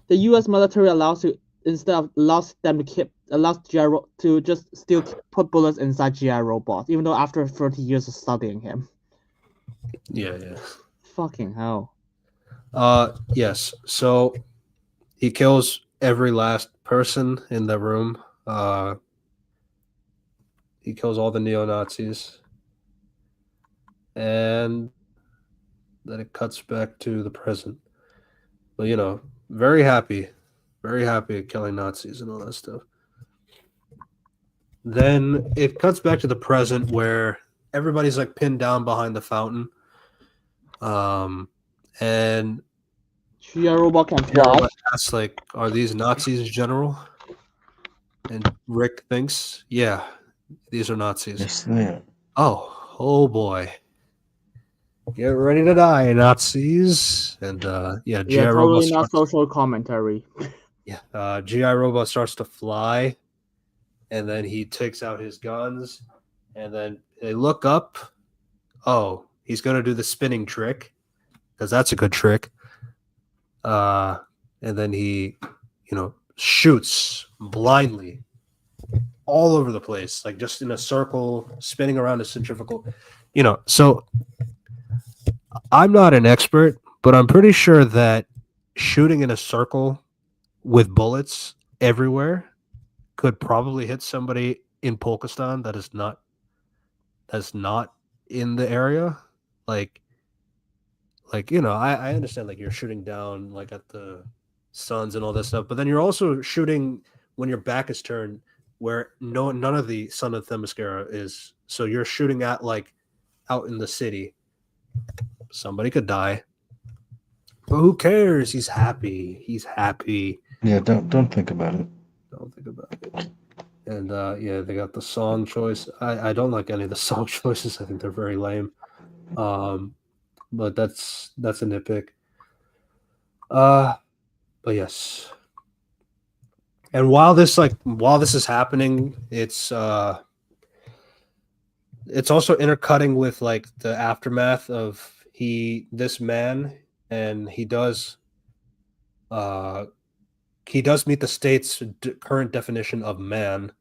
The U.S. military allows them to just still put bullets inside GI robots, even though after 30 years of studying him. Yeah. Fucking hell. Yes. So he kills every last person in the room. He kills all the neo-Nazis. And then it cuts back to the present. But very happy at killing Nazis and all that stuff. Then it cuts back to the present where everybody's like pinned down behind the fountain. And GI robot can fly. asks like, are these Nazis, General? And Rick thinks, yeah, these are Nazis. Yes, yeah. Oh boy. Get ready to die, Nazis. And GI totally not social commentary. Yeah, GI Robot starts to fly, and then he takes out his guns, and then they look up. Oh, he's gonna do the spinning trick, because that's a good trick. And then he, shoots blindly all over the place, like just in a circle, spinning around a centrifugal. So I'm not an expert, but I'm pretty sure that shooting in a circle with bullets everywhere could probably hit somebody in Pakistan that's not in the area. I understand like you're shooting down like at the suns and all that stuff, but then you're also shooting when your back is turned where none of the sun of Themyscira is. So you're shooting at like out in the city. Somebody could die. But who cares? He's happy. Yeah, don't think about it. Don't think about it. And they got the song choice. I don't like any of the song choices. I think they're very lame. But that's a nitpick. But yes. And while this is happening, it's also intercutting with like the aftermath of this man, and he does meet the state's current definition of man.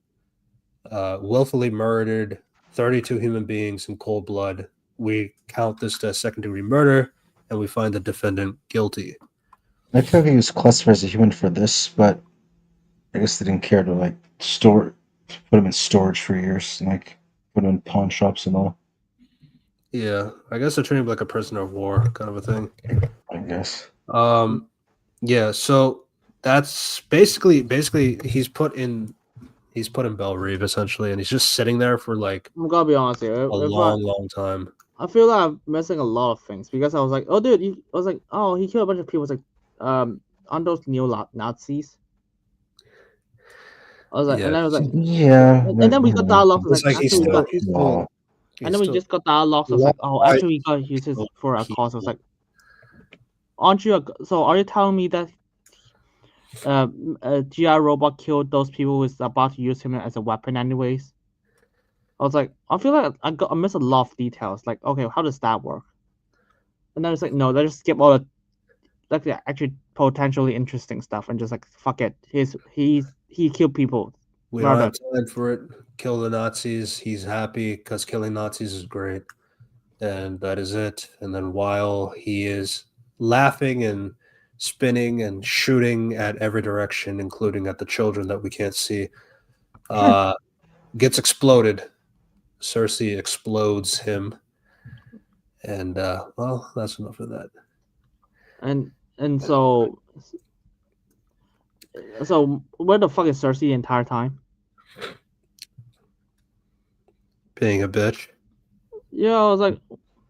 Willfully murdered 32 human beings in cold blood. We count this as second-degree murder, and we find the defendant guilty. I feel like he was classified as a human for this, but I guess they didn't care to like put him in storage for years, and like put him in pawn shops and all. Yeah, I guess they're treating him like a prisoner of war kind of a thing. I guess. Yeah, so that's basically he's put in Belle Reve essentially, and he's just sitting there for like I'm gonna be honest here, a long time. I feel like I'm missing a lot of things because I was like, oh dude, he killed a bunch of people. It's like, aren't those neo-Nazis? I was like, Yeah. and I was like, yeah. and then we got dialogue. It's like he's still, and then we just got dialogue. So I was like, oh, actually, we got use this for a cause. I was like, aren't you? So are you telling me that a GI robot killed those people who was about to use him as a weapon, anyways? I was like, I feel like I missed a lot of details. Like, okay, how does that work? And then it's like, no, let's just skip all the actually potentially interesting stuff and just like fuck it. He's he killed people. We don't have time for it. Kill the Nazis. He's happy because killing Nazis is great. And that is it. And then while he is laughing and spinning and shooting at every direction, including at the children that we can't see, gets exploded. Cersei explodes him. And, well, that's enough of that. And so where the fuck is Cersei the entire time? Being a bitch. Yeah, I was like,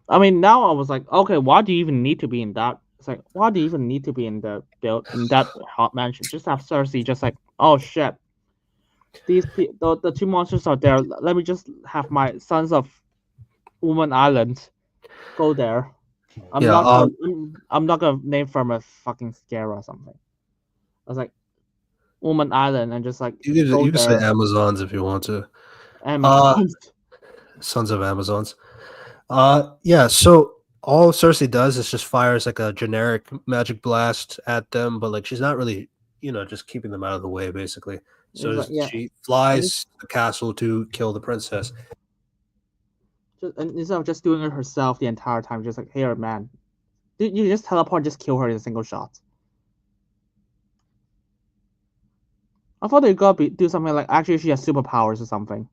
I mean, now I was like, okay, why do you even need to be in that? It's like, why do you even need to be in the build in that hot mansion? Just have Cersei, just like, oh shit, the two monsters are there. Let me just have my Sons of Woman Island go there. I'm not gonna name from a fucking scare or something. I was like, Woman Island, and just like you can say Amazons if you want to. Amazons. Sons of Amazons. Yeah, so all Cersei does is just fires like a generic magic blast at them, but like she's not really, just keeping them out of the way, basically. So Like, yeah. she flies to the castle to kill the princess. And instead of just doing it herself the entire time, just like, here, man, you just teleport, just kill her in a single shot. I thought they gotta do something like actually she has superpowers or something.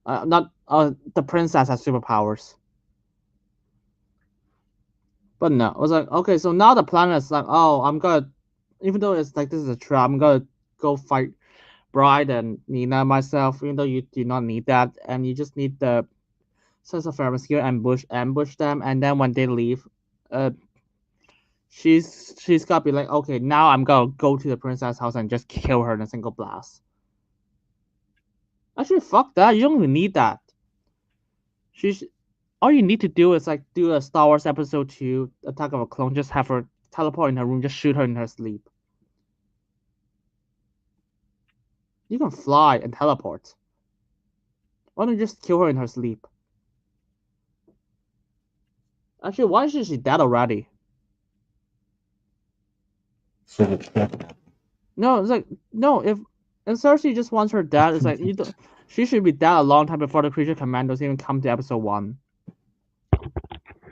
Not the princess has superpowers. But no, I was like, okay, so now the plan is like, oh, I'm gonna, even though it's like this is a trap, I'm gonna go fight Bride and Nina myself, even though you do not need that, and you just need the Sons of Theranos ambush them, and then when they leave, she's gotta be like, okay, now I'm gonna go to the princess house and just kill her in a single blast. Actually, fuck that. You don't even need that. All you need to do is like do a Star Wars Episode 2 Attack of a Clone. Just have her teleport in her room. Just shoot her in her sleep. You can fly and teleport. Why don't you just kill her in her sleep? Actually, why is she dead already? No, it's like no. If Cersei just wants her dead, it's like she should be dead a long time before the Creature Commandos even come to Episode 1.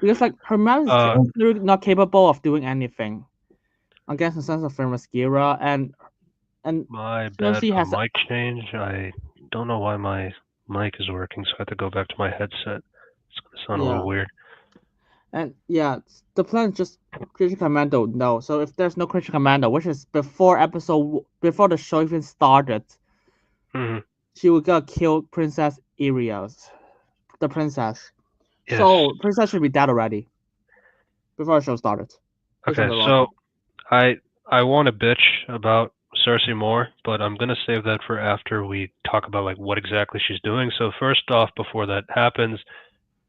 Because like her man is not capable of doing anything against the Sons of Theranos, and my bad for mic change. I don't know why my mic is working, so I have to go back to my headset. It's gonna sound a little weird. And yeah, the plan is just Creature Commando. No, so if there's no Creature Commando, which is before the show even started, she would go kill Princess Irios, the princess. Yes. So princess should be dead already before the show started. Okay, so I want to bitch about Cersei more, but I'm gonna save that for after we talk about like what exactly she's doing. So first off, before that happens,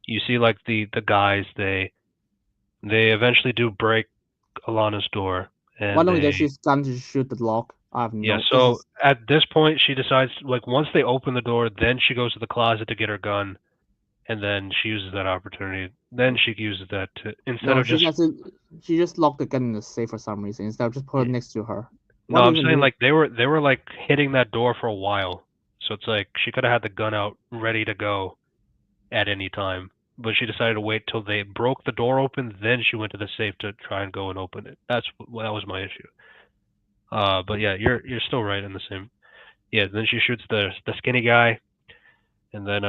you see like the guys they eventually do break Alana's door, and why don't we just use gun to shoot the lock? So at this point she decides like once they open the door, then she goes to the closet to get her gun, and then she uses that opportunity. Then she uses that to she just locked the gun in the safe for some reason instead of just put it next to her. No, I'm saying like they were like hitting that door for a while, so it's like she could have had the gun out ready to go at any time, but she decided to wait till they broke the door open. Then she went to the safe to try and go and open it. That was my issue. But yeah, you're still right in the same. Yeah, then she shoots the skinny guy, and then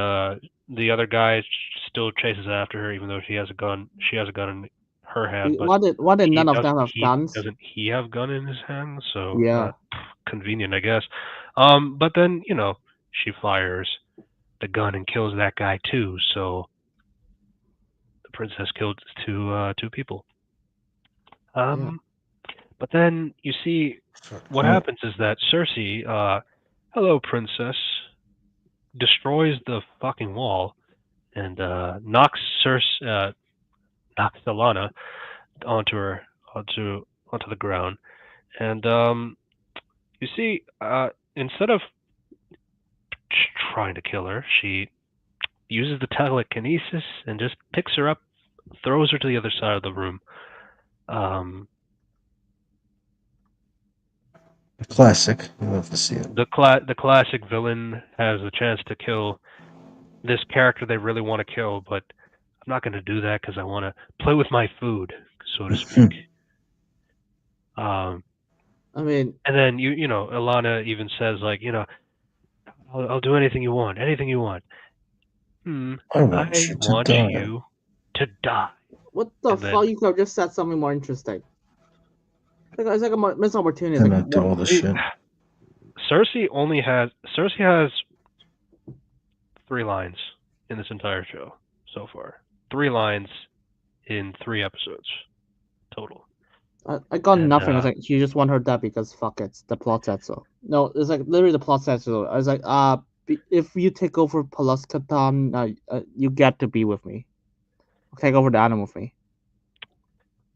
the other guy still chases after her, even though she has a gun. She has a gun in her hand. But why did none of them have guns? Doesn't he have a gun in his hand? So yeah, convenient, I guess. But then she fires the gun and kills that guy too. So the princess killed two people. But then you see what happens is that Cersei, hello princess, destroys the fucking wall and knocks Alana onto the ground, and you see instead of trying to kill her, she uses the telekinesis and just picks her up, throws her to the other side of the room. A classic. You love to see it. The classic villain has a chance to kill this character they really want to kill, but I'm not going to do that because I want to play with my food, so to speak. I mean, and then you know, Alana even says like, you know, I'll do anything you want, anything you want. I want you to die. You to die. What the And fuck? then- You could have just said something more interesting. It's like a missed opportunity. It's And like, not do all the shit. Cersei has 3 lines in this entire show so far. 3 lines in 3 episodes total. I got And, nothing. It's like she just want her dead because fuck it, the plot said so. No, it's like literally the plot said so. I was like, if you take over Palaskatan, you get to be with me. Take over the animal with me.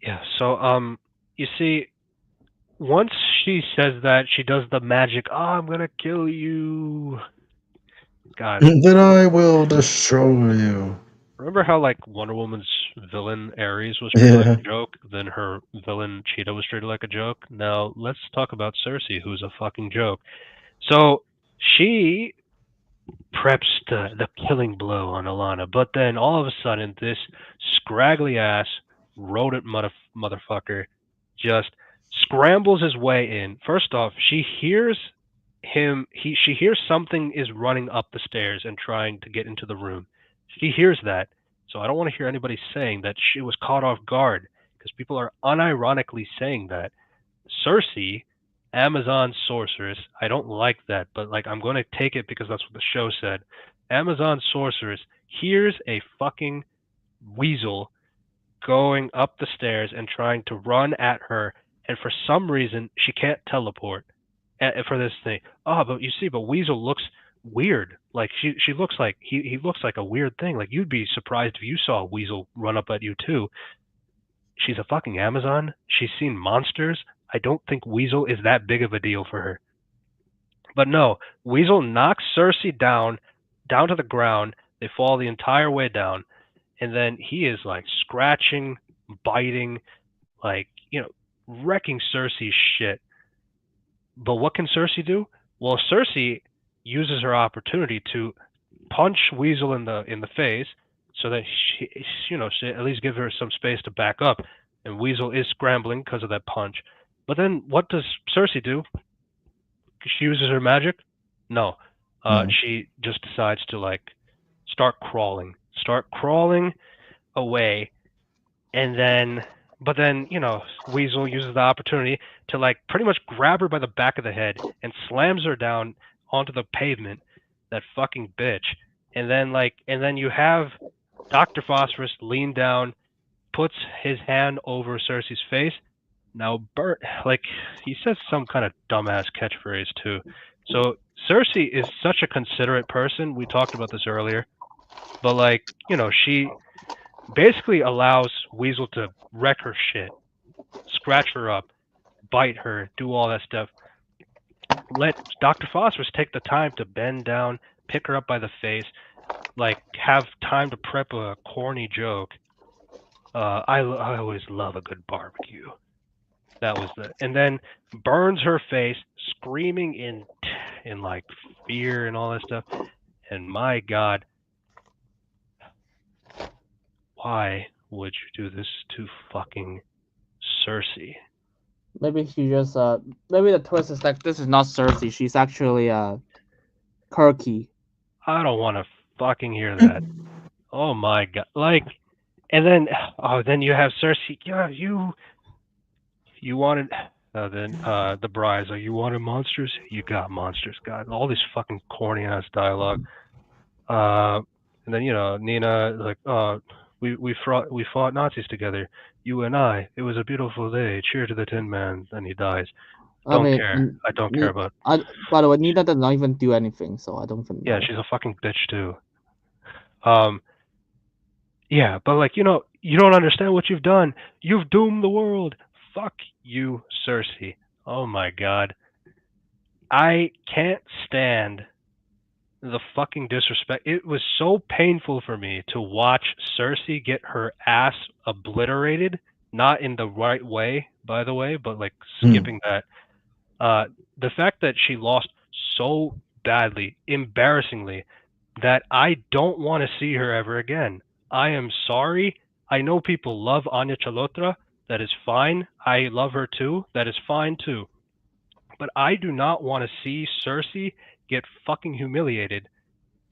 Yeah, so you see, once she says that, she does the magic, I'm gonna kill you. God. Then I will destroy you. Remember how like Wonder Woman's villain Ares was treated like a joke, then her villain Cheetah was treated like a joke? Now let's talk about Cersei, who's a fucking joke. So she preps the killing blow on Alana, but then all of a sudden this scraggly ass rodent motherfucker just scrambles his way in. First off, she hears she hears something is running up the stairs and trying to get into the room. She hears that, so I don't want to hear anybody saying that she was caught off guard, because people are unironically saying that. Cersei, Amazon sorceress, I don't like that, but like I'm going to take it because that's what the show said. Amazon sorceress hears a fucking weasel going up the stairs and trying to run at her, and for some reason she can't teleport for this thing. Oh, but you see, but Weasel looks weird. Like she looks like he looks like a weird thing. Like you'd be surprised if you saw a Weasel run up at you too. She's a fucking Amazon. She's seen monsters. I don't think Weasel is that big of a deal for her. But no, Weasel knocks Cersei down to the ground. They fall the entire way down, and then he is like scratching, biting, like, you know, wrecking Cersei's shit. But what can Cersei do? Well, Cersei uses her opportunity to punch Weasel in the face, so that she at least give her some space to back up. And Weasel is scrambling because of that punch. But then what does Cersei do? She uses her magic? No. She just decides to like start crawling away, and then you know, Weasel uses the opportunity to like pretty much grab her by the back of the head and slams her down onto the pavement. That fucking bitch. And then you have Dr. Phosphorus lean down, puts his hand over Cersei's face. Now Bert, like, he says some kind of dumbass catchphrase too. So Cersei is such a considerate person. We talked about this earlier. But like, you know, she basically allows Weasel to wreck her shit, scratch her up, bite her, do all that stuff. Let Dr. Phosphorus take the time to bend down, pick her up by the face, like have time to prep a corny joke. I always love a good barbecue. That was and then burns her face, screaming in like fear and all that stuff. And my God, why would you do this to fucking Cersei? Maybe she just maybe the twist is like this is not Cersei. She's actually Kirky. I don't want to fucking hear that. Oh my God! Like, and then you have Cersei. Yeah, you wanted the brides. Like, you wanted monsters. You got monsters. God, all this fucking corny ass dialogue. And then, you know, Nina, like, we fought Nazis together. You and I. It was a beautiful day. Cheer to the Tin Man. Then he dies. I don't care about. By the way, Nina did not even do anything, so I don't even know. Yeah, she's a fucking bitch too. Yeah, but like, you know, you don't understand what you've done. You've doomed the world. Fuck you, Cersei. Oh my God. I can't stand the fucking disrespect. It was so painful for me to watch Cersei get her ass obliterated, not in the right way, by the way, but like skipping that. The fact that she lost so badly, embarrassingly, that I don't want to see her ever again. I am sorry. I know people love Anya Chalotra. That is fine. I love her too. That is fine too. But I do not want to see Cersei get fucking humiliated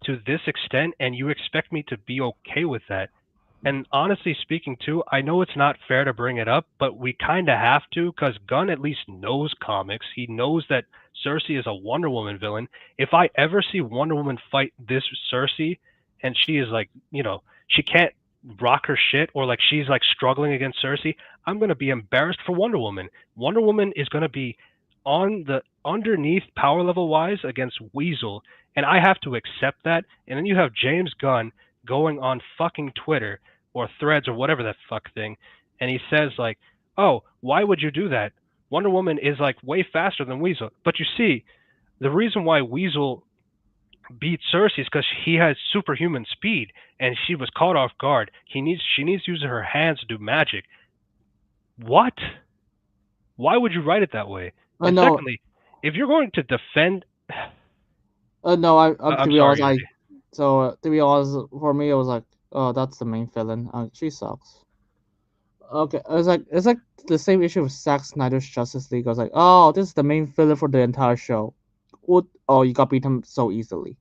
to this extent, and you expect me to be okay with that. And honestly speaking, too, I know it's not fair to bring it up, but we kind of have to because Gunn at least knows comics. He knows that Cersei is a Wonder Woman villain. If I ever see Wonder Woman fight this Cersei and she is like, she can't rock her shit or like she's like struggling against Cersei, I'm going to be embarrassed for Wonder Woman. Wonder Woman is going to be on the underneath power level wise against Weasel, and I have to accept that. And then you have James Gunn going on fucking Twitter or Threads or whatever that fuck thing, and he says like, "Oh, why would you do that? Wonder Woman is like way faster than Weasel." But you see, the reason why Weasel beat Cersei is because he has superhuman speed, and she was caught off guard. She needs to use her hands to do magic. What? Why would you write it that way? And No, secondly, if you're going to defend, no, I'm to be sorry, honest, Andy. to be honest, for me, it was like, oh, that's the main villain. She sucks. Okay, it's like the same issue with Zack Snyder's Justice League. I was like, oh, this is the main villain for the entire show. What? Oh, you got beat him so easily.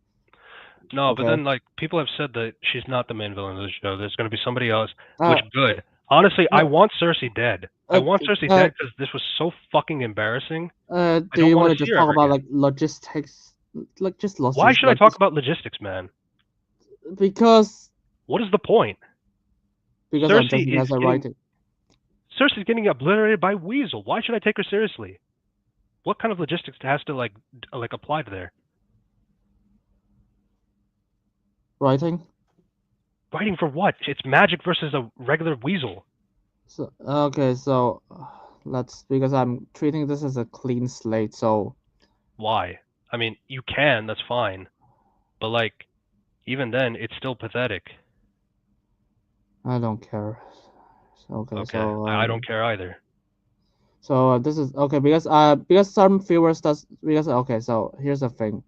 No, Okay. but then like people have said that she's not the main villain of the show. There's going to be somebody else. Which good. Honestly, I want Cersei dead. I want Cersei dead because this was so fucking embarrassing. Do you want to just talk about like logistics? Like just logistics. Why should I talk about logistics, man? Because. What is the point? Because I'm thinking as I write it. Cersei's getting obliterated by Weasel. Why should I take her seriously? What kind of logistics has to like apply to there? Writing for what? It's magic versus a regular Weasel. So okay, so because I'm treating this as a clean slate. So why? I mean, you can. That's fine, but like, even then, it's still pathetic. I don't care. Okay. So I don't care either. So this is okay because some viewers okay. So here's the thing.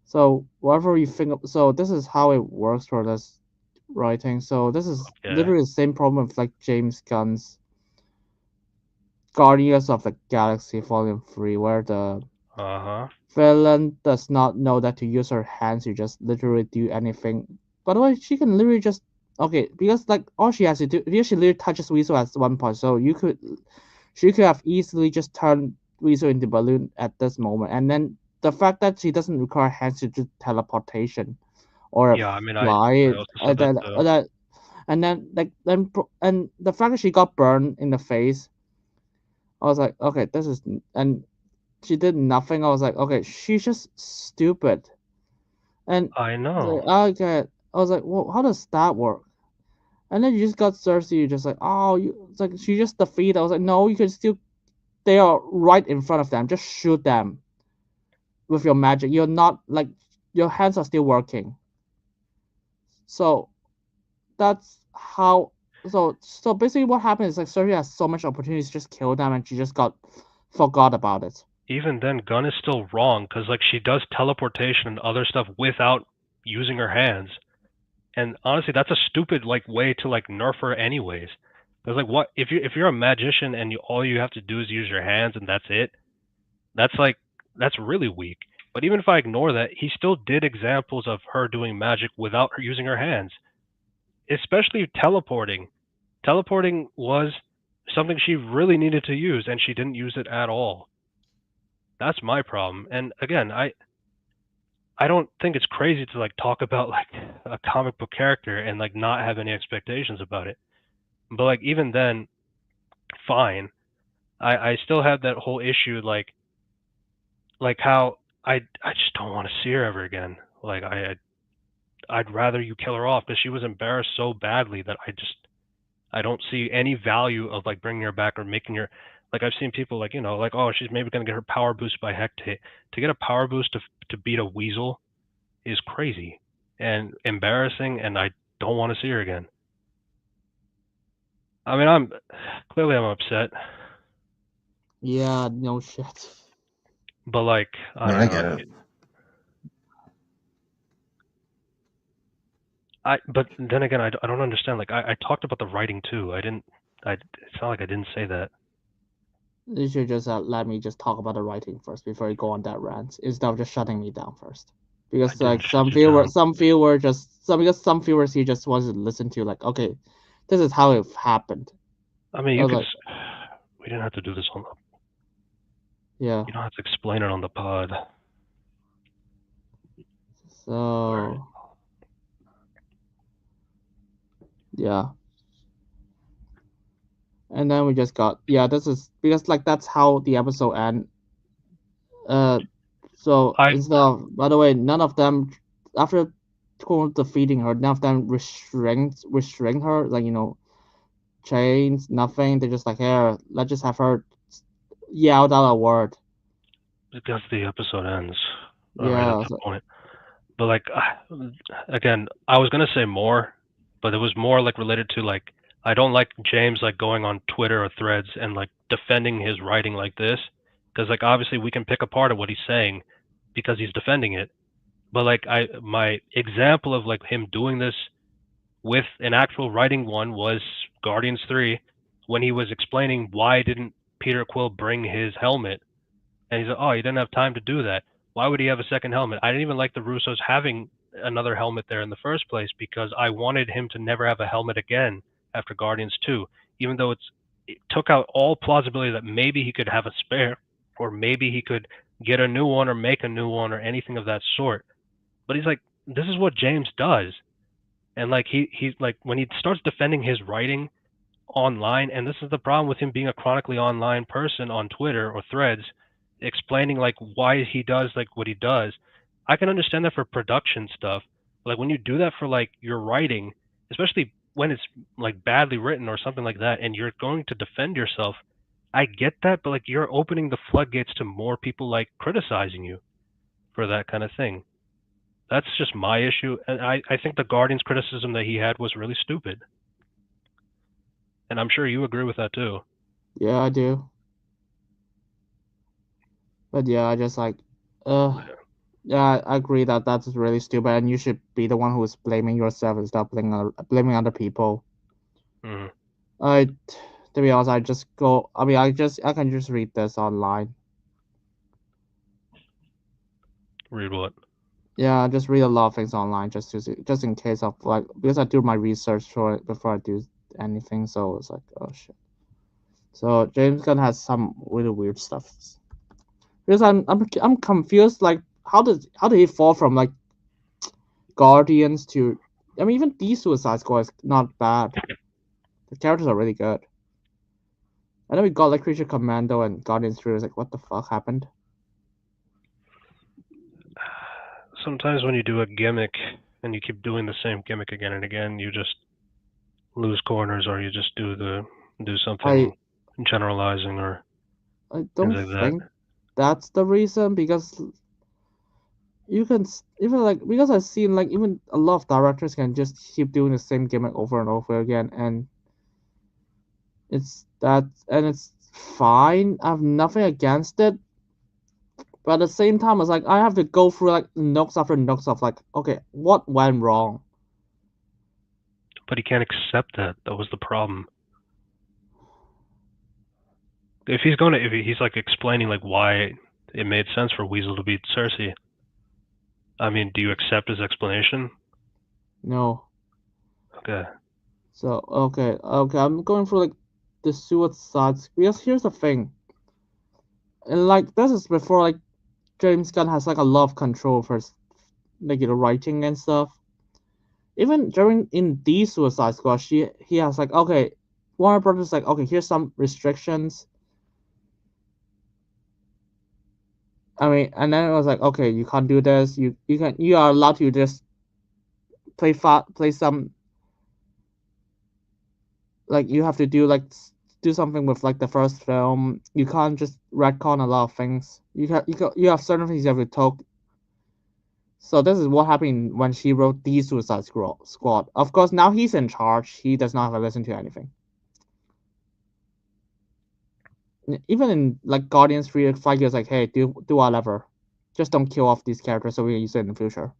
So whatever you think, so this is how it works for this writing. So this is literally the same problem with like James Gunn's Guardians of the Galaxy Volume 3, where the villain does not know that to use her hands, you just literally do anything. By the way, she can literally just because like all she has to do, she literally touches Weasel at one point, so she could have easily just turned Weasel into balloon at this moment, and then the fact that she doesn't require hands to do teleportation or fly, and the fact that she got burned in the face, I was like, okay, this is, and she did nothing. I was like, okay, she's just stupid, and I know. I was like, well, how does that work? And then you just got Cersei. You're just like, oh, it's like she just defeated. I was like, no, you can still. They are right in front of them. Just shoot them with your magic. You're not like your hands are still working. So that's how. So basically, what happened is like Cersei has so much opportunities to just kill them, and she just forgot about it. Even then, Gunn is still wrong because like she does teleportation and other stuff without using her hands. And honestly, that's a stupid like way to like nerf her anyways. Because like, what if you're a magician and all you have to do is use your hands and that's it? That's really weak. But even if I ignore that, he still did examples of her doing magic without her using her hands, especially teleporting. Teleporting was something she really needed to use, and she didn't use it at all. That's my problem. And again, I don't think it's crazy to like talk about like a comic book character and like not have any expectations about it. But like even then, fine. I still have that whole issue like how I just don't want to see her ever again. Like I'd rather you kill her off because she was embarrassed so badly that I don't see any value of like bringing her back or making her like I've seen people like like oh she's maybe gonna get her power boost by Hecate. To get a power boost to beat a Weasel is crazy and embarrassing, and I don't want to see her again. I mean, I'm upset. Yeah, no shit. But like, I No, don't I know. get it. But then again, I don't understand. Like, I talked about the writing too. It's not like I didn't say that. You should just let me just talk about the writing first before you go on that rant, instead of just shutting me down first. Because I like didn't some shut you down. some viewers he just wants to listen to like, okay, this is how it happened. I mean, I was like, we didn't have to do this on the. yeah. You don't have to explain it on the pod. So yeah. And then we just got this is because like that's how the episode end. So instead of, by the way, none of them after defeating her, none of them restrain her, like, you know, chains, nothing. They're just like, here, let's just have her yell out a word. Because the episode ends. Yeah. Right at that point. But like, again, I was gonna say more, but it was more like related to like, I don't like James like going on Twitter or Threads and like defending his writing like this, because like obviously we can pick apart at what he's saying because he's defending it. But like my example of like him doing this with an actual writing one was Guardians 3, when he was explaining why didn't Peter Quill bring his helmet, and he's like, oh, he didn't have time to do that. Why would he have a second helmet? I didn't even like the Russos having another helmet there in the first place, because I wanted him to never have a helmet again after Guardians 2, even though it took out all plausibility that maybe he could have a spare, or maybe he could get a new one or make a new one or anything of that sort. But he's like, this is what James does. And like he's like, when he starts defending his writing online, and this is the problem with him being a chronically online person on Twitter or Threads, explaining like why he does like what he does. I can understand that for production stuff. Like when you do that for like your writing, especially when it's like badly written or something like that, and you're going to defend yourself, I get that, but like you're opening the floodgates to more people like criticizing you for that kind of thing. That's just my issue, and I think the Guardians criticism that he had was really stupid. And I'm sure you agree with that too. Yeah, I do. But yeah, I just like, yeah, I agree that that's really stupid, and you should be the one who is blaming yourself instead of blaming other people. Mm-hmm. To be honest, I can just read this online. Read what? Yeah, I just read a lot of things online just in case of like, because I do my research for it before I do anything. So it's like, oh shit. So James Gunn has some really weird stuff. Because I'm confused. Like, how did he fall from like Guardians to? I mean, even the Suicide Squad is not bad. The characters are really good. And then we got like Creature Commando and Guardians 3. It's like, what the fuck happened? Sometimes when you do a gimmick and you keep doing the same gimmick again and again, you just lose corners, or you just do something generalizing, or I don't things like think that's the reason, because you can even like, because I've seen like even a lot of directors can just keep doing the same gimmick over and over again, and it's fine. I have nothing against it, but at the same time, it's like I have to go through like notes after notes of like, okay, what went wrong? But he can't accept that. That was the problem. If he's like explaining like why it made sense for Weasel to beat Cersei, I mean, do you accept his explanation? No. Okay. So okay, I'm going through like the suicides, because here's the thing. And like this is before like James Gunn has like a lot of control for like, you know, writing and stuff. Even during in the Suicide Squad, he has like, okay, Warner Brothers like, okay, here's some restrictions. I mean, and then it was like, okay, you can't do this. You are allowed to just play some, like, you have to do something with like the first film. You can't just retcon a lot of things. You have certain things you have to talk. So this is what happened when she wrote the Suicide Squad. Of course, now he's in charge. He does not have to listen to anything. Even in like Guardians 3, 5 years, like, hey, do whatever, just don't kill off these characters so we can use it in the future.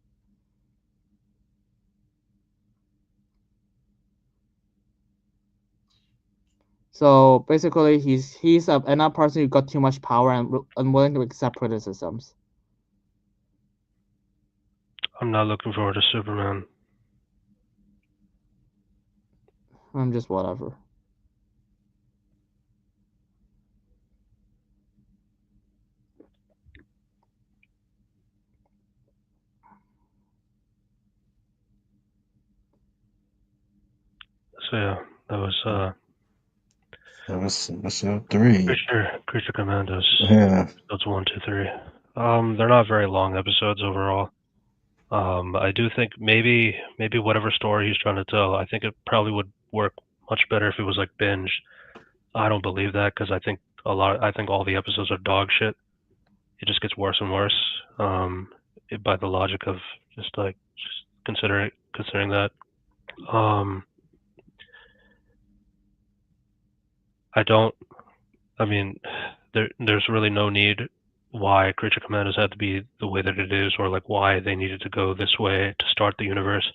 So basically, he's another person who got too much power and unwilling to accept criticisms. I'm not looking forward to Superman. I'm just whatever. So yeah, that was episode 3. Creature Commandos. Yeah. Episodes 1, 2, 3. They're not very long episodes overall. I do think maybe whatever story he's trying to tell, I think it probably would work much better if it was like binge. I don't believe that because I think all the episodes are dog shit. It just gets worse and worse. By the logic of just considering that. I mean, there's really no need why Creature Commandos had to be the way that it is, or like why they needed to go this way to start the universe,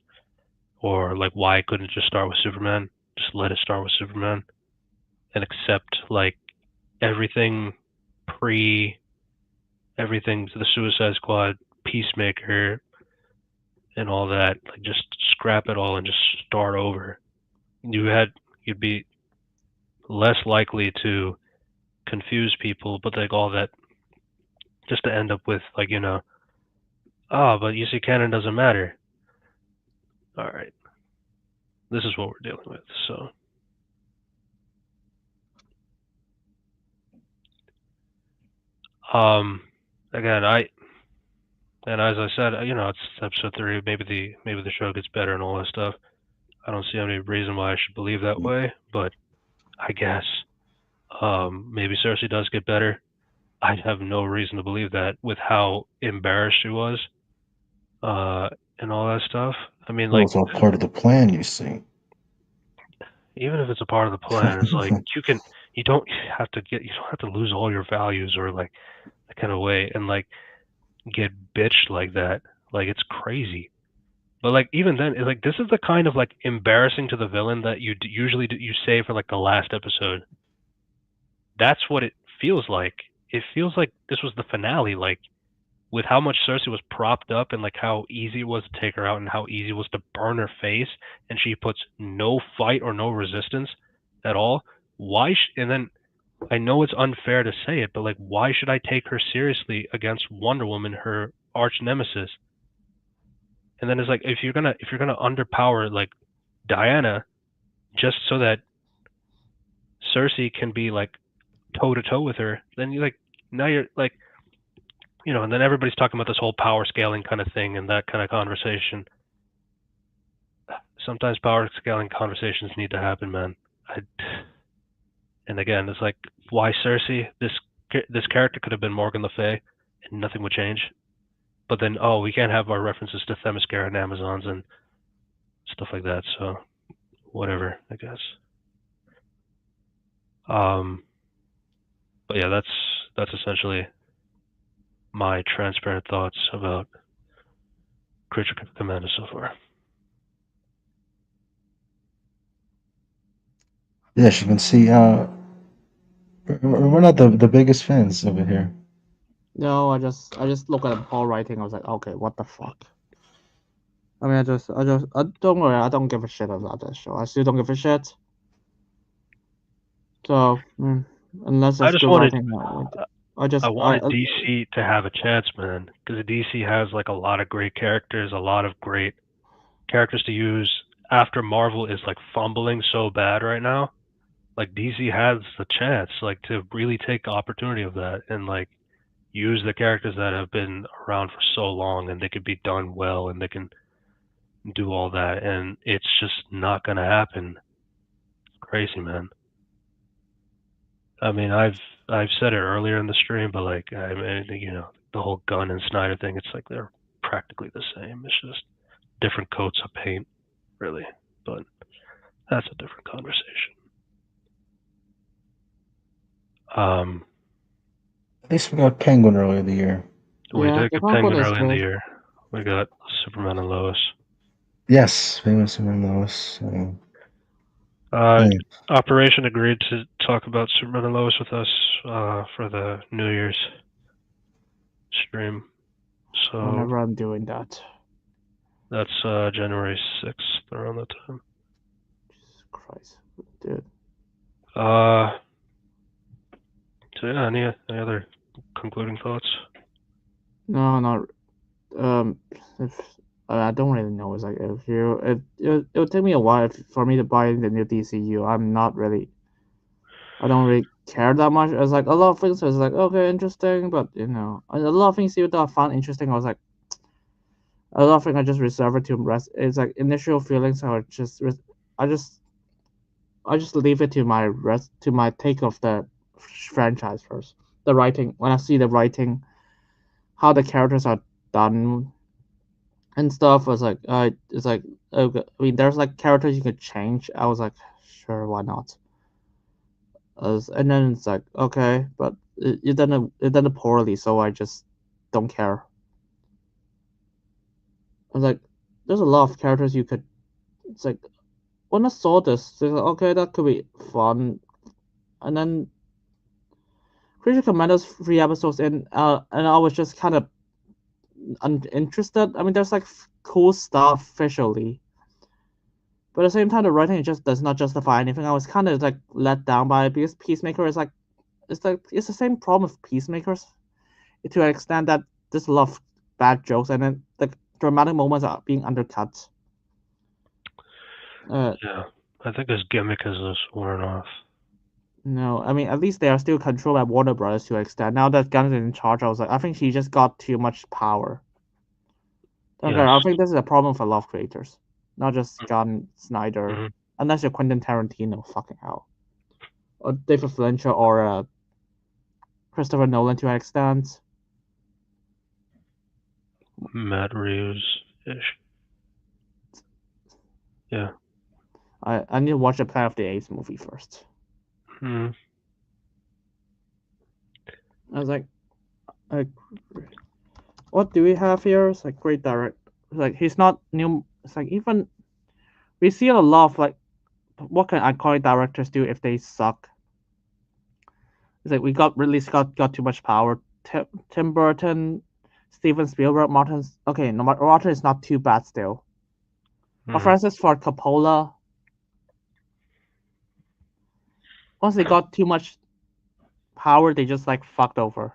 or like why it couldn't just start with Superman. Just let it start with Superman, and accept like everything to the Suicide Squad, Peacemaker, and all that. Like just scrap it all and just start over. You'd be less likely to confuse people, but like all that, just to end up with like, but you see canon doesn't matter. All right, this is what we're dealing with. So again, as I said, it's episode 3. Maybe the show gets better and all that stuff. I don't see any reason why I should believe that way, but I guess maybe Cersei does get better. I have no reason to believe that with how embarrassed she was, and all that stuff. I mean, Well, like, it's all part of the plan, you see. even if it's a part of the plan, it's like you don't have to lose all your values or like that kind of way and like get bitched like that. Like it's crazy. But like even then, it's like this is the kind of like embarrassing to the villain that you usually you say for like the last episode. That's what it feels like. It feels like this was the finale. Like with how much Cersei was propped up and like how easy it was to take her out and how easy it was to burn her face, and she puts no fight or no resistance at all. And then I know it's unfair to say it, but like why should I take her seriously against Wonder Woman, her arch nemesis? And then it's like if you're gonna underpower like Diana just so that Cersei can be like toe to toe with her, then you like now you're like and then everybody's talking about this whole power scaling kind of thing and that kind of conversation. Sometimes power scaling conversations need to happen, man. And again, it's like, why Cersei? This character could have been Morgan Le Fay, and nothing would change. But then, we can't have our references to Themyscira and Amazons and stuff like that. So, whatever, I guess. But yeah, that's essentially my transparent thoughts about Creature Commandos so far. Yes, you can see we're not the biggest fans over here. No, I just look at Paul writing. I was like, okay, what the fuck? I mean, I don't worry. I don't give a shit about that show. I still don't give a shit. So unless I it's just good wanted writing, I wanted DC to have a chance, man, because DC has like a lot of great characters, a lot of great characters to use after Marvel is like fumbling so bad right now. Like DC has the chance like to really take the opportunity of that and like use the characters that have been around for so long and they could be done well and they can do all that, and it's just not gonna happen. It's crazy, man. I mean, I've said it earlier in the stream, but like I mean, the whole Gunn and Snyder thing, it's like they're practically the same. It's just different coats of paint, really. But that's a different conversation. At least we got Penguin earlier in the year. We Yeah, did the get Penguin Penguin is early in the good. year. We got Superman and Lois. Yes, Penguin, Superman, Lois. Operation agreed to talk about Superman and Lois with us for the New Year's stream. So Whenever I'm doing that. that's January 6th around that time. Jesus Christ, dude. So yeah, any other concluding thoughts? No, not. If I don't really know. It's like if you, it would take me a while for me to buy the new DCU. I'm not really. I don't really care that much. It's like a lot of things was like okay, interesting, but a lot of things that I found interesting. I was like, a lot of things I just reserve it to rest. It's like initial feelings. I just leave it to my take of the franchise first. The writing, when I see the writing, how the characters are done and stuff, was like it's like okay. I mean, there's like characters you could change. I was like, sure, why not? And then it's like okay, but it done it poorly, so I just don't care. I was like, there's a lot of characters you could. It's like when I saw this, it's like, okay, that could be fun, and then Creature Commandos 3 episodes in, and I was just kind of uninterested. I mean, there's like cool stuff visually, but at the same time, the writing just does not justify anything. I was kind of like let down by it because Peacemaker is like it's the same problem with Peacemakers to an extent that there's a lot of bad jokes and then the dramatic moments are being undercut. Yeah, I think his gimmick is just worn off. No, I mean at least they are still controlled by Warner Brothers to an extent. Now that Gunn is in charge, I was like, I think he just got too much power. Okay, Yes. I think this is a problem for a lot of creators, not just Gunn, Snyder, Mhm. unless you're Quentin Tarantino, fucking hell, or David Fincher or Christopher Nolan to an extent. Matt Reeves-ish. Yeah. I need to watch the Planet of the Apes movie first. Hmm. I was like, what do we have here? It's like great direct. Like he's not new. It's like even we see a lot of like what can iconic directors do if they suck? It's like we got Ridley Scott got too much power. Tim Burton, Steven Spielberg, Martin's okay. No, Martin is not too bad still. But Francis Ford Coppola, once they got too much power, they just like fucked over.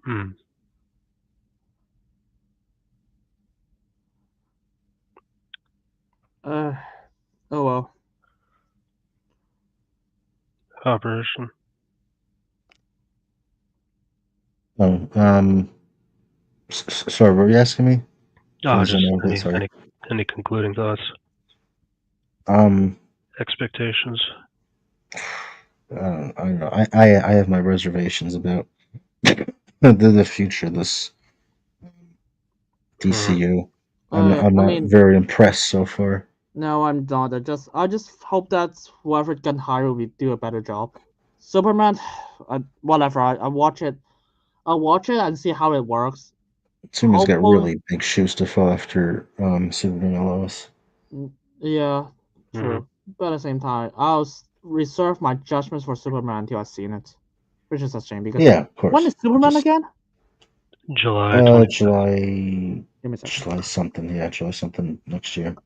Hmm. Oh well. Operation. Sorry, what were you asking me? Just Sorry. any concluding thoughts? Expectations. I don't know. I have my reservations about the future of this DCU. I'm not very impressed so far. No, I'm not. I just hope that whoever can hire will do a better job. Superman, whatever. I watch it. I'll watch it and see how it works. Superman's got really big shoes to fill after Superman and Lois. Yeah, true. But at the same time, I'll reserve my judgments for Superman until I've seen it, which is a shame because of course. When is Superman again? July. July something. Yeah, July something next year.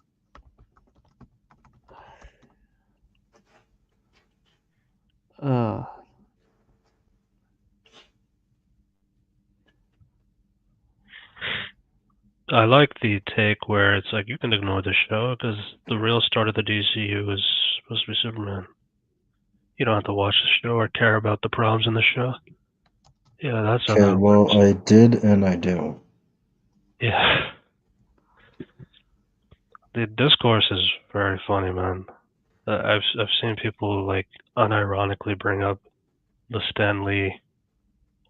I like the take where it's like you can ignore the show because the real start of the DCU is supposed to be Superman. You don't have to watch the show or care about the problems in the show. Yeah, that's how that well, works. I did and I do. Yeah. The discourse is very funny, man. I've seen people like unironically bring up the Stan Lee.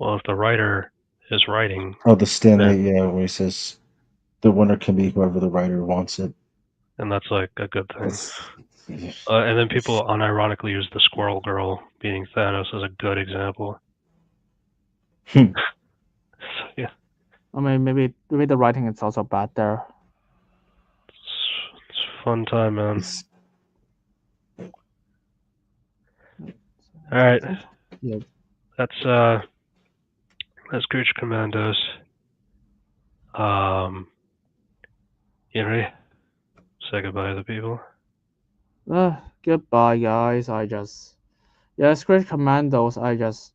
Well, if the writer is writing, the Stan Lee, where he says the winner can be whoever the writer wants it, and that's like a good thing. And then people unironically use the Squirrel Girl beating Thanos as a good example. Hmm. So, yeah, I mean, maybe the writing is also bad there. it's a fun time, man. It's- All right, Yeah. that's Creature Commandos. You ready? Say goodbye to the people. Goodbye, guys. Creature Commandos.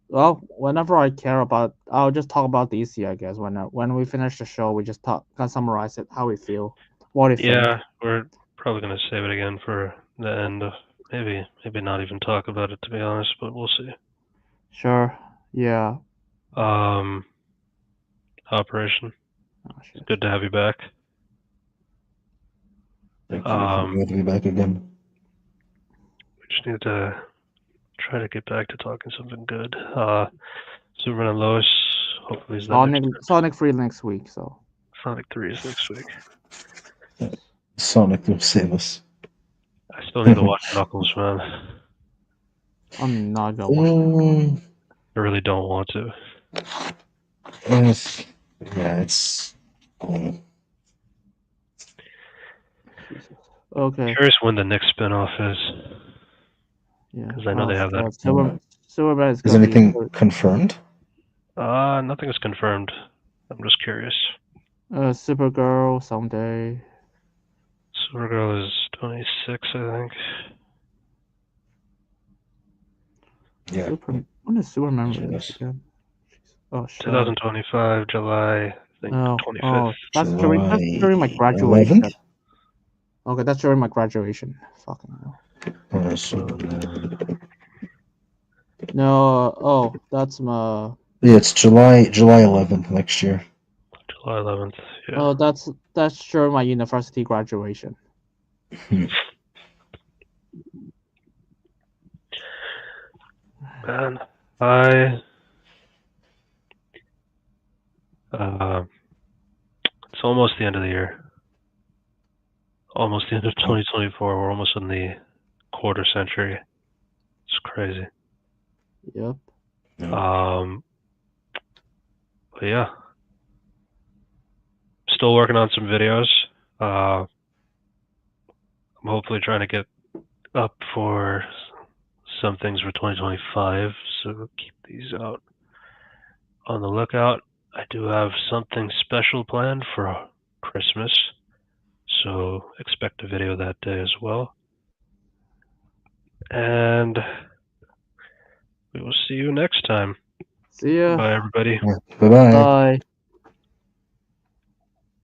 Well, whenever I care about, I'll just talk about DC. I guess when we finish the show, we just can summarize it, how we feel, what do you think. Yeah, we're probably gonna save it again for the end. Maybe not even talk about it, to be honest, but we'll see. Sure. Yeah. Operation. Oh, shit. Good to have you back. Thank you. Good to be back again. We just need to try to get back to talking something good. Superman and Lois. Hopefully, is that Sonic 3 next week. So Sonic 3 is next week. Sonic will save us. I still need to watch Knuckles, man. I'm not gonna watch I really don't want to. Yeah, it's. Jesus. Okay. Curious when the next spinoff is. Yeah. Because I know they have that. Superman is Is gonna anything be. confirmed? Nothing is confirmed. I'm just curious. Supergirl someday. Supergirl is 26, I think. Yeah. When is Superman Yes. released again? Oh shit. 2025, July, I think 25th. That's July during my graduation. 11th? Okay, that's during my graduation. Fucking hell. No, that's my. Yeah, it's July 11th next year. July 11th, yeah. Oh, that's during my university graduation. Man, it's almost the end of the year. Almost the end of 2024. We're almost in the quarter century. It's crazy. Yep. But yeah. Still working on some videos. I'm hopefully trying to get up for some things for 2025, so keep these out on the lookout. I do have something special planned for Christmas, so expect a video that day as well. And we will see you next time. See ya. Bye, everybody. Bye-bye. Bye.